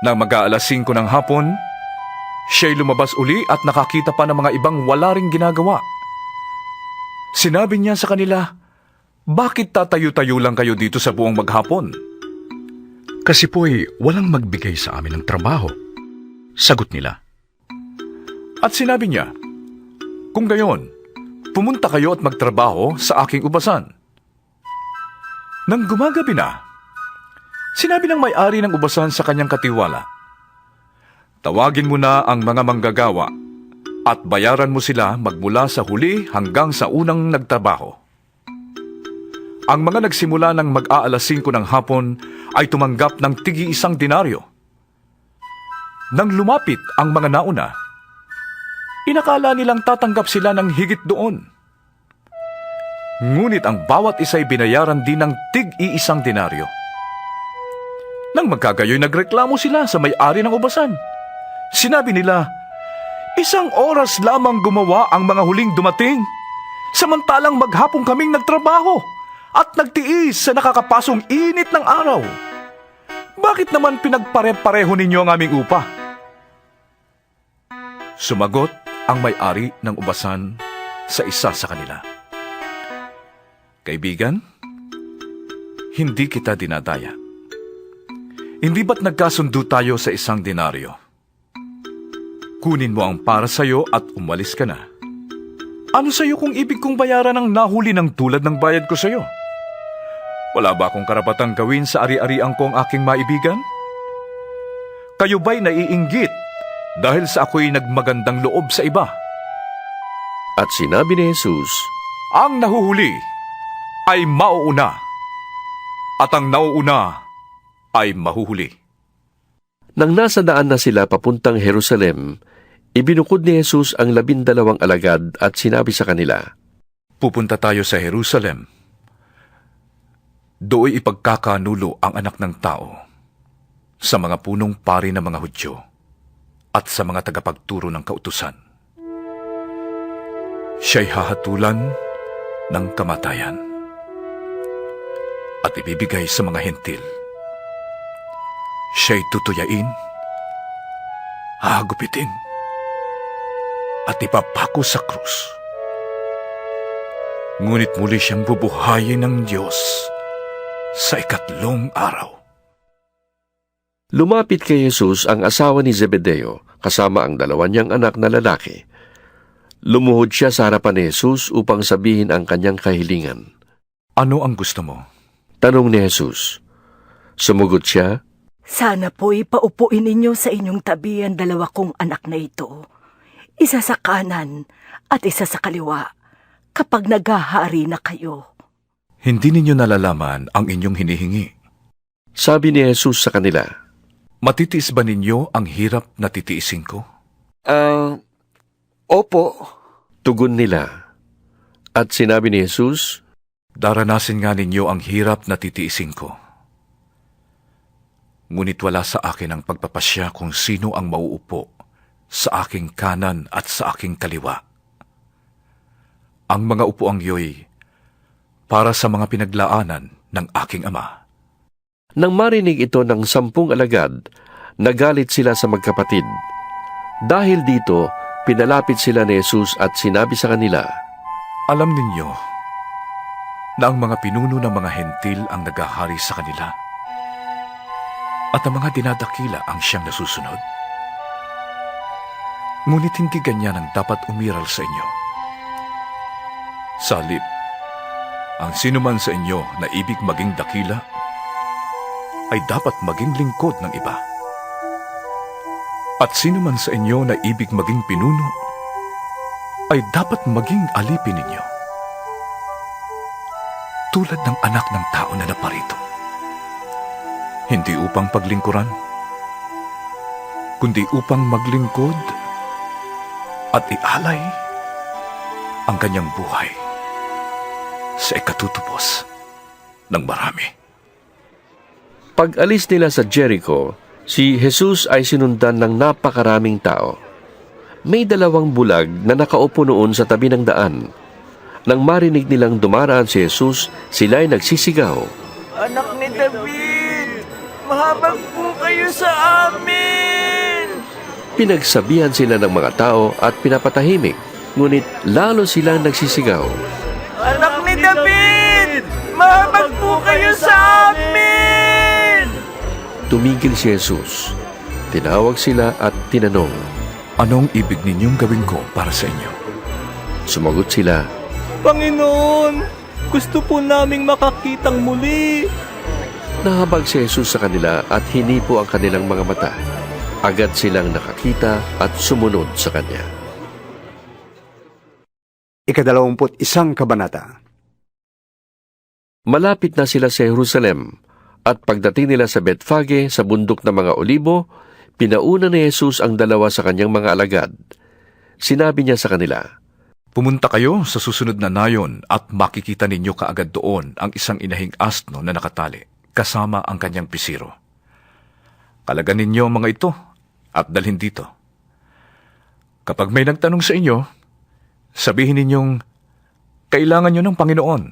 Nang mag-aalas 5 ng hapon, siya'y lumabas uli at nakakita pa ng mga ibang wala ring ginagawa. Sinabi niya sa kanila, Bakit tatayo-tayo lang kayo dito sa buong maghapon? Kasi po'y walang magbigay sa amin ng trabaho. Sagot nila. At sinabi niya, Kung gayon, pumunta kayo at magtrabaho sa aking ubasan. Nang gumagabi na, sinabi ng may-ari ng ubasan sa kanyang katiwala, Tawagin mo na ang mga manggagawa at bayaran mo sila magmula sa huli hanggang sa unang nagtrabaho. Ang mga nagsimula ng mag-aalas 5 ng hapon ay tumanggap ng tig-1 denaryo. Nang lumapit ang mga nauna, inakala nilang tatanggap sila ng higit doon. Ngunit ang bawat isa'y binayaran din ng tig-1 denaryo. Nang magkagayoy nagreklamo sila sa may-ari ng ubasan. Sinabi nila, 1 oras lamang gumawa ang mga huling dumating, samantalang maghapon kaming nagtrabaho at nagtiis sa nakakapasong init ng araw. Bakit naman pinagpare-pareho ninyo ang aming upa? Sumagot ang may-ari ng ubasan sa isa sa kanila. Kaibigan, hindi kita dinadaya. Hindi ba't nagkasundo tayo sa 1 denaryo? Kunin mo ang para sa'yo at umalis ka na. Ano sa'yo kung ibig kong bayaran ang nahuli ng tulad ng bayad ko sa'yo? Wala ba akong karapatang gawin sa ari-ariang ko ang aking maibigan? Kayo ba'y naiinggit dahil sa ako'y nagmagandang loob sa iba? At sinabi ni Jesus, Ang nahuhuli ay mauuna, at ang nauuna ay mahuhuli. Nang nasa daan na sila papuntang Jerusalem, ibinukod ni Jesus ang 12 alagad at sinabi sa kanila, Pupunta tayo sa Jerusalem. Dooy ipagkakanulo ang anak ng tao sa mga punong pari ng mga Hudyo at sa mga tagapagturo ng kautusan. Siya'y hahatulan ng kamatayan at ibibigay sa mga hentil. Siya'y tutuyain, hagupitin, at ipapako sa krus. Ngunit muli siyang bubuhayin ng Diyos sa 3 araw. Lumapit kay Jesus ang asawa ni Zebedeo kasama ang 2 niyang anak na lalaki. Lumuhod siya sa harapan ni Jesus upang sabihin ang kanyang kahilingan. Ano ang gusto mo? Tanong ni Jesus. Sumugot siya, Sana po'y paupuin ninyo sa inyong tabi ang 2 kong anak na ito. Isa sa kanan at isa sa kaliwa kapag naghahari na kayo. Hindi ninyo nalalaman ang inyong hinihingi. Sabi ni Jesus sa kanila, Matitiis ba ninyo ang hirap na titiisin ko? Opo. Tugon nila. At sinabi ni Jesus, Daranasin nga ninyo ang hirap na titiisin ko. Ngunit wala sa akin ang pagpapasya kung sino ang mauupo sa aking kanan at sa aking kaliwa. Ang mga upuang iyo'y para sa mga pinaglaanan ng aking ama. Nang marinig ito ng 10 alagad, nagalit sila sa magkapatid. Dahil dito, pinalapit sila ni Jesus at sinabi sa kanila, Alam ninyo na ang mga pinuno ng mga hentil ang naghahari sa kanila at ang mga dinadakila ang siyang nasusunod. Ngunit hindi ganyan ang dapat umiral sa inyo. Sa halip, ang sinuman sa inyo na ibig maging dakila ay dapat maging lingkod ng iba. At sinuman sa inyo na ibig maging pinuno ay dapat maging alipin ninyo. Tulad ng anak ng tao na naparito. Hindi upang paglingkuran, kundi upang maglingkod at ialay ang kanyang buhay sa ikatutubos ng marami. Pag-alis nila sa Jericho, si Jesus ay sinundan ng napakaraming tao. May 2 bulag na nakaupo noon sa tabi ng daan. Nang marinig nilang dumaraan si Jesus, sila'y nagsisigaw, Anak ni David, mahabag po kayo sa amin! Pinagsabihan sila ng mga tao at pinapatahimik, ngunit lalo silang nagsisigaw, Anak ni David, mahabag po kayo sa amin! Tumigil si Jesus. Tinawag sila at tinanong, Anong ibig ninyong gawin ko para sa inyo? Sumagot sila, Panginoon, gusto po naming makakitang muli. Nahabag si Jesus sa kanila at hinipo ang kanilang mga mata. Agad silang nakakita at sumunod sa kanya. 21 kabanata. Malapit na sila sa Jerusalem, at pagdating nila sa Betfage sa bundok ng mga Olibo, pinauna ni Jesus ang dalawa sa kanyang mga alagad. Sinabi niya sa kanila, Pumunta kayo sa susunod na nayon at makikita ninyo kaagad doon ang isang inahing asno na nakatali, kasama ang kanyang pisiro. Kalagan ninyo ang mga ito at dalhin dito. Kapag may nagtanong sa inyo, sabihin ninyong, kailangan nyo ng Panginoon,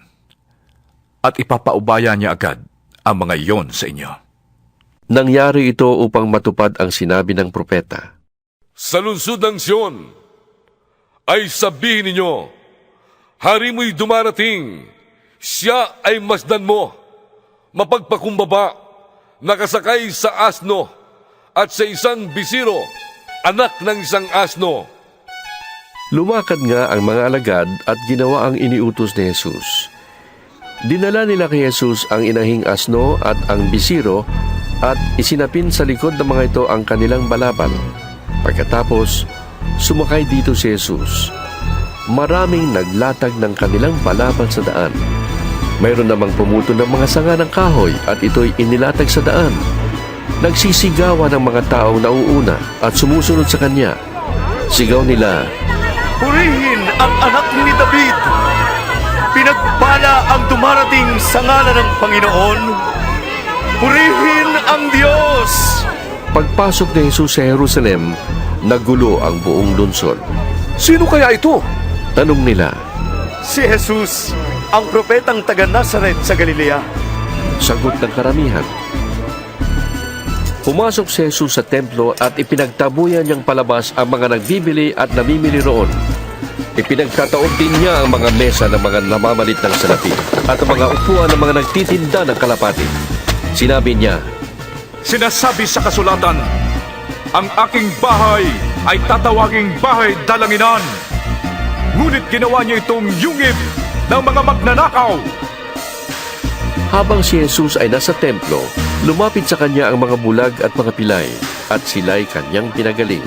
at ipapaubaya niya agad ang mga iyon sa inyo. Nangyari ito upang matupad ang sinabi ng propeta. Sa lungsod ng Sion, ay sabihin ninyo, hari mo'y dumarating, siya ay masdan mo, mapagpakumbaba, nakasakay sa asno, at sa isang bisiro, anak ng isang asno. Lumakad nga ang mga alagad at ginawa ang iniutos ni Jesus. Dinala nila kay Jesus ang inahing asno at ang bisiro at isinapin sa likod ng mga ito ang kanilang balabal. Pagkatapos, sumakay dito si Jesus. Maraming naglatag ng kanilang balabal sa daan. Mayroon namang pumuto ng mga sanga ng kahoy at ito'y inilatag sa daan. Nagsisigawan ang mga taong nauuna at sumusunod sa kanya. Sigaw nila, Purihin ang anak ni David! Pinagpala ang dumarating sa ngalan ng Panginoon! Purihin ang Diyos! Pagpasok ni Jesus sa Jerusalem, nagulo ang buong lungsod. Sino kaya ito? Tanong nila. Si Jesus, ang propetang taga Nazaret sa Galilea. Sagot ng karamihan. Pumasok si Jesus sa templo at ipinagtabuyan niyang palabas ang mga nagbibili at namimili roon. Ipinagkataob din niya ang mga mesa ng mga namamalit ng salapi at ang mga upuan ng mga nagtitinda ng kalapati. Sinabi niya, Sinasabi sa kasulatan, ang aking bahay ay tatawaging bahay dalanginan. Ngunit ginawa niyo itong yungib ng mga magnanakaw. Habang si Jesus ay nasa templo, lumapit sa kanya ang mga bulag at mga pilay at sila'y kanyang pinagaling.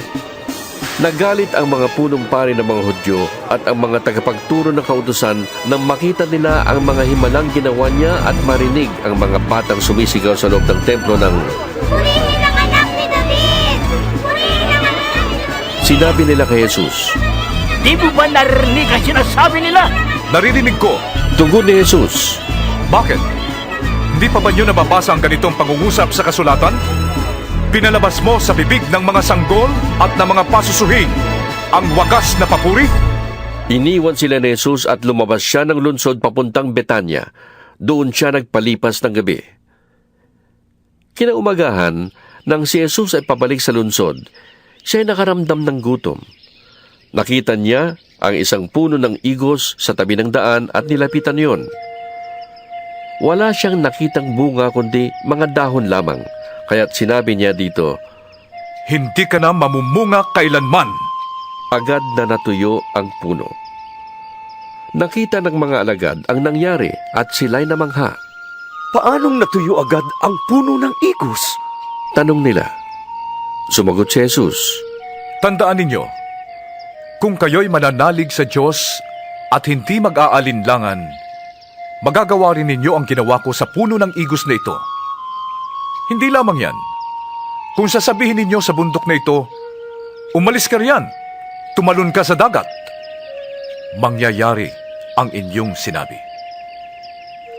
Nagalit ang mga punong pari ng mga Hudyo at ang mga tagapagturo ng kautusan nang makita nila ang mga himalang ginawa niya at marinig ang mga batang sumisigaw sa loob ng templo ng Purihin ang anak ni David! Purihin ang anak ni David! Sinabi nila kay Jesus, Di mo ba narinig ang sinasabi nila? Naririnig ko. Tugon ni Jesus, Bakit? Hindi pa ba niyo nababasa ang ganitong pangungusap sa kasulatan? Pinalabas mo sa bibig ng mga sanggol at ng mga pasusuhing ang wagas na papuri? Iniwan sila ni Jesus at lumabas siya ng lungsod papuntang Betanya. Doon siya nagpalipas ng gabi. Kinaumagahan, nang si Jesus ay pabalik sa lungsod, siya ay nakaramdam ng gutom. Nakita niya ang isang puno ng igos sa tabi ng daan at nilapitan yon. Wala siyang nakitang bunga kundi mga dahon lamang. Kaya't sinabi niya dito, Hindi ka na mamumunga kailanman. Agad na natuyo ang puno. Nakita ng mga alagad ang nangyari at sila'y namangha. Paanong natuyo agad ang puno ng igos? Tanong nila. Sumagot si Jesus, Tandaan ninyo, kung kayo'y mananalig sa Diyos at hindi mag-aalinlangan, magagawa rin ninyo ang ginawa ko sa puno ng igos na ito. Hindi lamang yan. Kung sasabihin ninyo sa bundok na ito, umalis ka riyan, tumalon ka sa dagat, mangyayari ang inyong sinabi.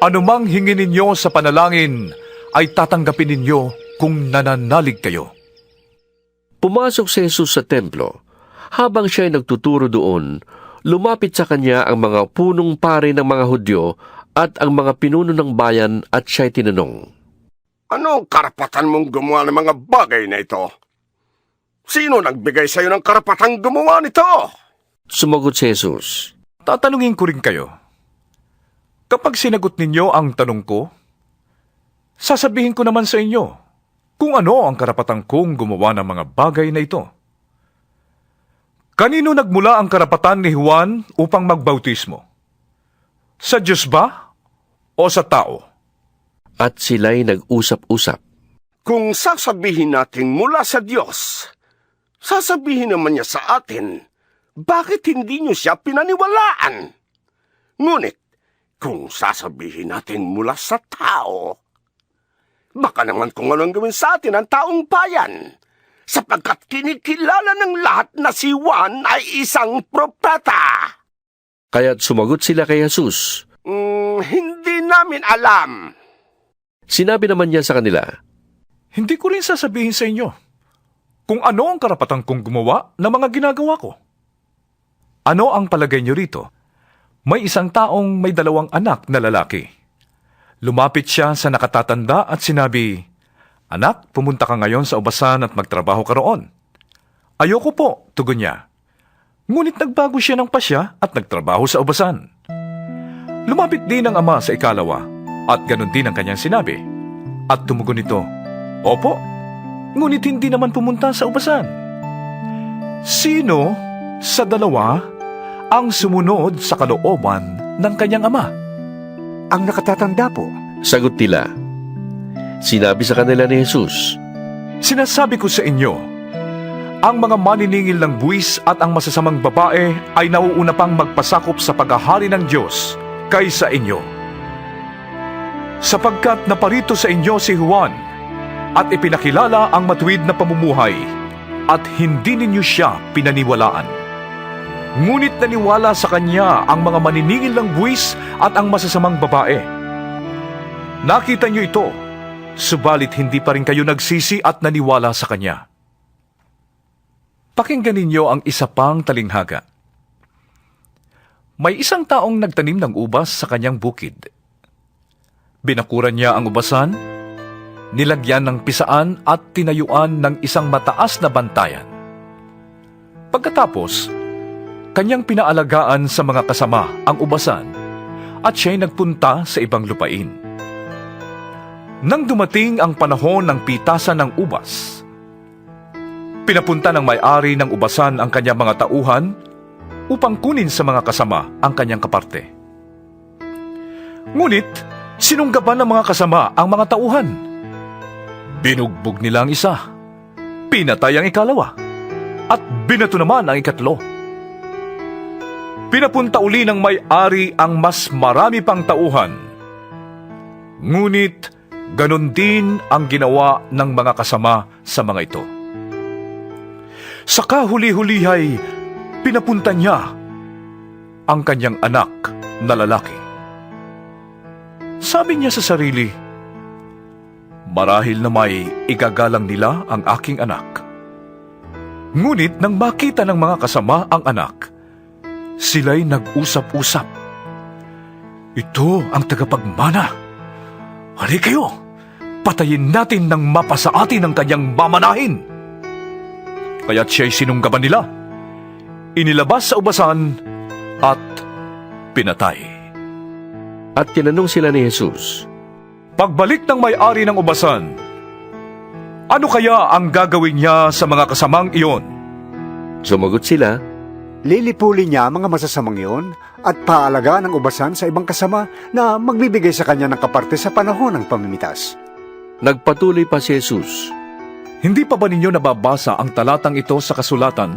Anumang hingin ninyo sa panalangin ay tatanggapin ninyo kung nananalig kayo. Pumasok si Jesus sa templo. Habang siya ay nagtuturo doon, lumapit sa kanya ang mga punong pari ng mga Hudyo at ang mga pinuno ng bayan at siya'y tinanong, Ano ang karapatan mong gumawa ng mga bagay na ito? Sino nagbigay sa iyo ng karapatang gumawa nito? Sumagot si Jesus, Tatanungin ko rin kayo. Kapag sinagot ninyo ang tanong ko, sasabihin ko naman sa inyo kung ano ang karapatan kong gumawa ng mga bagay na ito. Kanino nagmula ang karapatan ni Juan upang magbautismo? Sa Diyos ba o sa tao? At sila'y nag-usap-usap. Kung sasabihin natin mula sa Diyos, sasabihin naman niya sa atin, bakit hindi niyo siya pinaniwalaan? Ngunit, kung sasabihin natin mula sa tao, baka naman kung anong gawin sa atin ang taong bayan, sapagkat kinikilala ng lahat na si Juan ay isang propeta. Kaya't sumagot sila kay Jesus. Hindi namin alam. Sinabi naman niya sa kanila, Hindi ko rin sasabihin sa inyo kung ano ang karapatan kong gumawa ng mga ginagawa ko. Ano ang palagay niyo rito? May isang taong may 2 anak na lalaki. Lumapit siya sa nakatatanda at sinabi, Anak, pumunta ka ngayon sa ubasan at magtrabaho ka roon. Ayoko po, tugon niya. Ngunit nagbago siya ng pasya at nagtrabaho sa ubasan. Lumapit din ang ama sa ikalawa at ganun din ang kanyang sinabi. At tumugon ito, Opo, ngunit hindi naman pumunta sa ubasan. Sino sa 2 ang sumunod sa kalooban ng kanyang ama? Ang nakatatanda po. Sagot nila. Sinabi sa kanila ni Jesus, Sinasabi ko sa inyo, ang mga maniningil ng buwis at ang masasamang babae ay nauuna pang magpasakop sa paghahari ng Diyos kaysa inyo. Sapagkat naparito sa inyo si Juan at ipinakilala ang matuwid na pamumuhay at hindi ninyo siya pinaniwalaan. Ngunit naniwala sa kanya ang mga maniningil ng buwis at ang masasamang babae. Nakita niyo ito, subalit hindi pa rin kayo nagsisi at naniwala sa kanya. Pakinggan ninyo ang isa pang talinghaga. May isang taong nagtanim ng ubas sa kanyang bukid. Binakuran niya ang ubasan, nilagyan ng pisaan at tinayuan ng isang mataas na bantayan. Pagkatapos, kanyang pinaalagaan sa mga kasama ang ubasan at siya'y nagpunta sa ibang lupain. Nang dumating ang panahon ng pitasan ng ubas, pinapunta ng may-ari ng ubasan ang kanyang mga tauhan upang kunin sa mga kasama ang kanyang kaparte. Ngunit, sinunggaban ng mga kasama ang mga tauhan. Binugbog nila ang isa, pinatay ang ikalawa, at binato naman ang ikatlo. Pinapunta uli ng may-ari ang mas marami pang tauhan. Ngunit, ganon din ang ginawa ng mga kasama sa mga ito. Sa kahuli-huli ay pinapunta niya ang kanyang anak na lalaki. Sabi niya sa sarili, marahil na may igagalang nila ang aking anak. Ngunit nang makita ng mga kasama ang anak, sila'y nag-usap-usap. Ito ang tagapagmana. Hali kayo, patayin natin ng mapasa atin ang kanyang mamanahin. Kaya't siya'y sinunggaban nila. Inilabas sa ubasan at pinatay. At tinanong sila ni Jesus, Pagbalik ng may-ari ng ubasan, ano kaya ang gagawin niya sa mga kasamang iyon? Sumagot sila, Lilipulin niya ang mga masasamang iyon at paalagaan ang ubasan sa ibang kasama na magbibigay sa kanya ng kaparte sa panahon ng pamimitas. Nagpatuloy pa si Jesus, Hindi pa ba ninyo nababasa ang talatang ito sa kasulatan?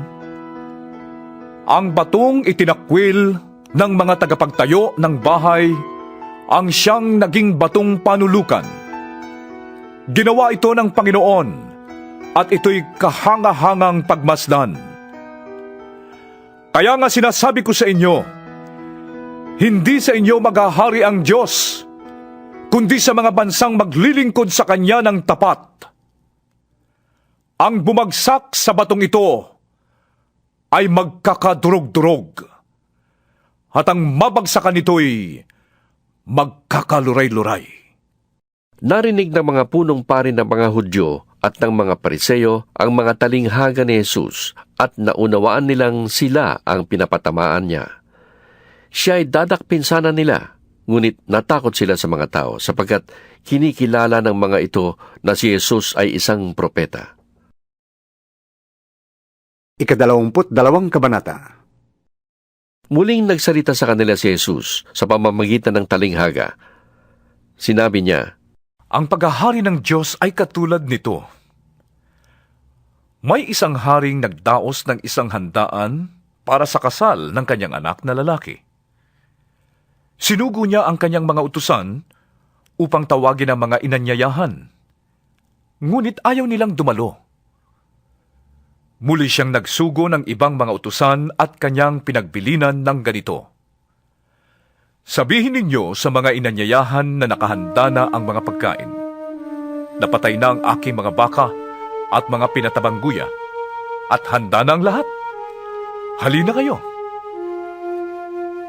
Ang batong itinakwil ng mga tagapagtayo ng bahay ang siyang naging batong panulukan. Ginawa ito ng Panginoon at ito'y kahanga-hangang pagmasdan. Kaya nga sinasabi ko sa inyo, hindi sa inyo maghahari ang Diyos, kundi sa mga bansang maglilingkod sa Kanya ng tapat. Ang bumagsak sa batong ito ay magkakadurog-durog, at ang mabagsakan nito'y magkakaluray-luray. Narinig ng mga punong pari ng mga Hudyo at ng mga Pariseo ang mga talinghaga ni Jesus at naunawaan nilang sila ang pinapatamaan niya. Siya ay dadakpin sana nila, ngunit natakot sila sa mga tao sapagkat kinikilala ng mga ito na si Jesus ay isang propeta. 22 kabanata. Muling nagsalita sa kanila si Jesus sa pamamagitan ng talinghaga. Sinabi niya, Ang paghahari ng Diyos ay katulad nito. May isang haring nagdaos ng isang handaan para sa kasal ng kanyang anak na lalaki. Sinugo niya ang kanyang mga utusan upang tawagin ang mga inanyayahan. Ngunit ayaw nilang dumalo. Muli siyang nagsugo ng ibang mga utusan at kanyang pinagbilinan ng ganito. Sabihin ninyo sa mga inanyayahan na nakahanda na ang mga pagkain. Napatay na ang aking mga baka at mga pinatabang guya, at handa na ang lahat. Halina kayo.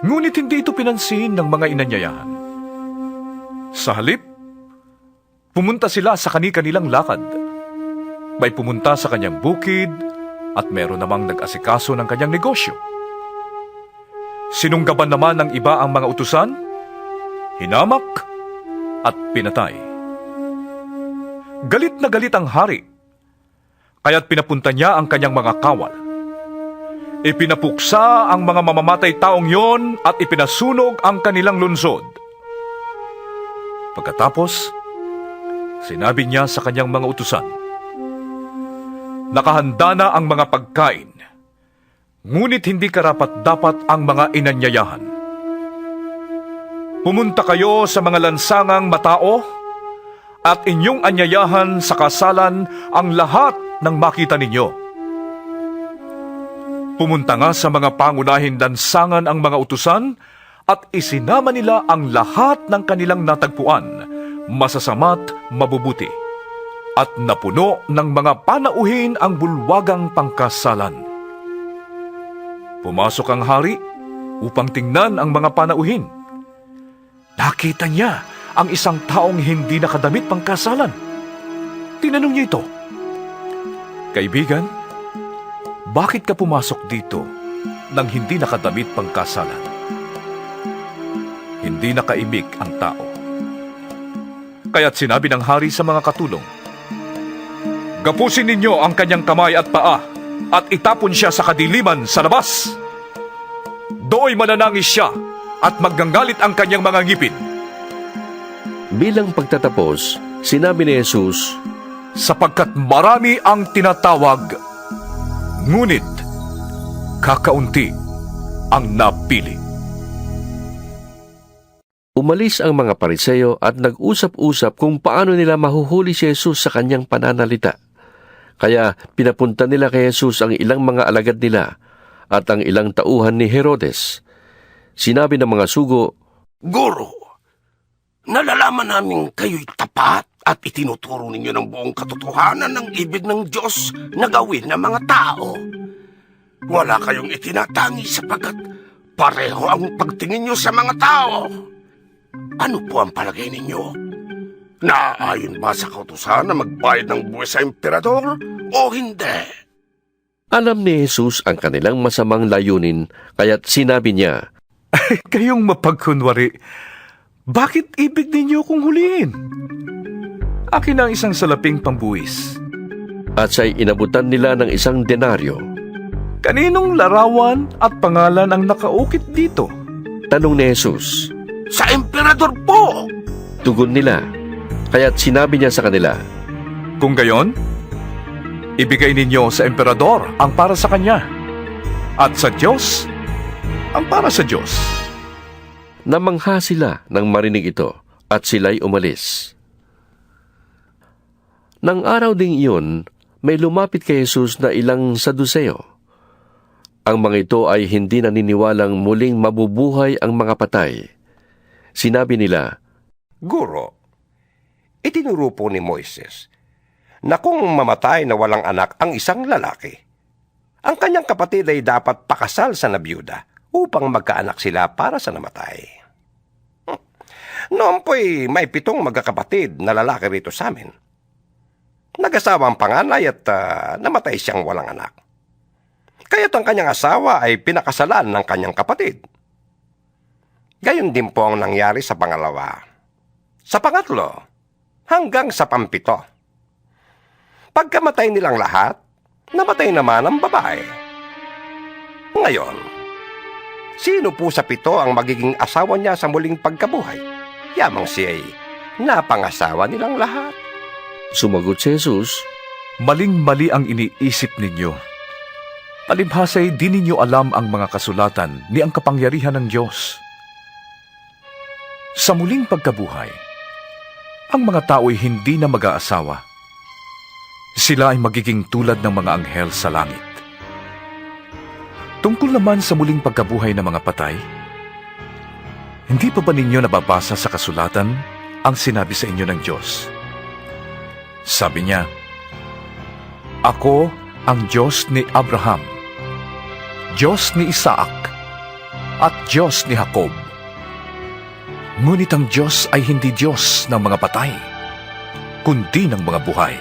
Ngunit hindi ito pinansin ng mga inanyayahan. Sa halip, pumunta sila sa kani-kanilang lakad. May pumunta sa kanyang bukid at meron namang nag-asikaso ng kanyang negosyo. Sinunggaban naman ng iba ang mga utusan, hinamak at pinatay. Galit na galit ang hari, kaya't pinapunta niya ang kanyang mga kawal. Ipinapuksa ang mga mamamatay taong yon at ipinasunog ang kanilang lungsod. Pagkatapos, sinabi niya sa kanyang mga utusan, nakahanda na ang mga pagkain, ngunit hindi karapat-dapat ang mga inanyayahan. Pumunta kayo sa mga lansangang matao at inyong anyayahan sa kasalan ang lahat ng makita ninyo. Pumunta nga sa mga pangunahing lansangan ang mga utusan at isinama nila ang lahat ng kanilang natagpuan, masasama't mabubuti, at napuno ng mga panauhin ang bulwagang pangkasalan. Pumasok ang hari upang tingnan ang mga panauhin. Nakita niya ang isang taong hindi nakadamit pangkasalan. Tinanong niya ito, kaibigan, bakit ka pumasok dito nang hindi nakadamit pangkasalan? Hindi nakaimik ang tao. Kaya't sinabi ng hari sa mga katulong, gapusin ninyo ang kanyang kamay at paa at itapon siya sa kadiliman sa labas. Dooy mananangis siya at magganggalit ang kanyang mga ngipin. Bilang pagtatapos, sinabi ni Jesus, sapagkat marami ang tinatawag, ngunit kakaunti ang napili. Umalis ang mga Pariseo at nag-usap-usap kung paano nila mahuhuli si Jesus sa kanyang pananalita. Kaya pinapunta nila kay Jesus ang ilang mga alagad nila at ang ilang tauhan ni Herodes. Sinabi ng mga sugo, Guro, nalalaman namin kayo'y tapat at itinuturo ninyo ng buong katotohanan ng ibig ng Diyos na gawin ng mga tao. Wala kayong itinatangi sapagkat pareho ang pagtingin nyo sa mga tao. Ano po ang palagay ninyo? Naaayon ba sa kautusan na magbayad ng buwis sa emperador o hindi? Alam ni Jesus ang kanilang masamang layunin, kaya't sinabi niya, kayong mapagkunwari, bakit ibig ninyo kong huliin? Akin ang isang salaping pambuwis. At siya'y inabutan nila ng isang denaryo. Kaninong larawan at pangalan ang nakaukit dito? Tanong ni Jesus. Sa emperador po! Tugon nila, kaya't sinabi niya sa kanila, kung gayon, ibigay ninyo sa emperador ang para sa kanya, at sa Diyos ang para sa Diyos. Namangha sila nang marinig ito, at sila'y umalis. Nang araw ding iyon, may lumapit kay Jesus na ilang Saduseo. Ang mga ito ay hindi naniniwalang muling mabubuhay ang mga patay. Sinabi nila, Guro, itinuro po ni Moises na kung mamatay na walang anak ang isang lalaki, ang kanyang kapatid ay dapat pakasal sa nabiyuda upang magkaanak sila para sa namatay. Noon po'y may 7 magkakapatid na lalaki rito sa amin. Nag-asawa ang panganay at namatay siyang walang anak. Kaya't ang kanyang asawa ay pinakasalan ng kanyang kapatid. Gayon din po ang nangyari sa pangalawa, sa pangatlo, hanggang sa pampito. Pagkamatay nilang lahat, namatay naman ang babae. Ngayon, sino po sa 7 ang magiging asawa niya sa muling pagkabuhay? Yamang siya ay napangasawa nilang lahat. Sumagot si Jesus, Maling-mali ang iniisip ninyo. Palibhasay di ninyo alam ang mga kasulatan ni ang kapangyarihan ng Diyos. Sa muling pagkabuhay, ang mga tao'y hindi na mag-aasawa. Sila ay magiging tulad ng mga anghel sa langit. Tungkol naman sa muling pagkabuhay ng mga patay, hindi pa ba ninyo nababasa sa kasulatan ang sinabi sa inyo ng Diyos? Sabi niya, Ako ang Diyos ni Abraham, Diyos ni Isaac, at Diyos ni Jacob. Ngunit ang Diyos ay hindi Diyos ng mga patay, kundi ng mga buhay.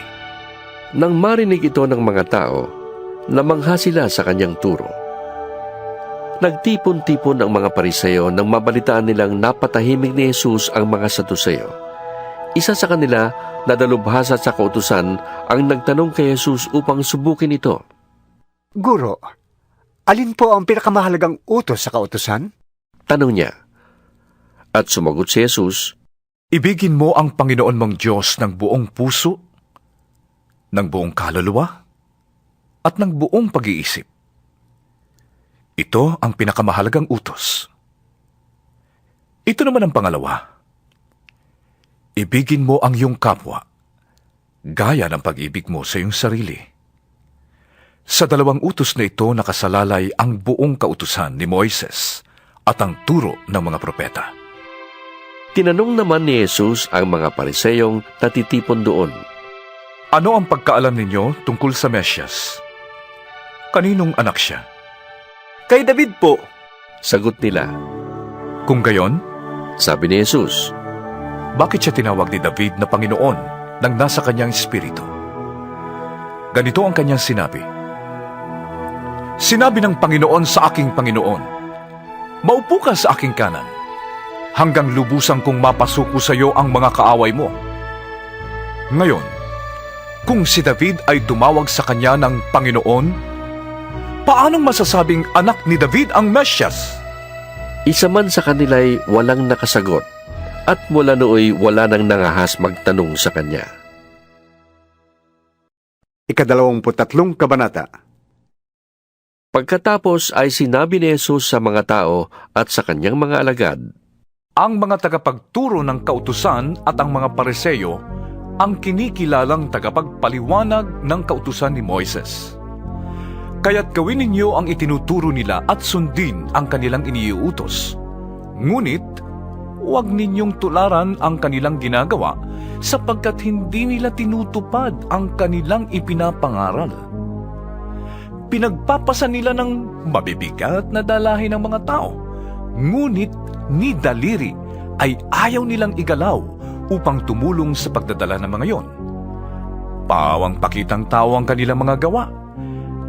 Nang marinig ito ng mga tao, namangha sila sa kanyang turo. Nagtipon-tipon ang mga Pariseo nang mabalitaan nilang napatahimik ni Jesus ang mga Saduceo. Isa sa kanila na dalubhasa sa kautusan ang nagtanong kay Jesus upang subukin ito. Guro, alin po ang pinakamahalagang utos sa kautusan? Tanong niya. At sumagot si Jesus, Ibigin mo ang Panginoon mong Diyos ng buong puso, ng buong kaluluwa, at ng buong pag-iisip. Ito ang pinakamahalagang utos. Ito naman ang pangalawa. Ibigin mo ang iyong kapwa, gaya ng pag-ibig mo sa iyong sarili. Sa dalawang utos na ito nakasalalay ang buong kautusan ni Moises at ang turo ng mga propeta. Tinanong naman ni Jesus ang mga Pariseyong natitipon doon. Ano ang pagkaalam ninyo tungkol sa Mesyas? Kaninong anak siya? Kay David po. Sagot nila. Kung gayon, sabi ni Jesus, bakit siya tinawag ni David na Panginoon nang nasa kanyang espiritu? Ganito ang kanyang sinabi. Sinabi ng Panginoon sa aking Panginoon, Maupo ka sa aking kanan, hanggang lubusan kong mapasuko sa iyo ang mga kaaway mo. Ngayon, kung si David ay tumawag sa kanya ng Panginoon, paanong masasabing anak ni David ang Mesyas? Isa man sa kanila'y walang nakasagot, at mula nooy wala nang nangahas magtanong sa kanya. 23 kabanata. Pagkatapos ay sinabi ni Jesus sa mga tao at sa kanyang mga alagad, Ang mga tagapagturo ng kautusan at ang mga Pariseo ang kinikilalang tagapagpaliwanag ng kautusan ni Moises. Kaya't gawin ninyo ang itinuturo nila at sundin ang kanilang iniuutos. Ngunit, huwag ninyong tularan ang kanilang ginagawa sapagkat hindi nila tinutupad ang kanilang ipinapangaral. Pinagpapasan nila ng mabibigat na dalahin ng mga tao, ngunit ni daliri ay ayaw nilang igalaw upang tumulong sa pagdadala ng mga yon. Pawang pakitang tao ang kanilang mga gawa.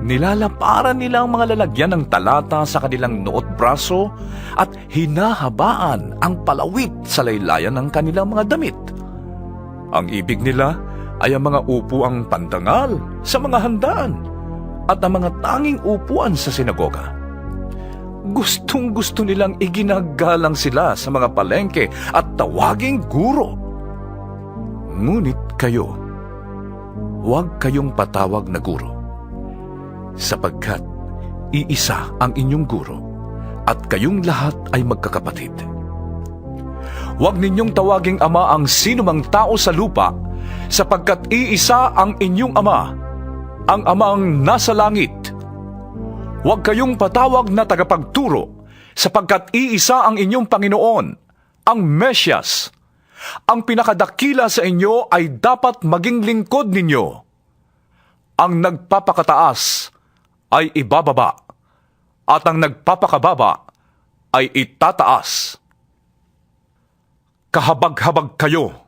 Nilalaparan nila ang mga lalagyan ng talata sa kanilang noot braso at hinahabaan ang palawit sa laylayan ng kanilang mga damit. Ang ibig nila ay ang mga upuang pandangal sa mga handaan at ang mga tanging upuan sa sinagoga. Gustong-gusto nilang iginagalang sila sa mga palengke at tawaging guro. Ngunit kayo, huwag kayong patawag na guro, sapagkat iisa ang inyong guro at kayong lahat ay magkakapatid. Huwag ninyong tawaging ama ang sinumang tao sa lupa, sapagkat iisa ang inyong ama, ang amang nasa langit. Huwag kayong patawag na tagapagturo, sapagkat iisa ang inyong Panginoon, ang Mesyas. Ang pinakadakila sa inyo ay dapat maging lingkod ninyo. Ang nagpapakataas ay ibababa, at ang nagpapakababa ay itataas. Kahabag-habag kayo,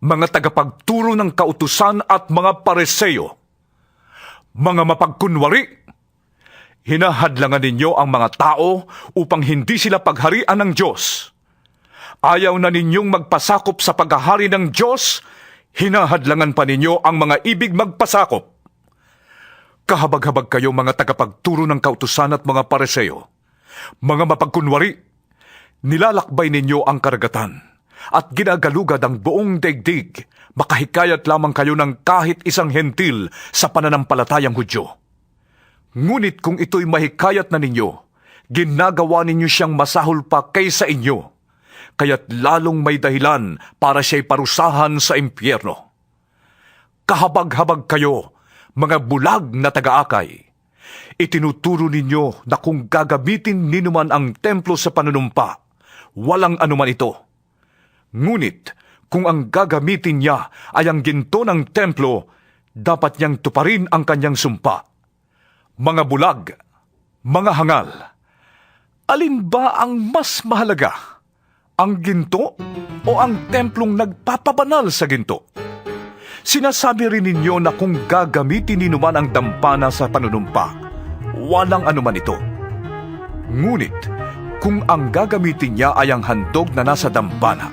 mga tagapagturo ng kautusan at mga Pariseo, mga mapagkunwari. Hinahadlangan ninyo ang mga tao upang hindi sila pagharian ng Diyos. Ayaw na ninyong magpasakop sa paghahari ng Diyos, hinahadlangan pa ninyo ang mga ibig magpasakop. Kahabag-habag kayo mga tagapagturo ng kautusan at mga Pariseo, mga mapagkunwari. Nilalakbay ninyo ang karagatan, at ginagalugad ang buong daigdig, makahikayat lamang kayo ng kahit isang hentil sa pananampalatayang Hudyo. Ngunit kung ito'y mahikayat na ninyo, ginagawa ninyo siyang masahol pa kaysa inyo, kaya't lalong may dahilan para siya'y parusahan sa impyerno. Kahabag-habag kayo, mga bulag na taga-akay. Itinuturo ninyo na kung gagamitin ninuman ang templo sa panunumpa, walang anuman ito. Ngunit kung ang gagamitin niya ay ang ginto ng templo, dapat niyang tuparin ang kanyang sumpa. Mga bulag, mga hangal, alin ba ang mas mahalaga? Ang ginto o ang templong nagpapabanal sa ginto? Sinasabi rin ninyo na kung gagamitin ninuman ang dampana sa panunumpa, walang anuman ito. Ngunit kung ang gagamitin niya ay ang handog na nasa dampana,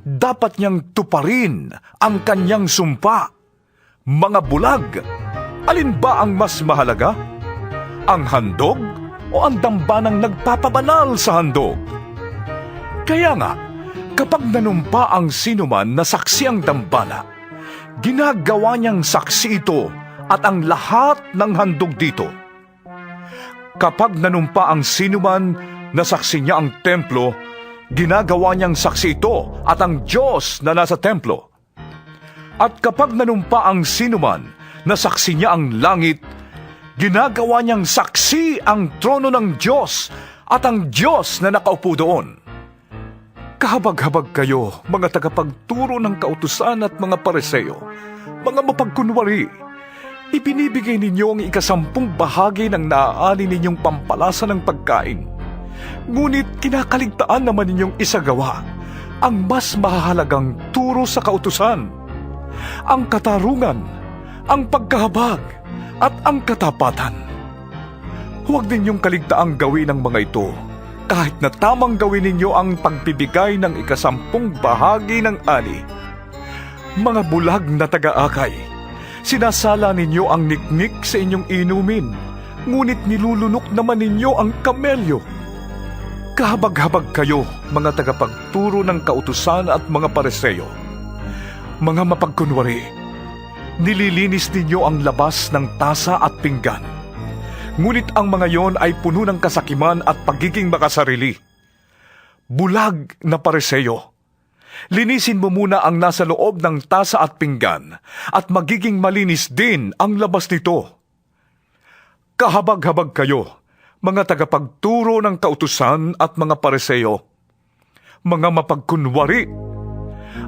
dapat niyang tuparin ang kanyang sumpa. Mga bulag, alin ba ang mas mahalaga? Ang handog o ang dambanang nagpapabanal sa handog? Kaya nga, kapag nanumpa ang sinuman na saksi ang dambana, ginagawa niyang saksi ito at ang lahat ng handog dito. Kapag nanumpa ang sinuman na saksi niya ang templo, ginagawa niyang saksi ito at ang Diyos na nasa templo. At kapag nanumpa ang sinuman na saksi niya ang langit, ginagawa niyang saksi ang trono ng Diyos at ang Diyos na nakaupo doon. Kahabag-habag kayo, mga tagapagturo ng kautusan at mga Pariseo, mga mapagkunwari. Ibinibigay ninyo ang 10 bahagi ng naaani ninyong pampalasa ng pagkain. Ngunit kinakaligtaan naman ninyong isagawa ang mas mahalagang turo sa kautusan, ang katarungan, ang pagkahabag, at ang katapatan. Huwag ninyong kaligtaang gawin ang mga ito, kahit na tamang gawin ninyo ang pagbibigay ng 10 bahagi ng ani. Mga bulag na taga-akay, sinasala ninyo ang niknik sa inyong inumin, ngunit nilulunok naman ninyo ang kamelyo. Kahabag-habag kayo, mga tagapagturo ng kautusan at mga Pariseo. Mga mapagkunwari, nililinis ninyo ang labas ng tasa at pinggan. Ngunit ang mga yon ay puno ng kasakiman at pagiging makasarili. Bulag na Pariseo, linisin mo muna ang nasa loob ng tasa at pinggan at magiging malinis din ang labas nito. Kahabag-habag kayo, mga tagapagturo ng kautusan at mga Pariseo. Mga mapagkunwari,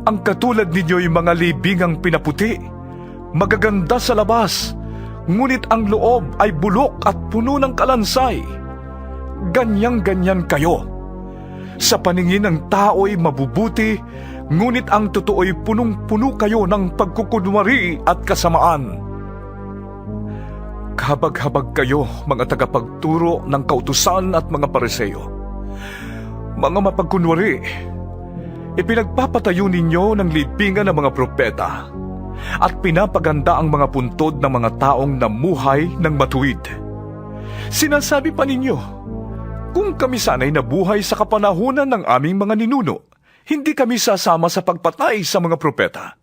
ang katulad ninyo'y mga libingang pinaputi, magaganda sa labas, ngunit ang loob ay bulok at puno ng kalansay. Ganyang-ganyan kayo. Sa paningin ng tao'y mabubuti, ngunit ang totoo'y punong-puno kayo ng pagkukunwari at kasamaan. Kahabag-habag kayo, mga tagapagturo ng kautusan at mga Pariseo. Mga mapagkunwari, ipinagpapatayo ninyo ng libingan ng mga propeta at pinapaganda ang mga puntod ng mga taong namuhay ng matuwid. Sinasabi pa ninyo, kung kami sana'y nabuhay sa kapanahunan ng aming mga ninuno, hindi kami sasama sa pagpatay sa mga propeta.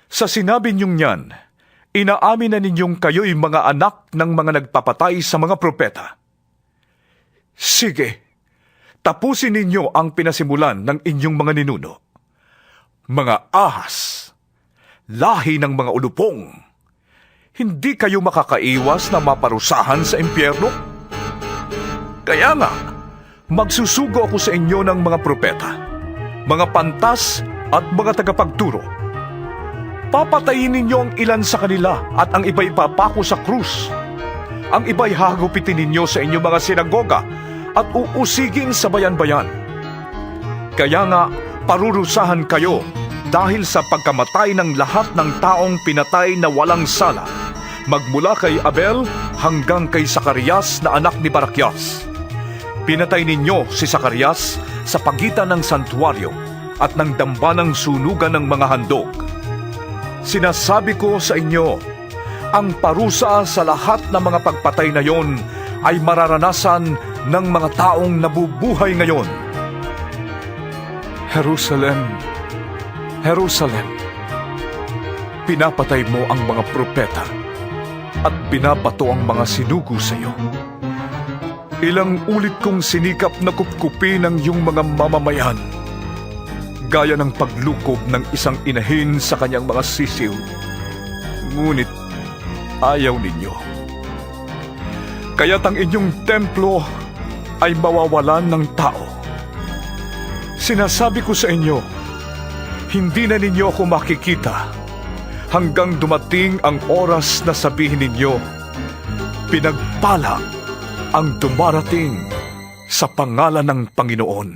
Sa sinabi ninyong yan, inaamin na ninyong kayo'y mga anak ng mga nagpapatay sa mga propeta. Sige, tapusin ninyo ang pinasimulan ng inyong mga ninuno. Mga ahas, lahi ng mga ulupong, hindi kayo makakaiwas na maparusahan sa impyerno? Kaya nga, magsusugo ako sa inyo ng mga propeta, mga pantas at mga tagapagturo. Papatayin ninyo ang ilan sa kanila at ang iba'y papako sa krus. Ang iba'y hagupitin ninyo sa inyong mga sinagoga at uusigin sa bayan-bayan. Kaya nga, parurusahan kayo dahil sa pagkamatay ng lahat ng taong pinatay na walang sala, magmula kay Abel hanggang kay Zacarias na anak ni Barakias. Pinatay ninyo si Zacarias sa pagitan ng santuaryo at ng dambanang sunugan ng mga handog. Sinasabi ko sa inyo, ang parusa sa lahat ng mga pagpatay na yon ay mararanasan ng mga taong nabubuhay ngayon. Jerusalem, Jerusalem, pinapatay mo ang mga propeta at binabato ang mga sinugo sa iyo. Ilang ulit kong sinikap na kupkupin ang iyong mga mamamayan, gaya ng paglukob ng isang inahin sa kanyang mga sisiw. Ngunit ayaw ninyo. Kaya't ang inyong templo ay mawawalan ng tao. Sinasabi ko sa inyo, hindi na ninyo ako makikita hanggang dumating ang oras na sabihin ninyo, pinagpala ang dumarating sa pangalan ng Panginoon.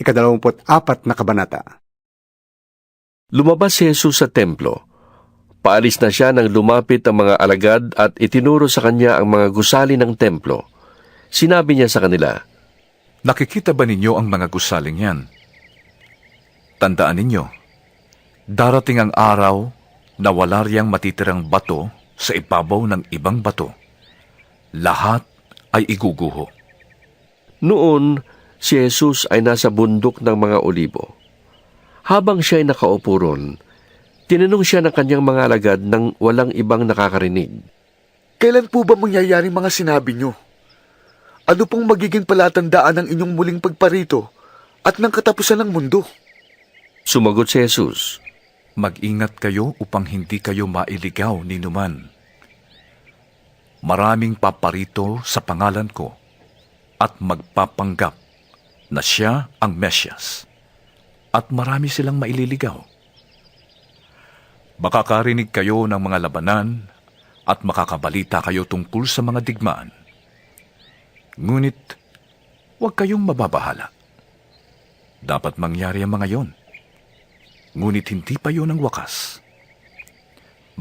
24 na kabanata. Lumabas si Jesus sa templo. Paalis na siya nang lumapit ang mga alagad at itinuro sa kanya ang mga gusali ng templo. Sinabi niya sa kanila, nakikita ba ninyo ang mga gusaling yan? Tandaan ninyo, darating ang araw na wala riyang matitirang bato sa ibabaw ng ibang bato. Lahat ay iguguho. Noon, si Jesus ay nasa bundok ng mga olibo. Habang siya ay nakaupo ron, tinanong siya ng kanyang mga alagad nang walang ibang nakakarinig. Kailan po ba mangyayari mga sinabi nyo? Ano pong magiging palatandaan ng inyong muling pagparito at ng katapusan ng mundo? Sumagot si Jesus, mag-ingat kayo upang hindi kayo mailigaw ni numan. Maraming paparito sa pangalan ko at magpapanggap na siya ang Mesyas, at marami silang maililigaw. Makakarinig kayo ng mga labanan at makakabalita kayo tungkol sa mga digmaan. Ngunit, huwag kayong mababahala. Dapat mangyari ang mga yon. Ngunit hindi pa yon ang wakas.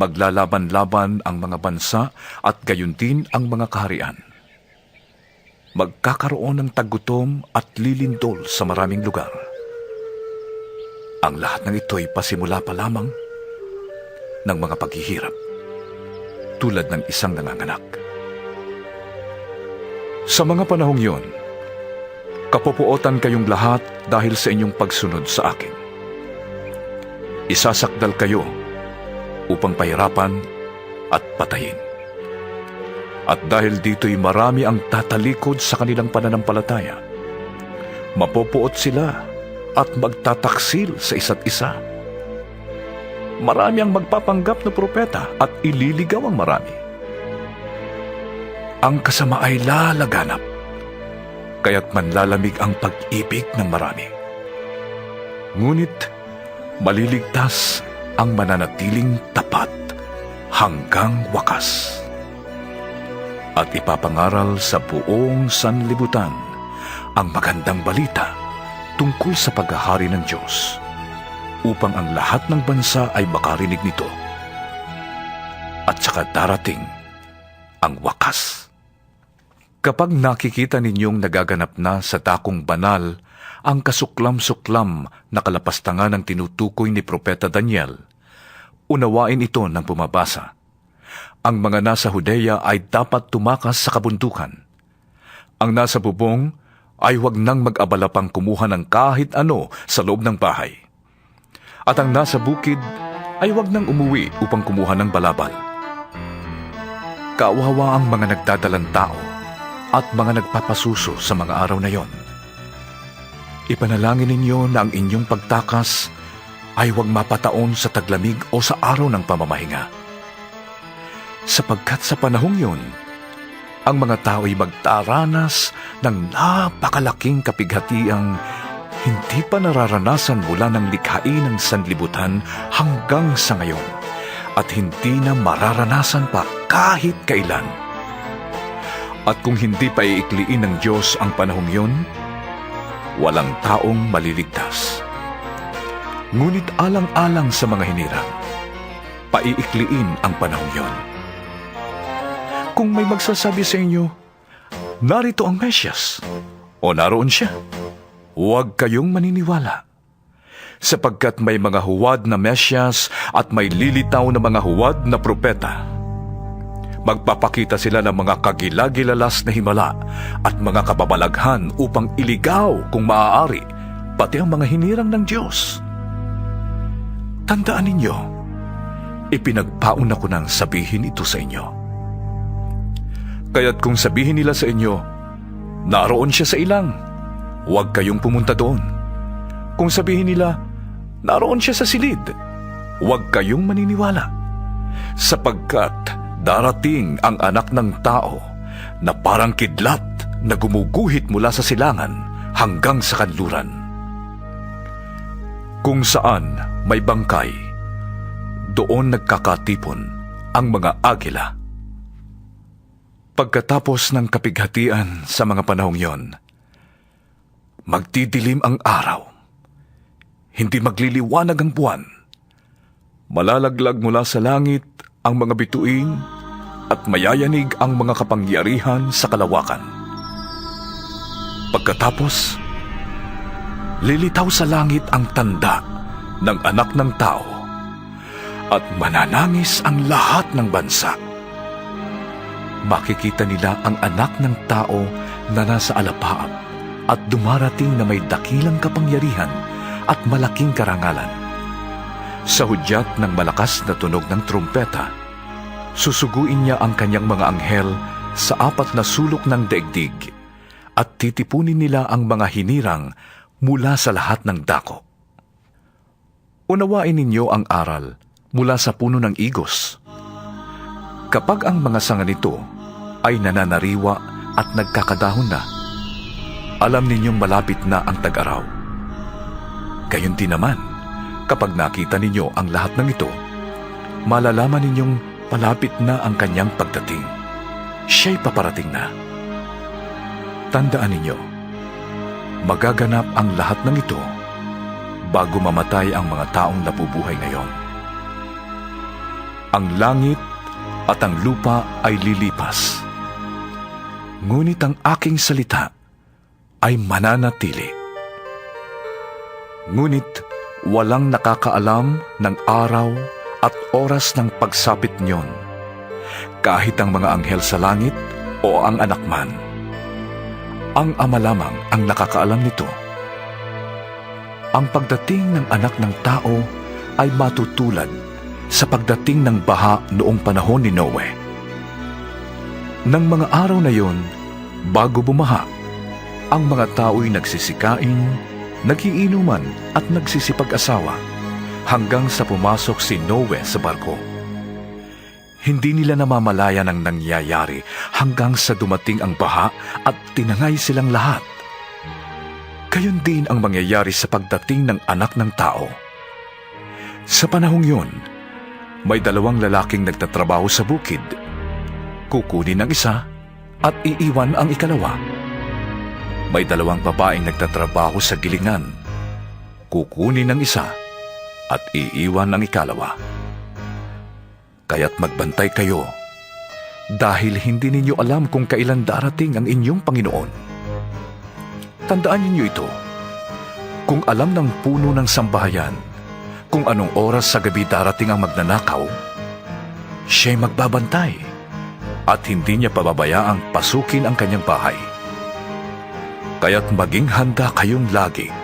Maglalaban-laban ang mga bansa at gayon din ang mga kaharian. Magkakaroon ng tagutom at lilindol sa maraming lugar. Ang lahat ng ito'y pasimula pa lamang ng mga paghihirap, tulad ng isang nanganganak. Sa mga panahong yon, kapupuotan kayong lahat dahil sa inyong pagsunod sa akin. Isasakdal kayo upang pahirapan at patayin. At dahil dito'y marami ang tatalikod sa kanilang pananampalataya, mapupuot sila at magtataksil sa isa't isa. Marami ang magpapanggap na propeta at ililigaw ang marami. Ang kasama ay lalaganap, kaya't manlalamig ang pag-ibig ng marami. Ngunit maliligtas ang mananatiling tapat hanggang wakas. At ipapangaral sa buong sanlibutan ang magandang balita tungkol sa paghahari ng Diyos, upang ang lahat ng bansa ay makarinig nito. At saka darating ang wakas. Kapag nakikita ninyong nagaganap na sa dakong banal ang kasuklam-suklam na kalapastangan ng tinutukoy ni Propeta Daniel, unawain ito ng bumabasa. Ang mga nasa Judea ay dapat tumakas sa kabundukan. Ang nasa bubong ay huwag nang mag-abala pang kumuha ng kahit ano sa loob ng bahay. At ang nasa bukid ay huwag nang umuwi upang kumuha ng balabal. Kawawa ang mga nagdadalang tao at mga nagpapasuso sa mga araw na yon. Ipanalangin ninyo na ang inyong pagtakas ay huwag mapataon sa taglamig o sa araw ng pamamahinga. Sapagkat sa panahong yon, ang mga tao ay magdaranas ng napakalaking kapighatiang hindi pa nararanasan mula ng likhain ng sanlibutan hanggang sa ngayon, at hindi na mararanasan pa kahit kailan. At kung hindi pa iikliin ng Diyos ang panahong yon, walang taong maliligtas. Ngunit alang-alang sa mga hinirang, paiikliin ang panahong yon. Kung may magsasabi sa inyo, narito ang Mesyas, o naroon siya, huwag kayong maniniwala. Sapagkat may mga huwad na Mesyas at may lilitaw na mga huwad na propeta. Magpapakita sila ng mga kagilagilalas na himala at mga kababalaghan upang iligaw kung maaari, pati ang mga hinirang ng Diyos. Tandaan ninyo, ipinagpauna ko nang sabihin ito sa inyo. Kaya't kung sabihin nila sa inyo, naroon siya sa ilang, huwag kayong pumunta doon. Kung sabihin nila, naroon siya sa silid, huwag kayong maniniwala. Sapagkat darating ang Anak ng Tao na parang kidlat na gumuguhit mula sa silangan hanggang sa kanluran. Kung saan may bangkay, doon nagkakatipon ang mga agila. Pagkatapos ng kapighatian sa mga panahong yon, magdidilim ang araw, hindi magliliwanag ang buwan, malalaglag mula sa langit ang mga bituin at mayayanig ang mga kapangyarihan sa kalawakan. Pagkatapos, lilitaw sa langit ang tanda ng Anak ng Tao at mananangis ang lahat ng bansa. Makikita nila ang Anak ng Tao na nasa alapaap at dumarating na may dakilang kapangyarihan at malaking karangalan. Sa hudyat ng malakas na tunog ng trumpeta, susuguin niya ang kanyang mga anghel sa 4 na sulok ng daigdig at titipunin nila ang mga hinirang mula sa lahat ng dako. Unawain ninyo ang aral mula sa puno ng igos. Kapag ang mga sanga nito ay nananariwa at nagkakadahon na, alam ninyong malapit na ang tag-araw. Gayon din naman, kapag nakita ninyo ang lahat ng ito, malalaman ninyong palapit na ang kanyang pagdating. Siya'y paparating na. Tandaan ninyo, magaganap ang lahat ng ito bago mamatay ang mga taong nabubuhay ngayon. Ang langit at ang lupa ay lilipas, ngunit ang aking salita ay mananatili. Ngunit walang nakakaalam ng araw at oras ng pagsapit niyon, kahit ang mga anghel sa langit o ang anak man. Ang Ama lamang ang nakakaalam nito. Ang pagdating ng Anak ng Tao ay matutulad sa pagdating ng baha noong panahon ni Noe. Nang mga araw na yon, bago bumaha, ang mga tao'y nagsisikain, nagiinuman at nagsisipag-asawa hanggang sa pumasok si Noe sa barko. Hindi nila namamalayan ang nangyayari hanggang sa dumating ang baha at tinangay silang lahat. Gayon din ang mangyayari sa pagdating ng Anak ng Tao. Sa panahong yon, may 2 lalaking nagtatrabaho sa bukid. Kukunin ang isa at iiwan ang ikalawa. May 2 babaeng nagtatrabaho sa gilingan. Kukunin ang isa at iiwan ang ikalawa. Kaya't magbantay kayo, dahil hindi ninyo alam kung kailan darating ang inyong Panginoon. Tandaan ninyo ito, kung alam ng puno ng sambahayan kung anong oras sa gabi darating ang magnanakaw, siya'y magbabantay at hindi niya pababayaang pasukin ang kanyang bahay. Kaya't maging handa kayong lagi,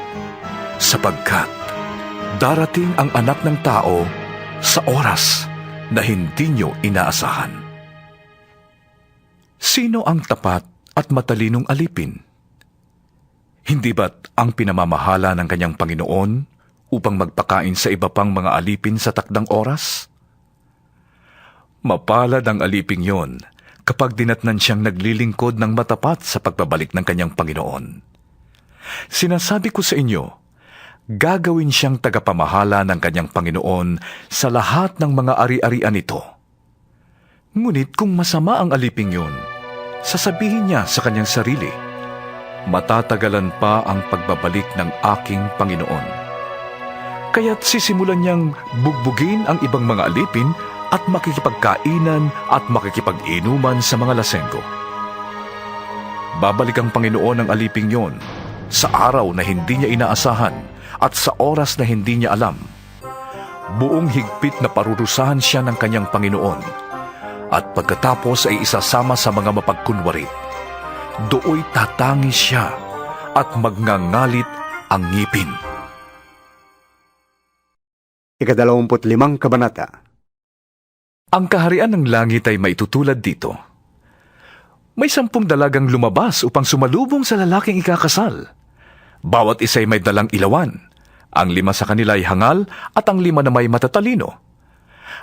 sapagkat darating ang Anak ng Tao sa oras na hindi nyo inaasahan. Sino ang tapat at matalinong alipin? Hindi ba't ang pinamamahala ng kanyang Panginoon upang magpakain sa iba pang mga alipin sa takdang oras? Mapalad ang aliping yon kapag dinatnan siyang naglilingkod ng matapat sa pagbabalik ng kanyang Panginoon. Sinasabi ko sa inyo, gagawin siyang tagapamahala ng kanyang Panginoon sa lahat ng mga ari-arian nito. Ngunit kung masama ang aliping yun, sasabihin niya sa kanyang sarili, matatagalan pa ang pagbabalik ng aking Panginoon. Kaya't sisimulan niyang bugbugin ang ibang mga alipin at makikipagkainan at makikipag-inuman sa mga lasenggo. Babalik ang Panginoon ng aliping yon sa araw na hindi niya inaasahan at sa oras na hindi niya alam. Buong higpit na parurusahan siya ng kanyang Panginoon at pagkatapos ay isasama sa mga mapagkunwari. Dooy tatangis siya at magngangalit ang ngipin. 25 kabanata. Ang kaharian ng langit ay maitutulad dito. May 10 dalagang lumabas upang sumalubong sa lalaking ikakasal. Bawat isa ay may dalang ilawan. Ang 5 sa kanila ay hangal at ang 5 na may matatalino.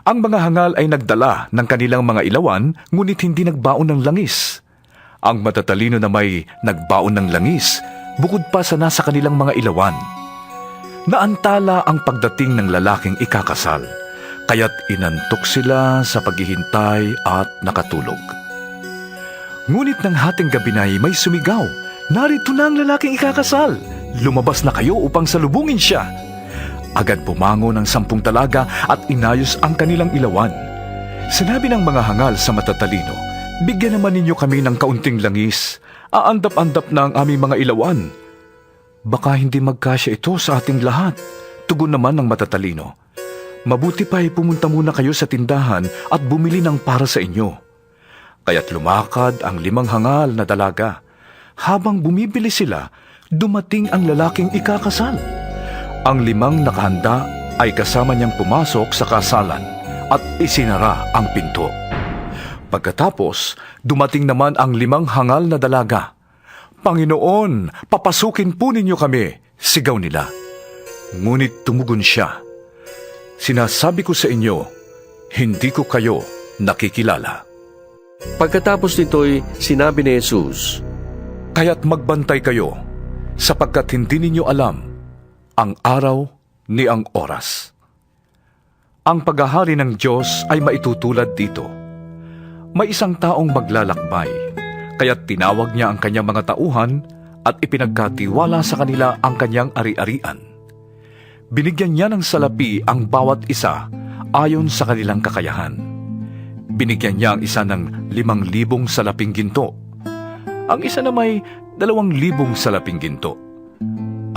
Ang mga hangal ay nagdala ng kanilang mga ilawan, ngunit hindi nagbaon ng langis. Ang matatalino na may nagbaon ng langis, bukod pa sa nasa kanilang mga ilawan. Naantala ang pagdating ng lalaking ikakasal, kaya't inantok sila sa paghihintay at nakatulog. Ngunit ng hating gabi na may sumigaw, "Narito na ang lalaking ikakasal! Lumabas na kayo upang salubungin siya!" Agad pumangon ang 10 dalaga at inayos ang kanilang ilawan. Sinabi ng mga hangal sa matatalino, "Bigyan naman ninyo kami ng kaunting langis. Aandap-andap na ang aming mga ilawan." "Baka hindi magkasya ito sa ating lahat," tugon naman ng matatalino. "Mabuti pa ay pumunta muna kayo sa tindahan at bumili ng para sa inyo." Kaya't lumakad ang 5 hangal na dalaga. Habang bumibili sila, dumating ang lalaking ikakasal. Ang 5 nakahanda ay kasama niyang pumasok sa kasalan at isinara ang pinto. Pagkatapos, dumating naman ang 5 hangal na dalaga. "Panginoon, papasukin po ninyo kami," sigaw nila. Ngunit tumugon siya, "Sinasabi ko sa inyo, hindi ko kayo nakikilala." Pagkatapos nito'y sinabi ni Jesus, "Kaya't magbantay kayo, sapagkat hindi ninyo alam ang araw ni ang oras." Ang paghahari ng Diyos ay maitutulad dito. May isang taong maglalakbay, kaya't tinawag niya ang kanyang mga tauhan at ipinagkatiwala sa kanila ang kanyang ari-arian. Binigyan niya ng salapi ang bawat isa ayon sa kanilang kakayahan. Binigyan niya ang isa ng 5,000 salaping ginto. Ang isa na may 2,000 salaping ginto.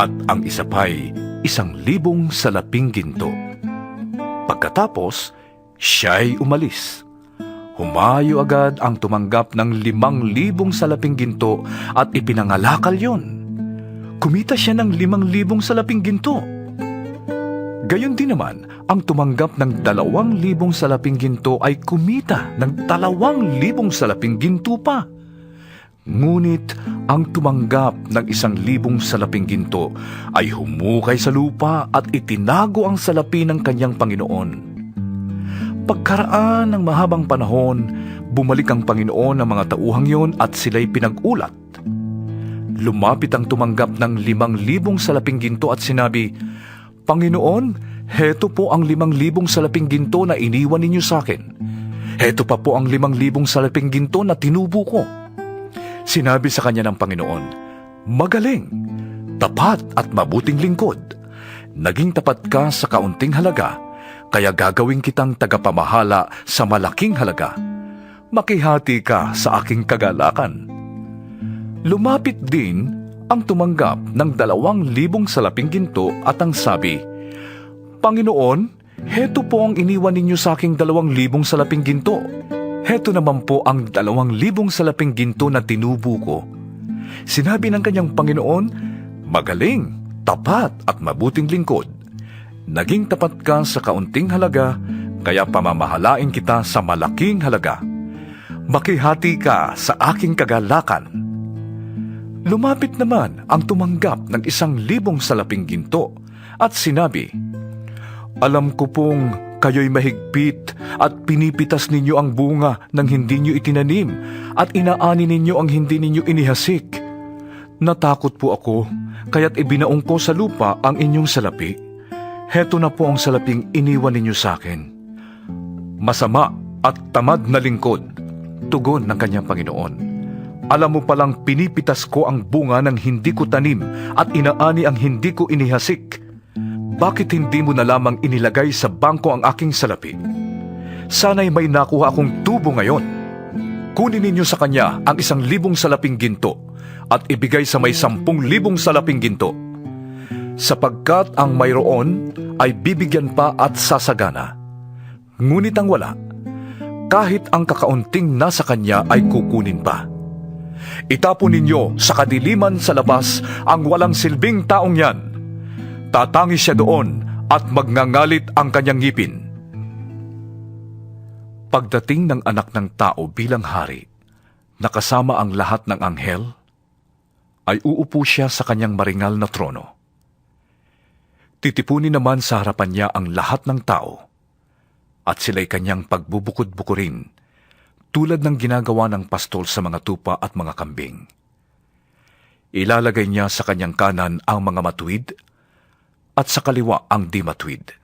At ang isa pa'y 1,000 salaping ginto. Pagkatapos, siya'y umalis. Humayo agad ang tumanggap ng 5,000 salaping ginto at ipinangalakal yon. Kumita siya ng 5,000 salaping ginto. Gayon din naman, ang tumanggap ng 2,000 salaping ginto ay kumita ng 2,000 salaping ginto pa. Ngunit ang tumanggap ng 1,000 salaping ginto ay humukay sa lupa at itinago ang salapi ng kanyang Panginoon. Pagkaraan ng mahabang panahon, bumalik ang Panginoon ng mga tauhang yon at sila'y pinag-ulat. Lumapit ang tumanggap ng 5,000 salaping ginto at sinabi, "Panginoon, heto po ang 5,000 salaping ginto na iniwan ninyo sa akin. Heto pa po ang 5,000 salaping ginto na tinubo ko." Sinabi sa kanya ng Panginoon, "Magaling, tapat at mabuting lingkod. Naging tapat ka sa kaunting halaga, kaya gagawin kitang tagapamahala sa malaking halaga. Makihati ka sa aking kagalakan." Lumapit din ang tumanggap ng 2,000 salaping ginto at ang sabi, "Panginoon, heto po ang iniwan ninyo sa aking 2,000 salaping ginto. Heto naman po ang 2,000 salaping ginto na tinubo ko." Sinabi ng kanyang Panginoon, "Magaling, tapat at mabuting lingkod. Naging tapat ka sa kaunting halaga, kaya pamamahalain kita sa malaking halaga. Makihati ka sa aking kagalakan." Lumapit naman ang tumanggap ng 1,000 salaping ginto at sinabi, "Alam ko pong kayo'y mahigpit at pinipitas ninyo ang bunga ng hindi nyo itinanim at inaani ninyo ang hindi ninyo inihasik. Natakot po ako, kaya't ibinaong ko sa lupa ang inyong salapi. Heto na po ang salaping iniwan ninyo sa akin." "Masama at tamad na lingkod," tugon ng kanyang Panginoon. "Alam mo palang pinipitas ko ang bunga ng hindi ko tanim at inaani ang hindi ko inihasik. Bakit hindi mo na lamang inilagay sa bangko ang aking salapi? Sana'y may nakuha akong tubo ngayon. Kunin ninyo sa kanya ang 1,000 salaping ginto at ibigay sa may 10,000 salaping ginto. Sapagkat ang mayroon ay bibigyan pa at sasagana. Ngunit ang wala, kahit ang kakaunting nasa kanya ay kukunin pa. Itapon ninyo sa kadiliman sa labas ang walang silbing taong yan. Tatangis siya doon at magngangalit ang kanyang ngipin. Pagdating ng anak ng tao bilang hari, nakasama ang lahat ng anghel, ay uupo siya sa kanyang maringal na trono. Titipunin naman sa harapan niya ang lahat ng tao, at sila'y kanyang pagbubukod-bukurin, tulad ng ginagawa ng pastol sa mga tupa at mga kambing. Ilalagay niya sa kanyang kanan ang mga matuwid, at sa kaliwa ang di matuwid.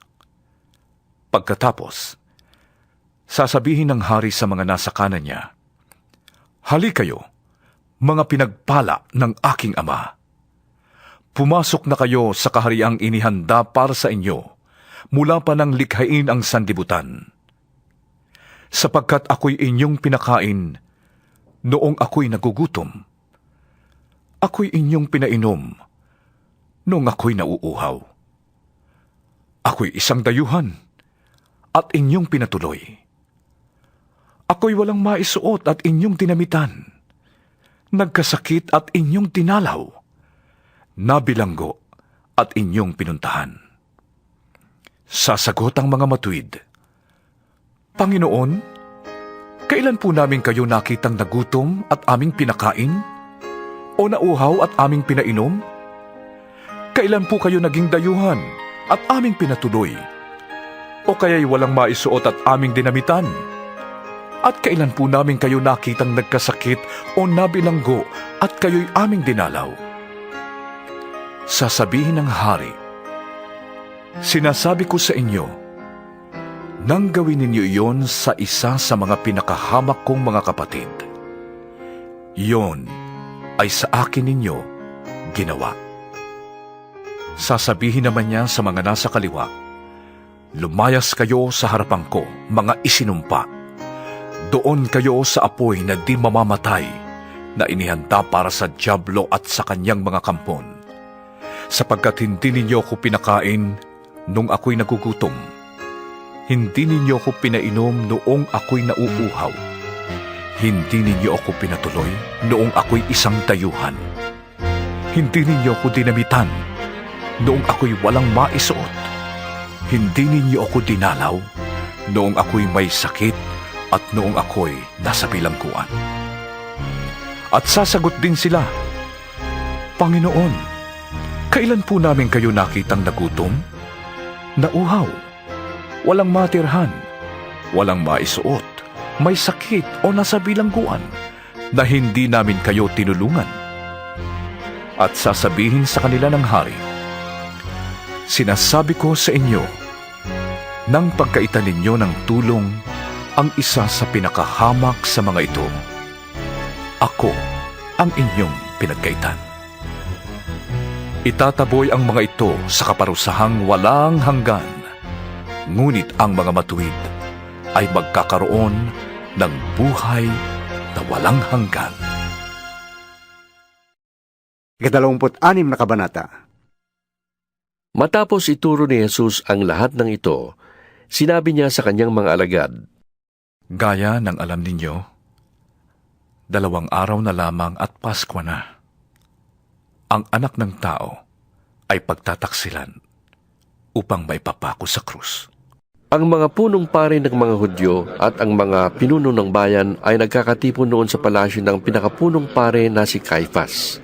Pagkatapos, sasabihin ng hari sa mga nasa kanan niya, "Hali kayo, mga pinagpala ng aking Ama. Pumasok na kayo sa kahariang inihanda para sa inyo, mula pa nang likhain ang sanlibutan. Sapagkat ako'y inyong pinakain, noong ako'y nagugutom. Ako'y inyong pinainom, noong ako'y nauuhaw. Ako'y isang dayuhan, at inyong pinatuloy. Ako'y walang maisuot at inyong dinamitan. Nagkasakit at inyong dinalaw. Nabilanggo at inyong pinuntahan." Sasagot ang mga matuwid, "Panginoon, kailan po namin kayo nakitang nagutom at aming pinakain? O nauhaw at aming pinainom? Kailan po kayo naging dayuhan at aming pinatuloy? O kaya'y walang maisuot at aming dinamitan? At kailan po namin kayo nakitang nagkasakit o nabilanggo at kayo'y aming dinalaw?" Sasabihin ng hari, "Sinasabi ko sa inyo, nang gawin ninyo iyon sa isa sa mga pinakahamak kong mga kapatid, iyon ay sa akin ninyo ginawa." Sasabihin naman niya sa mga nasa kaliwa, "Lumayas kayo sa harapan ko, mga isinumpa. Doon kayo sa apoy na di mamamatay, na inihanda para sa dyablo at sa kanyang mga kampon. Sapagkat hindi ninyo ako pinakain nung ako'y nagugutom. Hindi ninyo ako pinainom noong ako'y nauuhaw. Hindi ninyo ako pinatuloy noong ako'y isang dayuhan. Hindi ninyo ako dinamitan noong ako'y walang maisuot. Hindi ninyo ako dinalaw noong ako'y may sakit at noong ako'y nasa bilangguan." At sasagot din sila, "Panginoon, kailan po namin kayo nakitang nagutom, nauhaw, walang matirhan, walang maisuot, may sakit o nasa bilangguan, na hindi namin kayo tinulungan?" At sasabihin sa kanila ng hari, "Sinasabi ko sa inyo, nang pagkaitan ninyo ng tulong ang isa sa pinakahamak sa mga ito, ako ang inyong pinagkaitan." Itataboy ang mga ito sa kaparusahang walang hanggan, ngunit ang mga matuwid ay magkakaroon ng buhay na walang hanggan. 26 na kabanata. Matapos ituro ni Jesus ang lahat ng ito, sinabi niya sa kanyang mga alagad, "Gaya ng alam ninyo, 2 araw na lamang at Paskwa na. Ang anak ng tao ay pagtataksilan upang maipapako sa krus." Ang mga punong pari ng mga Hudyo at ang mga pinuno ng bayan ay nagkakatipon noon sa palasyo ng pinakapunong pare na si Caifás.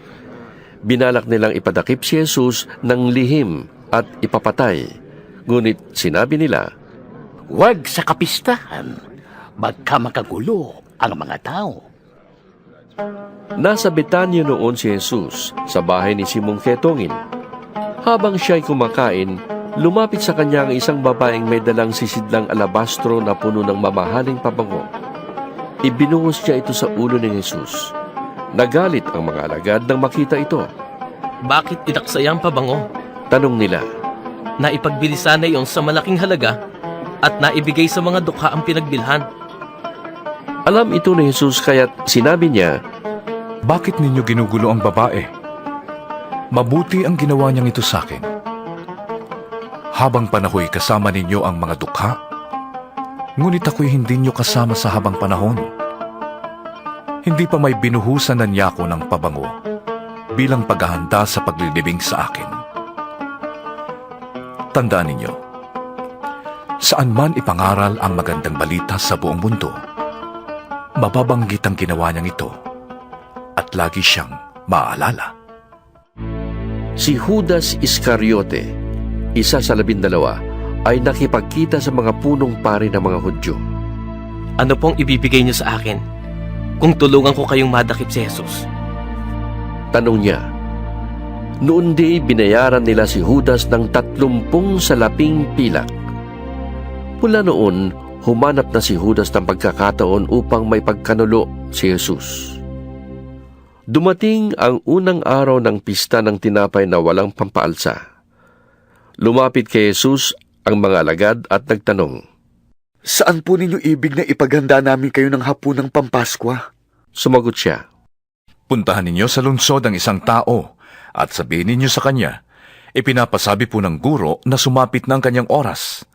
Binalak nilang ipadakip si Jesus ng lihim at ipapatay. Ngunit sinabi nila, "Huwag sa kapistahan, baka makagulo ang mga tao." Nasa Betanya noon si Jesus sa bahay ni Simong Ketongin. Habang siya'y kumakain, lumapit sa kanya ang isang babaeng may dalang sisidlang alabastro na puno ng mamahaling pabango. Ibinuhos niya ito sa ulo ni Jesus. Nagalit ang mga alagad nang makita ito. "Bakit inaksaya ang pabango?" tanong nila. "Naipagbili sana iyon sa malaking halaga at naibigay sa mga dukha ang pinagbilhan." Alam ito ni Jesus kaya't sinabi niya, "Bakit ninyo ginugulo ang babae? Mabuti ang ginawa niyang ito sa akin. Habang panahoy kasama ninyo ang mga dukha, Ngunit ako'y hindi niyo kasama sa habang panahon. Hindi pa may binuhusan na niya ako ng pabango bilang paghahanda sa paglilibing sa akin. Tandaan ninyo, saan man ipangaral ang magandang balita sa buong mundo, mababanggit ang ginawa niyang ito at lagi siyang maaalala. Si Judas Iscariote, isa sa 12, ay nakipagkita sa mga punong pari ng mga Hudyo. Ano pong ibibigay niyo sa akin kung tulungan ko kayong madakip si Jesus? Tanong niya. Noon di binayaran nila si Judas ng 30 salaping pilak. Mula noon, humanap na si Judas ng pagkakataon upang may pagkanulo si Jesus. Dumating ang unang araw ng pista ng tinapay na walang pampaalsa. Lumapit kay Jesus ang mga alagad at nagtanong, Saan po ninyo ibig na ipaghanda namin kayo ng hapunang Pampaskwa? Sumagot siya, Puntahan ninyo sa lungsod ang isang tao at sabihin ninyo sa kanya, ipinapasabi po ng guro na sumapit ng kanyang oras.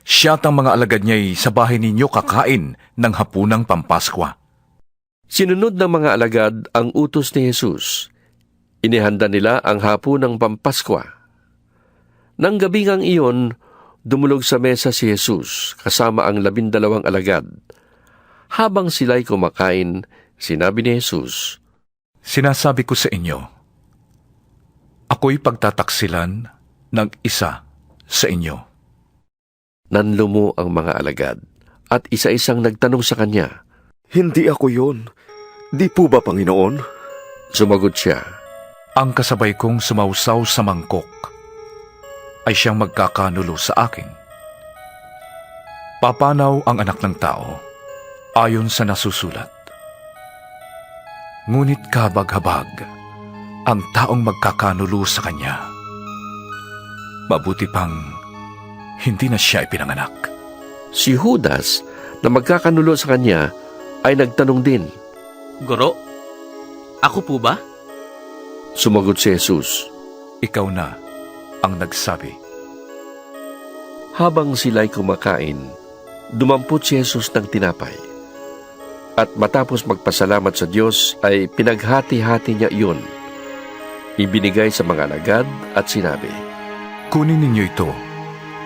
Siya at ang mga alagad niya'y sa bahay ninyo kakain ng hapunang Pampaskwa. Sinunod ng mga alagad ang utos ni Jesus. Inihanda nila ang hapunang Pampaskwa. Nang gabingang iyon, dumulog sa mesa si Jesus kasama ang 12 alagad. Habang sila'y kumakain, sinabi ni Jesus, Sinasabi ko sa inyo, ako'y pagtataksilan ng isa sa inyo. Nanlumo ang mga alagad at isa-isang nagtanong sa kanya, Hindi ako yon. Di po ba, Panginoon? Sumagot siya, Ang kasabay kong sumausaw sa mangkok ay siyang magkakanulo sa akin. Papanaw ang anak ng tao ayon sa nasusulat. Ngunit kabag-habag ang taong magkakanulo sa kanya. Mabuti pang hindi na siya ipinanganak. Si Judas na magkakanulo sa kanya ay nagtanong din, Guro, ako po ba? Sumagot si Jesus, Ikaw na ang nagsabi. Habang sila'y kumakain, dumampot si Jesus ng tinapay. At matapos magpasalamat sa Diyos ay pinaghati-hati niya iyon. Ibinigay sa mga alagad at sinabi, Kunin ninyo ito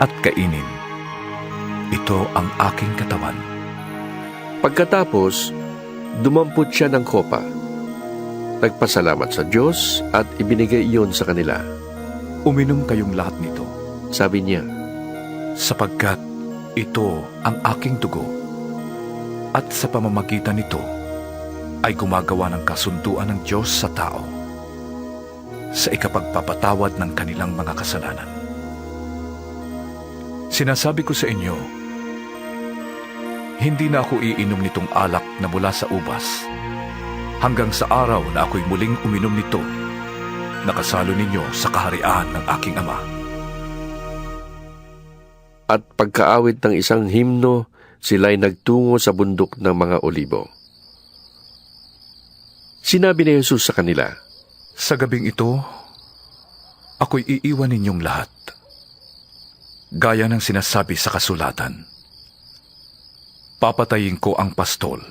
at kainin. Ito ang aking katawan. Pagkatapos, dumampot siya ng kopa. Nagpasalamat sa Diyos at ibinigay iyon sa kanila. Uminom kayong lahat nito. Sabi niya, sapagkat ito ang aking dugo. At sa pamamagitan nito ay gumagawa ng kasunduan ng Diyos sa tao sa ikapagpapatawad ng kanilang mga kasalanan. Sinasabi ko sa inyo, hindi na ako iinom nitong alak na mula sa ubas hanggang sa araw na ako'y muling uminom nito na kasalo ninyo sa kaharian ng aking Ama. At pagkaawit ng isang himno, sila'y nagtungo sa bundok ng mga olibo. Sinabi ni Jesus sa kanila, Sa gabing ito, ako'y iiwan ninyong lahat. Gaya ng sinasabi sa kasulatan, papatayin ko ang pastol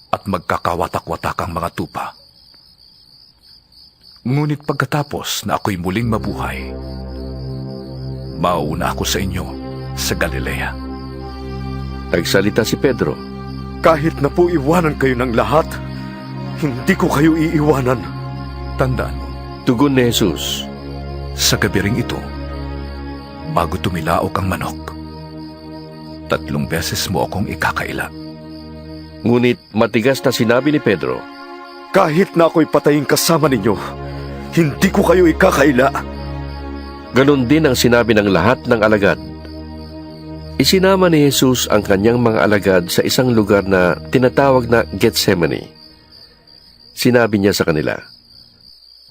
at magkakawatak-watak ang mga tupa. Ngunit pagkatapos na ako'y muling mabuhay, mauuna ako sa inyo sa Galilea. Nagsalita si Pedro, Kahit na po iwanan kayo ng lahat, hindi ko kayo iiwanan. Tandaan, tugon ni Jesus, sa gabi ring ito, bago tumilaok ang manok, 3 beses mo akong ikakaila. Ngunit matigas na sinabi ni Pedro, Kahit na ako'y patayin kasama ninyo, hindi ko kayo ikakaila. Ganon din ang sinabi ng lahat ng alagad. Isinama ni Jesus ang kanyang mga alagad sa isang lugar na tinatawag na Gethsemane. Sinabi niya sa kanila,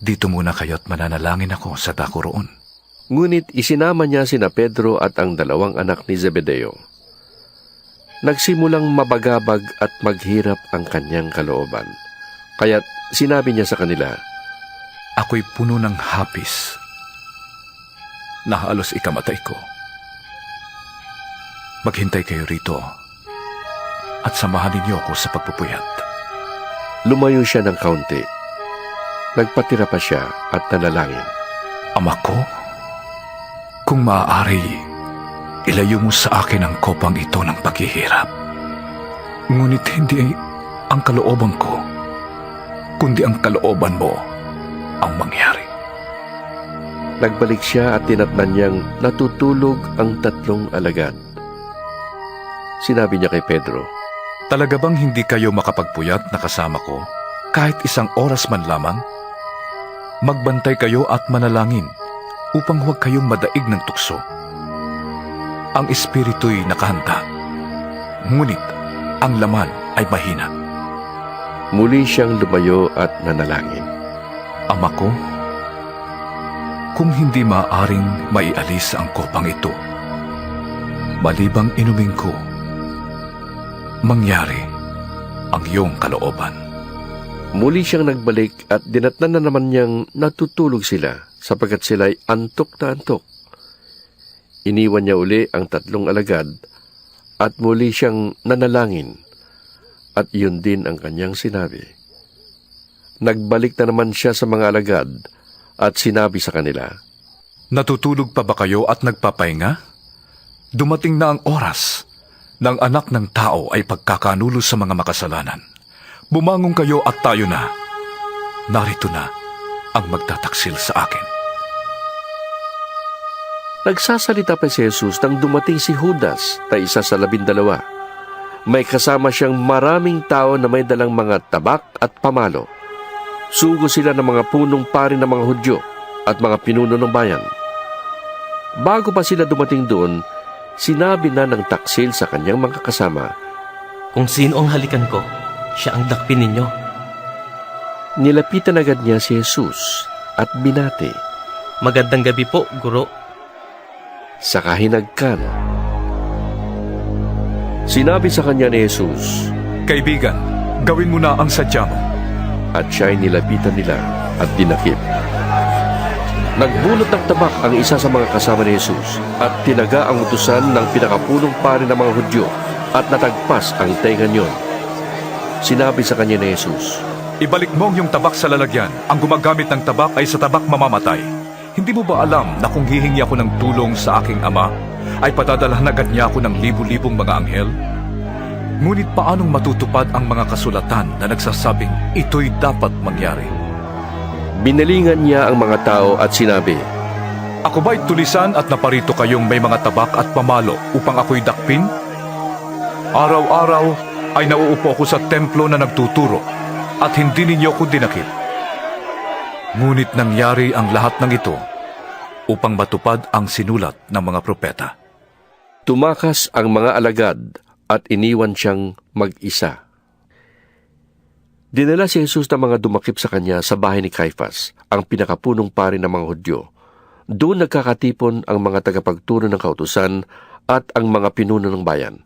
Dito muna kayo't mananalangin ako sa dako roon. Ngunit isinama niya sina Pedro at ang 2 anak ni Zebedeo. Nagsimulang mabagabag at maghirap ang kanyang kalooban. Kaya't sinabi niya sa kanila, Ako'y puno ng hapis na halos ikamatay ko. Maghintay kayo rito at samahan ninyo ako sa pagpupuyat. Lumayo siya ng kaunti. Nagpatira pa siya at nanalangin. Ama ko, kung maaari, ilayo mo sa akin ang kopang ito ng paghihirap. Ngunit hindi ang kalooban ko, kundi ang kalooban mo ang mangyari. Nagbalik siya at tinatnan niyang natutulog ang 3 alagad. Sinabi niya kay Pedro, Talaga bang hindi kayo makapagpuyat na kasama ko kahit 1 oras man lamang? Magbantay kayo at manalangin upang huwag kayong madaig ng tukso. Ang espiritu'y nakahanda, ngunit ang laman ay mahina. Muli siyang lumayo at nanalangin. Ama ko, kung hindi maaaring maialis ang kopang ito, malibang inumin ko, mangyari ang iyong kalooban. Muli siyang nagbalik at dinatnan na naman niyang natutulog sila sapagkat sila'y antok na antok. Iniwan niya uli ang 3 alagad at muli siyang nanalangin at yun din ang kanyang sinabi. Nagbalik na naman siya sa mga alagad at sinabi sa kanila, Natutulog pa ba kayo at nagpapahinga? Dumating na ang oras ng anak ng tao ay pagkakanulo sa mga makasalanan. Bumangon kayo at tayo na. Narito na ang magtataksil sa akin. Nagsasalita pa si Jesus nang dumating si Judas na isa sa 12. May kasama siyang maraming tao na may dalang mga tabak at pamalo. Sugo sila ng mga punong pari ng mga Hudyo at mga pinuno ng bayan. Bago pa sila dumating doon, sinabi na ng taksil sa kanyang mga kasama, Kung sino ang halikan ko, siya ang dakpin ninyo. Nilapitan agad niya si Jesus at binati. Magandang gabi po, Guro. Sa kahinagkan, sinabi sa kanya ni Jesus, Kaibigan, gawin mo na ang sadya mo. At siya'y nilapitan nila at dinakip. Nagbunot ng tabak ang isa sa mga kasama ni Jesus at tinaga ang utusan ng pinakapunong pari ng mga Hudyo at natagpas ang tenga niyon. Sinabi sa kanya ni Jesus, Ibalik mo yung tabak sa lalagyan. Ang gumagamit ng tabak ay sa tabak mamamatay. Hindi mo ba alam na kung hihingi ako ng tulong sa aking ama, ay padadalhan agad niya ako ng libu-libong mga anghel? Ngunit paanong matutupad ang mga kasulatan na nagsasabing ito'y dapat mangyari? Binalingan niya ang mga tao at sinabi, Ako ba'y tulisan at naparito kayong may mga tabak at pamalo upang ako'y dakpin? Araw-araw ay nauupo ako sa templo na nagtuturo at hindi ninyo ko dinakip. Ngunit nangyari ang lahat ng ito upang matupad ang sinulat ng mga propeta. Tumakas ang mga alagad at iniwan siyang mag-isa. Dinala si Jesus ng mga dumakip sa kanya sa bahay ni Caiphas, ang pinakapunong pari ng mga Hudyo. Doon nagkakatipon ang mga tagapagturo ng kautusan at ang mga pinuno ng bayan.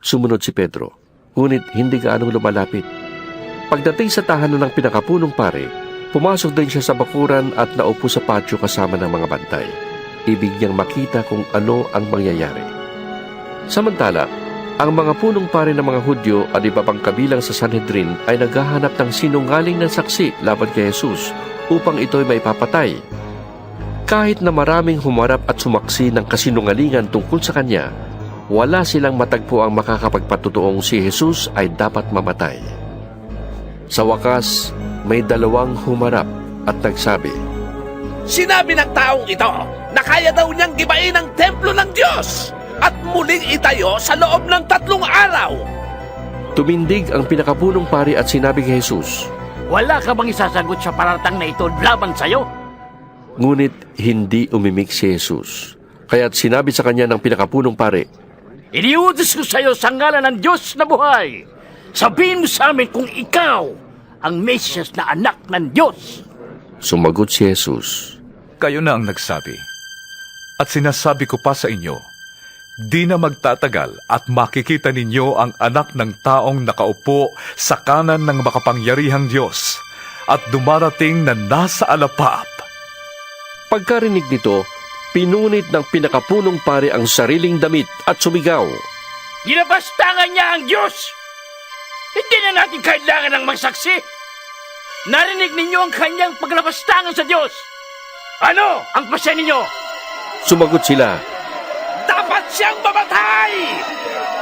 Sumunod si Pedro, ngunit hindi gaanong lumalapit. Pagdating sa tahanan ng pinakapunong pari, pumasok din siya sa bakuran at naupo sa patio kasama ng mga bantay. Ibig niyang makita kung ano ang mangyayari. Samantala, ang mga punong pari ng mga Hudyo at iba pang kabilang sa Sanhedrin ay naghahanap ng sinungaling ng saksi laban kay Jesus upang ito'y maipapatay. Kahit na maraming humarap at sumaksi ng kasinungalingan tungkol sa kanya, wala silang matagpo ang makakapagpatutuong si Jesus ay dapat mamatay. Sa wakas, may 2 humarap at nagsabi, Sinabi ng taong ito na kaya daw niyang gibain ang templo ng Diyos at muling itayo sa loob ng 3 araw. Tumindig ang pinakapunong pari at sinabi kay Jesus, Wala ka bang isasagot sa paratang na ito laban sa'yo? Ngunit hindi umimik si Jesus. Kaya't sinabi sa kanya ng pinakapunong pari, Iniutos ko sa'yo sa ngalan ng Diyos na buhay. Sabihin mo sa amin kung ikaw ang Mesyas na anak ng Diyos. Sumagot si Jesus, Kayo na ang nagsabi. At sinasabi ko pa sa inyo, di na magtatagal at makikita ninyo ang anak ng taong nakaupo sa kanan ng makapangyarihang Diyos at dumarating na nasa alapap. Pagkarinig nito, pinunit ng pinakapunong pare ang sariling damit at sumigaw. Ginabastangan niya ang Diyos! Hindi na natin kailangan ng magsaksi! Narinig ninyo ang kanyang paglabastangan sa Diyos! Ano ang pasya ninyo? Sumagot sila, Dapat siyang mamatay!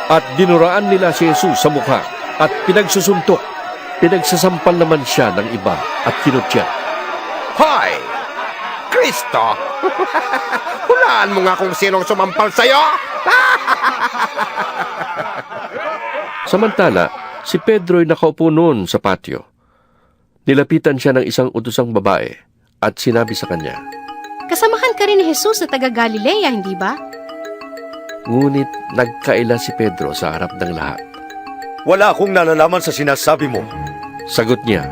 at dinuraan nila si Jesus sa mukha at pinagsusuntok. Pinagsasampal naman siya ng iba at kinutya. Hoy! Kristo! Hulaan mo nga kung sinong sumampal sa'yo! Samantala, si Pedro'y nakaupo noon sa patio. Nilapitan siya ng isang utosang babae at sinabi sa kanya, Kasamahan ka rin ni Jesus na taga Galilea, hindi ba? ngunit nagkaila si Pedro sa harap ng lahat. Wala akong nalalaman sa sinasabi mo. Sagot niya.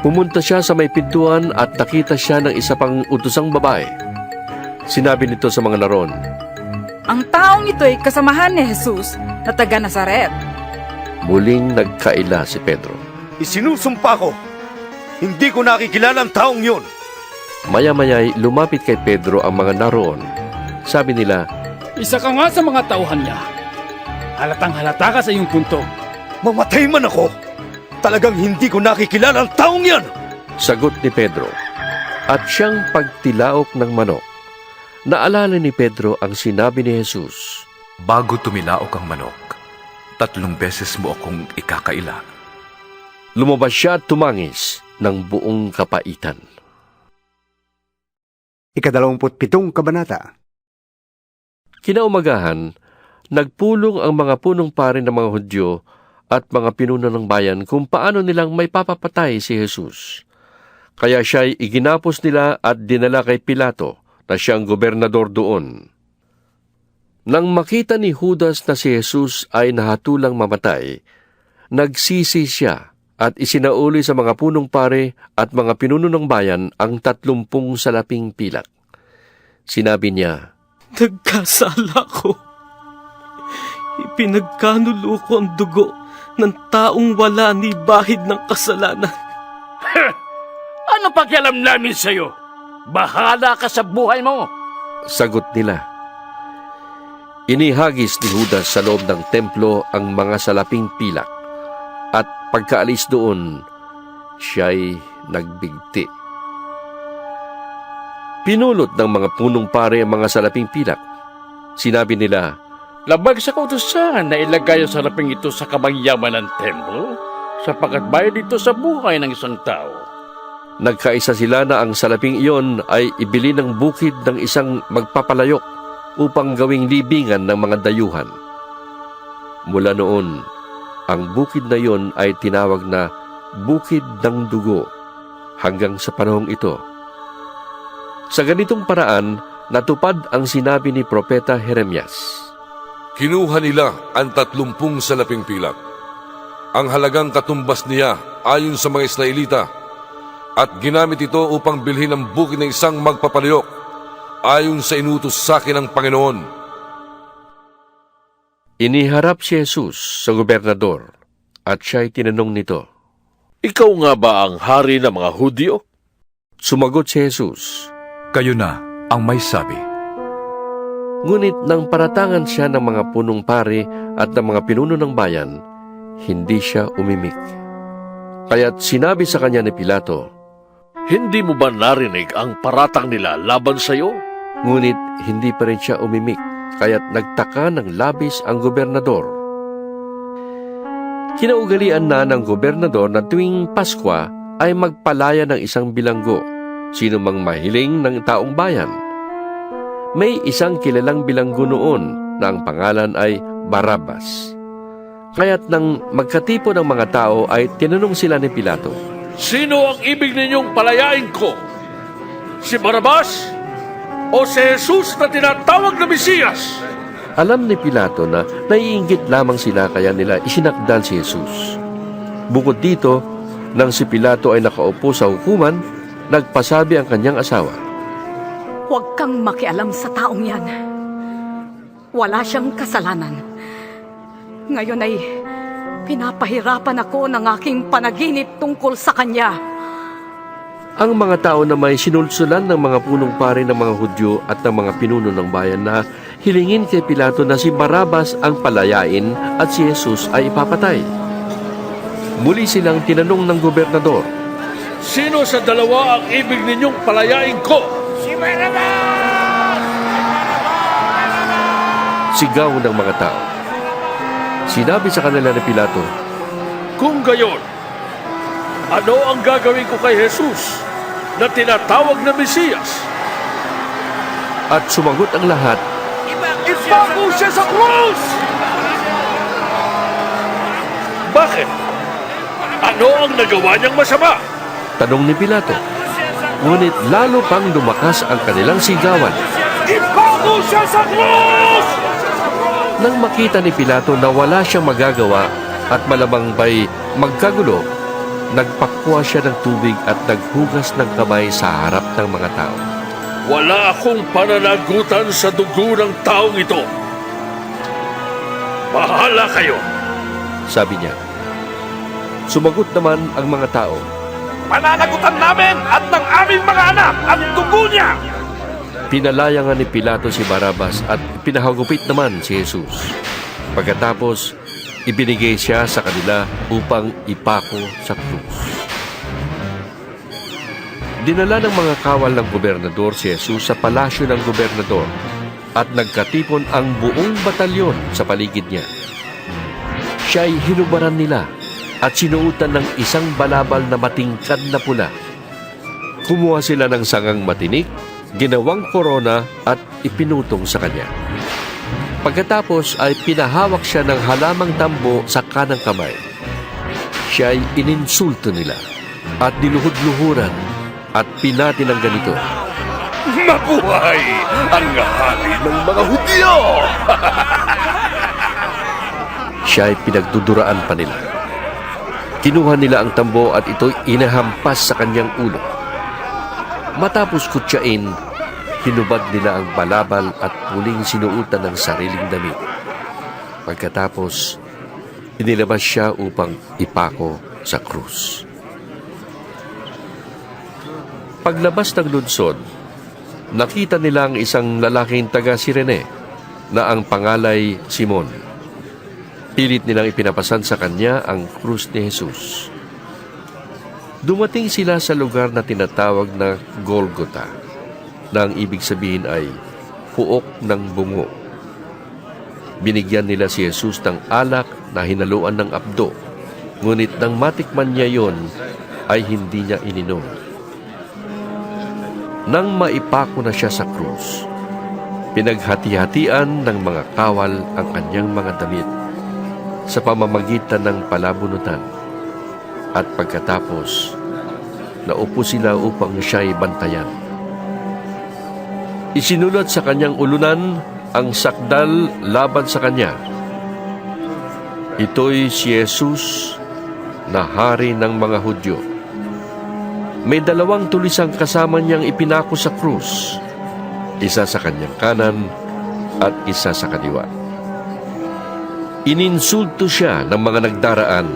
Pumunta siya sa may pintuan at nakita siya ng isa pang utosang babae. Sinabi nito sa mga naroon, Ang taong ito'y kasamahan ni Jesus na taga Nazaret. Muling nagkaila si Pedro. Isinusumpa ko, hindi ko nakikilala ang taong yun. Maya-maya'y lumapit kay Pedro ang mga naroon. Sabi nila, Isa ka nga sa mga tauhan niya. Halatang halata ka sa iyong punto. Mamatay man ako, talagang hindi ko nakikilala ang taong yan. Sagot ni Pedro. At siyang pagtilaok ng manok. Naalala ni Pedro ang sinabi ni Jesus. Bago tumilaok ang manok, 3 beses mo akong ikakaila. Lumabas siya at tumangis ng buong kapaitan. 27 kabanata. Kinaumagahan, nagpulong ang mga punong pare ng mga Hudyo at mga pinuno ng bayan kung paano nilang may papapatay si Jesus. Kaya siya'y iginapos nila at dinala kay Pilato na siyang gobernador doon. Nang makita ni Judas na si Jesus ay nahatulang mamatay, nagsisi siya at isinauli sa mga punong pare at mga pinuno ng bayan ang 30 salaping pilak. Sinabi niya, Nagkasala ko. Ipinagkanulo ko ang dugo ng taong wala ni bahid ng kasalanan. Ano pakialam namin sa'yo? Bahala ka sa buhay mo! Sagot nila. Inihagis ni Judas sa loob ng templo ang mga salaping pilak at pagkaalis doon, siya'y nagbigti. Pinulot ng mga punong pare ang mga salaping pilak. Sinabi nila, Labag sa kautusan na ilagay ang salaping ito sa kamangyaman ng templo sapagkat bayad ito sa buhay ng isang tao. Nagkaisa sila na ang salaping iyon ay ibili ng bukid ng isang magpapalayok upang gawing libingan ng mga dayuhan. Mula noon, ang bukid na iyon ay tinawag na Bukid ng Dugo hanggang sa panahong ito. Sa ganitong paraan, natupad ang sinabi ni Propeta Jeremias. Kinuha nila ang 30 salaping pilak. Ang halagang katumbas niya ayon sa mga Israelita at ginamit ito upang bilhin ang bukid ng isang magpapalayok ayon sa inutos sa akin ng Panginoon. Iniharap si Jesus sa gobernador at siya'y tinanong nito, Ikaw nga ba ang hari ng mga Hudyo? Sumagot si Jesus, Kayo na ang may sabi. Ngunit nang paratangan siya ng mga punong pare at ng mga pinuno ng bayan, hindi siya umimik. Kaya't sinabi sa kanya ni Pilato, Hindi mo ba narinig ang paratang nila laban sa iyo? Ngunit hindi pa rin siya umimik, kaya't nagtaka ng labis ang gobernador. Kinaugalian na ng gobernador na tuwing Paskwa ay magpalaya ng isang bilanggo, sino mang mahiling ng taong bayan. May isang kilalang bilanggo noon na ang pangalan ay Barabbas. Kaya't nang magkatipon ng mga tao ay tinanong sila ni Pilato, Sino ang ibig ninyong palayain ko? Si Barabas o si Jesus na tinatawag na Mesiyas? Alam ni Pilato na naiinggit lamang sila kaya nila isinakdal si Jesus. Bukod dito, nang si Pilato ay nakaupo sa hukuman, nagpasabi ang kanyang asawa, Huwag kang makialam sa taong yan. Wala siyang kasalanan. Ngayon ay pinapahirapan ako ng aking panaginip tungkol sa kanya. Ang mga tao na may sinulsulan ng mga punong pari ng mga Hudyo at ng mga pinuno ng bayan na hilingin kay Pilato na si Barabas ang palayain at si Jesus ay ipapatay. Muli silang tinanong ng gobernador, Sino sa dalawa ang ibig ninyong palayain ko? Si Barabas! sigaw ng mga tao. Sinabi sa kanila ni Pilato, Kung gayon, ano ang gagawin ko kay Jesus na tinatawag na Mesiyas? at sumagot ang lahat, Ipako siya sa krus! Bakit? Ano ang nagawa niyang masama? tanong ni Pilato. Ngunit lalo pang lumakas ang kanilang sigawan. Ipako siya sa krus! Nang makita ni Pilato na wala siyang magagawa at malamang ba'y magkagulo, nagpakwa siya ng tubig at naghugas ng kamay sa harap ng mga tao. Wala akong pananagutan sa dugo ng taong ito. Bahala kayo. Sabi niya. Sumagot naman ang mga tao, Pananagutan namin at ng aming mga anak ang dugo niya! Pinalayangan ni Pilato si Barabas at pinahagupit naman si Jesus. Pagkatapos, ibinigay siya sa kanila upang ipako sa krus. Dinala ng mga kawal ng gobernador si Jesus sa palasyo ng gobernador at nagkatipon ang buong batalyon sa paligid niya. Siya'y hinubaran nila at sinuutan ng isang balabal na matingkad na pula. Kumuha sila ng sangang matinik, ginawang korona at ipinutong sa kanya. Pagkatapos ay pinahawak siya ng halamang tambo sa kanang kamay. Siya ay ininsulto nila at niluhod-luhuran at pinati ng ganito, Mabuhay ang hari ng mga Hudyo! Siya ay pinagduduraan pa nila. Kinuha nila ang tambo at ito'y inahampas sa kanyang ulo. Matapos kutsain, hinubad nila ang balabal at muling sinuutan ng sariling damit. Pagkatapos, inilabas siya upang ipako sa krus. Paglabas ng lunsod, nakita nila ang isang lalaking taga Sirene na ang pangalay Simon. Pilit nilang ipinapasan sa kanya ang krus ni Jesus. Dumating sila sa lugar na tinatawag na Golgota, na ang ibig sabihin ay puok ng bungo. Binigyan nila si Jesus ng alak na hinaluan ng apdo, ngunit nang matikman niya yon, ay hindi niya ininom. Nang maipako na siya sa krus, pinaghati-hatian ng mga kawal ang kanyang mga damit sa pamamagitan ng palabunutan. At pagkatapos, naupo sila upang siya'y bantayan. Isinulat sa kanyang ulunan ang sakdal laban sa kanya. Ito'y si Jesus na hari ng mga Hudyo. May dalawang tulisang kasama niyang ipinako sa krus, isa sa kanyang kanan at isa sa kaliwa. Ininsulto siya ng mga nagdaraan.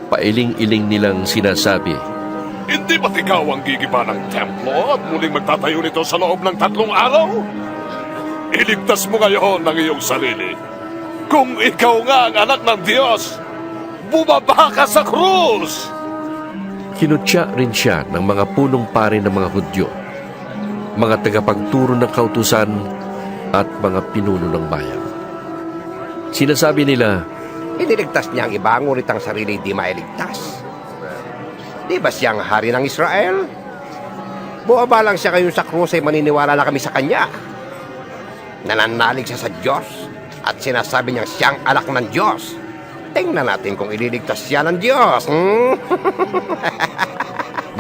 Pailing-iling nilang sinasabi, Hindi ba't ikaw ang gigiba ng templo at muling magtatayo nito sa loob ng 3 araw? Iligtas mo ngayon ang iyong sarili. Kung ikaw nga ang anak ng Diyos, bumaba ka sa krus! Kinutya rin siya ng mga punong pari ng mga Hudyo, mga tagapagturo ng kautusan at mga pinuno ng bayan. Sinasabi nila, Iniligtas niya ang iba, ngunit ang sarili di mailigtas. Di ba siyang hari ng Israel? Buwaba lang siya ngayon sa krus ay maniniwala na kami sa kanya. Nananalig siya sa Diyos at sinasabi niyang siyang anak ng Diyos. Tingnan natin kung ililigtas siya ng Diyos.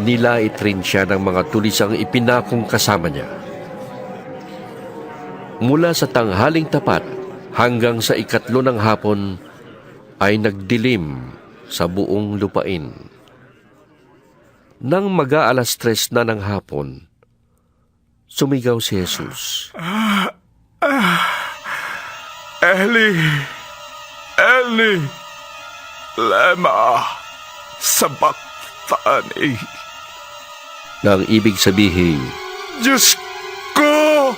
Nilait rin siya ng mga tulisang ipinakong kasama niya. Mula sa tanghaling tapat hanggang sa 3 ng hapon ay nagdilim sa buong lupain. Nang mag-aalas 3 na ng hapon, sumigaw si Jesus. Eli, Eli, lema sabachthani. na ang ibig sabihin, Diyos ko!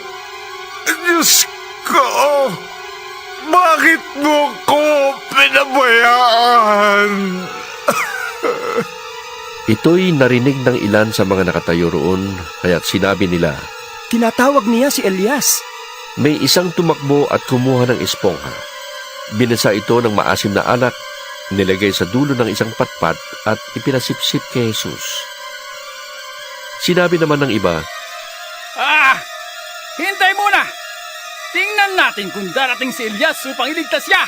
Diyos ko! Bakit mo ko pinabayaan? ito'y narinig ng ilan sa mga nakatayo roon, kaya't sinabi nila, Tinatawag niya si Elias. may isang tumakbo at kumuha ng espongha. Binasa ito ng maasim na alak, nilagay sa dulo ng isang patpat at ipinasipsip kay Jesus. Sinabi naman ng iba, Hintay muna! Tingnan natin kung darating si Elias upang iligtas siya!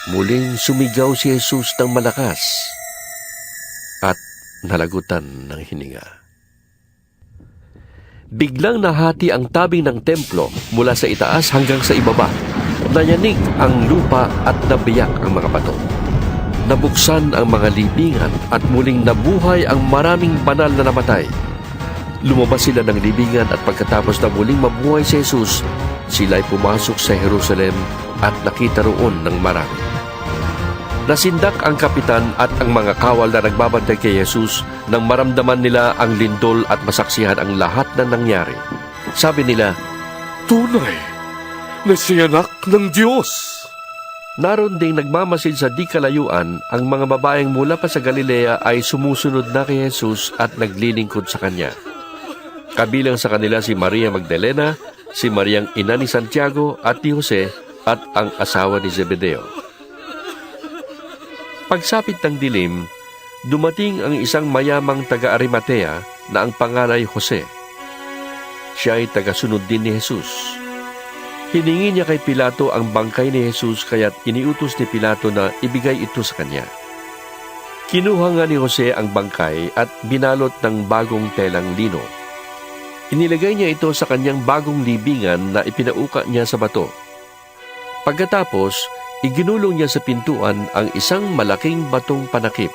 muling sumigaw si Jesus ng malakas at nalagutan ng hininga. Biglang nahati ang tabing ng templo mula sa itaas hanggang sa ibaba. Nayanig ang lupa at nabiyak ang mga bato. Nabuksan ang mga libingan at muling nabuhay ang maraming banal na namatay. Lumabas sila ng libingan at pagkatapos na muling mabuhay si Jesus, sila'y pumasok sa Jerusalem at nakita roon ng marami. Nasindak ang kapitan at ang mga kawal na nagbabantay kay Jesus nang maramdaman nila ang lindol at masaksihan ang lahat na nangyari. Sabi nila, Tunay na siya anak ng Diyos. Naroon ding nagmamasid sa di kalayuan, ang mga babaeng mula pa sa Galilea ay sumusunod na kay Jesus at naglilingkod sa kanya. Kabilang sa kanila si Maria Magdalena, si Mariang ina ni Santiago at ni Jose at ang asawa ni Zebedeo. Pagsapit ng dilim, dumating ang isang mayamang taga-Arimatea na ang pangalan ay Jose. Siya ay tagasunod din ni Jesus. Hiningi niya kay Pilato ang bangkay ni Jesus kaya't iniutos ni Pilato na ibigay ito sa kanya. Kinuha nga ni Jose ang bangkay at binalot ng bagong telang lino. Inilagay niya ito sa kanyang bagong libingan na ipinauka niya sa bato. Pagkatapos, iginulong niya sa pintuan ang isang malaking batong panakip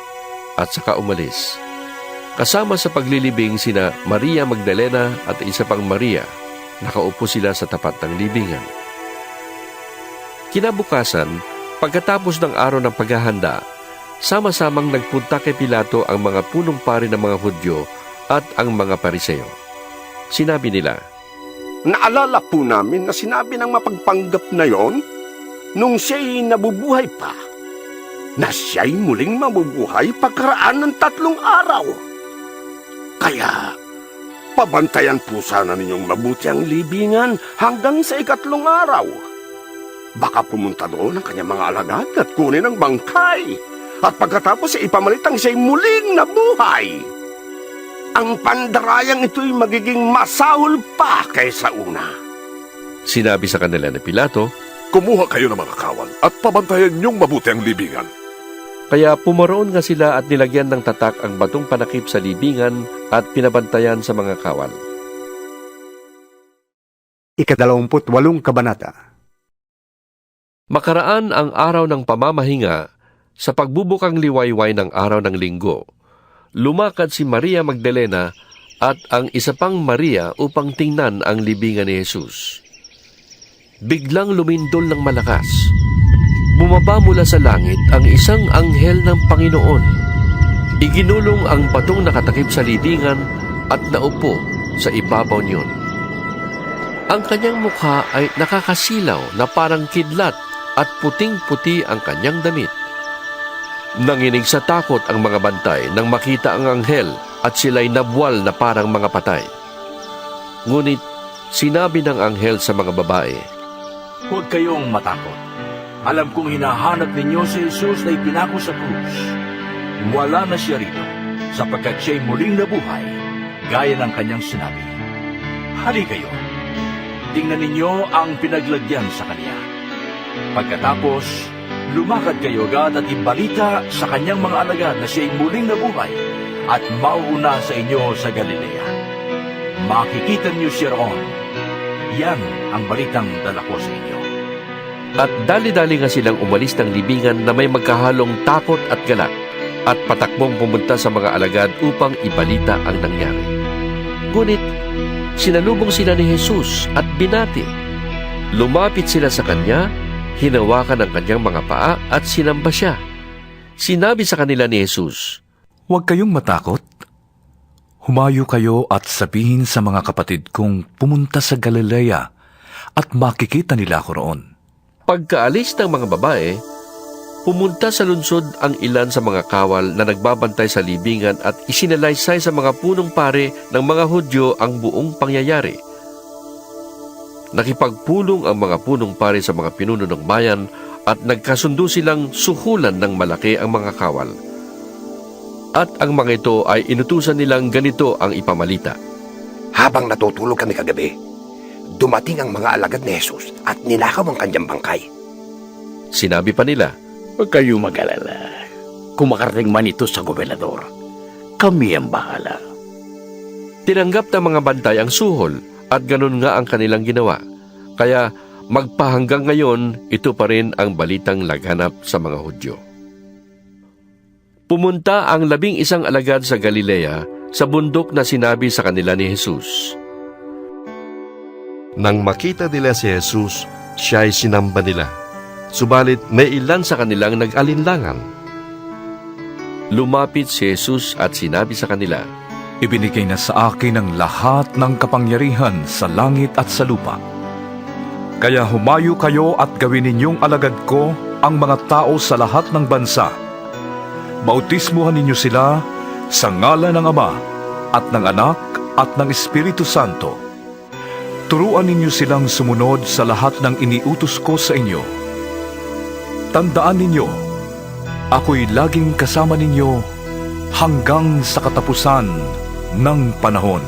at saka umalis. Kasama sa paglilibing sina Maria Magdalena at isa pang Maria. Nakaupo sila sa tapat ng libingan. Kinabukasan, pagkatapos ng araw ng paghahanda, sama-samang nagpunta kay Pilato ang mga punong pari ng mga Hudyo at ang mga Pariseo. Sinabi nila, Naalala po namin na sinabi ng mapagpanggap na yon nung siya'y nabubuhay pa, na siya'y muling mabubuhay pagkaraan ng 3 araw. Kaya, pabantayan po sana ninyong mabuti ang libingan hanggang sa 4 araw. Baka pumunta doon ang kanyang mga alagad at kunin ang bangkay, at pagkatapos ay ipamalit ang siya'y muling nabuhay. Ang pandarayang ito'y magiging masahol pa kaysa una. Sinabi sa kanila ni Pilato, Kumuha kayo ng mga kawal at pabantayan niyong mabuti ang libingan. Kaya pumaroon nga sila at nilagyan ng tatak ang batong panakip sa libingan at pinabantayan sa mga kawal. 28 Kabanata. Makaraan ang araw ng pamamahinga, sa pagbubukang liwayway ng araw ng linggo, lumakad si Maria Magdalena at ang isa pang Maria upang tingnan ang libingan ni Jesus. Biglang lumindol ng malakas. Bumaba mula sa langit ang isang anghel ng Panginoon. Iginulong ang batong nakatakip sa libingan at naupo sa ibabaw niyon. Ang kanyang mukha ay nakakasilaw na parang kidlat at puting-puti ang kanyang damit. Nanginig sa takot ang mga bantay nang makita ang anghel at sila'y nabwal na parang mga patay. Ngunit sinabi ng anghel sa mga babae, Huwag kayong matakot. Alam kong hinahanap ninyo si Jesus na ipinako sa krus. Wala na siya rito, sapagkat siya'y muling nabuhay, gaya ng kanyang sinabi. Hali kayo. Tingnan ninyo ang pinaglagyan sa kanya. Pagkatapos, lumakad kayo agad at ibalita sa kanyang mga alagad na siya'y muling nabuhay at mauuna sa inyo sa Galilea. Makikita niyo siya roon. Yan ang balitang dala ko sa inyo. At dali-dali nga silang umalis ng libingan na may magkahalong takot at galak at patakbong pumunta sa mga alagad upang ibalita ang nangyari. Ngunit sinalubong sila ni Jesus at binati. Lumapit sila sa kanya, hinawakan ang kanyang mga paa at sinamba siya. Sinabi sa kanila ni Jesus, Huwag kayong matakot. Humayo kayo at sabihin sa mga kapatid kong pumunta sa Galilea at makikita nila ako roon. Pagkaalis ng mga babae, pumunta sa lungsod ang ilan sa mga kawal na nagbabantay sa libingan at isinalaysay sa mga punong pare ng mga Hudyo ang buong pangyayari. Nakipagpulong ang mga punong pare sa mga pinuno ng bayan at nagkasundo silang suhulan ng malaki ang mga kawal. At ang mga ito ay inutusan nilang ganito ang ipamalita. Habang natutulog kami kagabi, dumating ang mga alagad ni Jesus at ninakaw ang kanyang bangkay. Sinabi pa nila, Huwag kayo mag-alala. Kung makarating man ito sa gobernador, kami ang bahala. Tinanggap ng mga bantay ang suhol at ganun nga ang kanilang ginawa. Kaya magpahanggang ngayon, ito pa rin ang balitang laganap sa mga Hudyo. Pumunta ang 11 alagad sa Galilea sa bundok na sinabi sa kanila ni Jesus. Nang makita nila si Jesus, siya ay sinamba nila. Subalit may ilan sa kanilang nag-alinlangan. Lumapit si Jesus at sinabi sa kanila, Ibinigay na sa akin ang lahat ng kapangyarihan sa langit at sa lupa. Kaya humayo kayo at gawin ninyong alagad ko ang mga tao sa lahat ng bansa. Bautismuhan ninyo sila sa ngalan ng Ama at ng Anak at ng Espiritu Santo. Turuan ninyo silang sumunod sa lahat ng iniutos ko sa inyo. Tandaan ninyo, ako'y laging kasama ninyo hanggang sa katapusan ng panahon.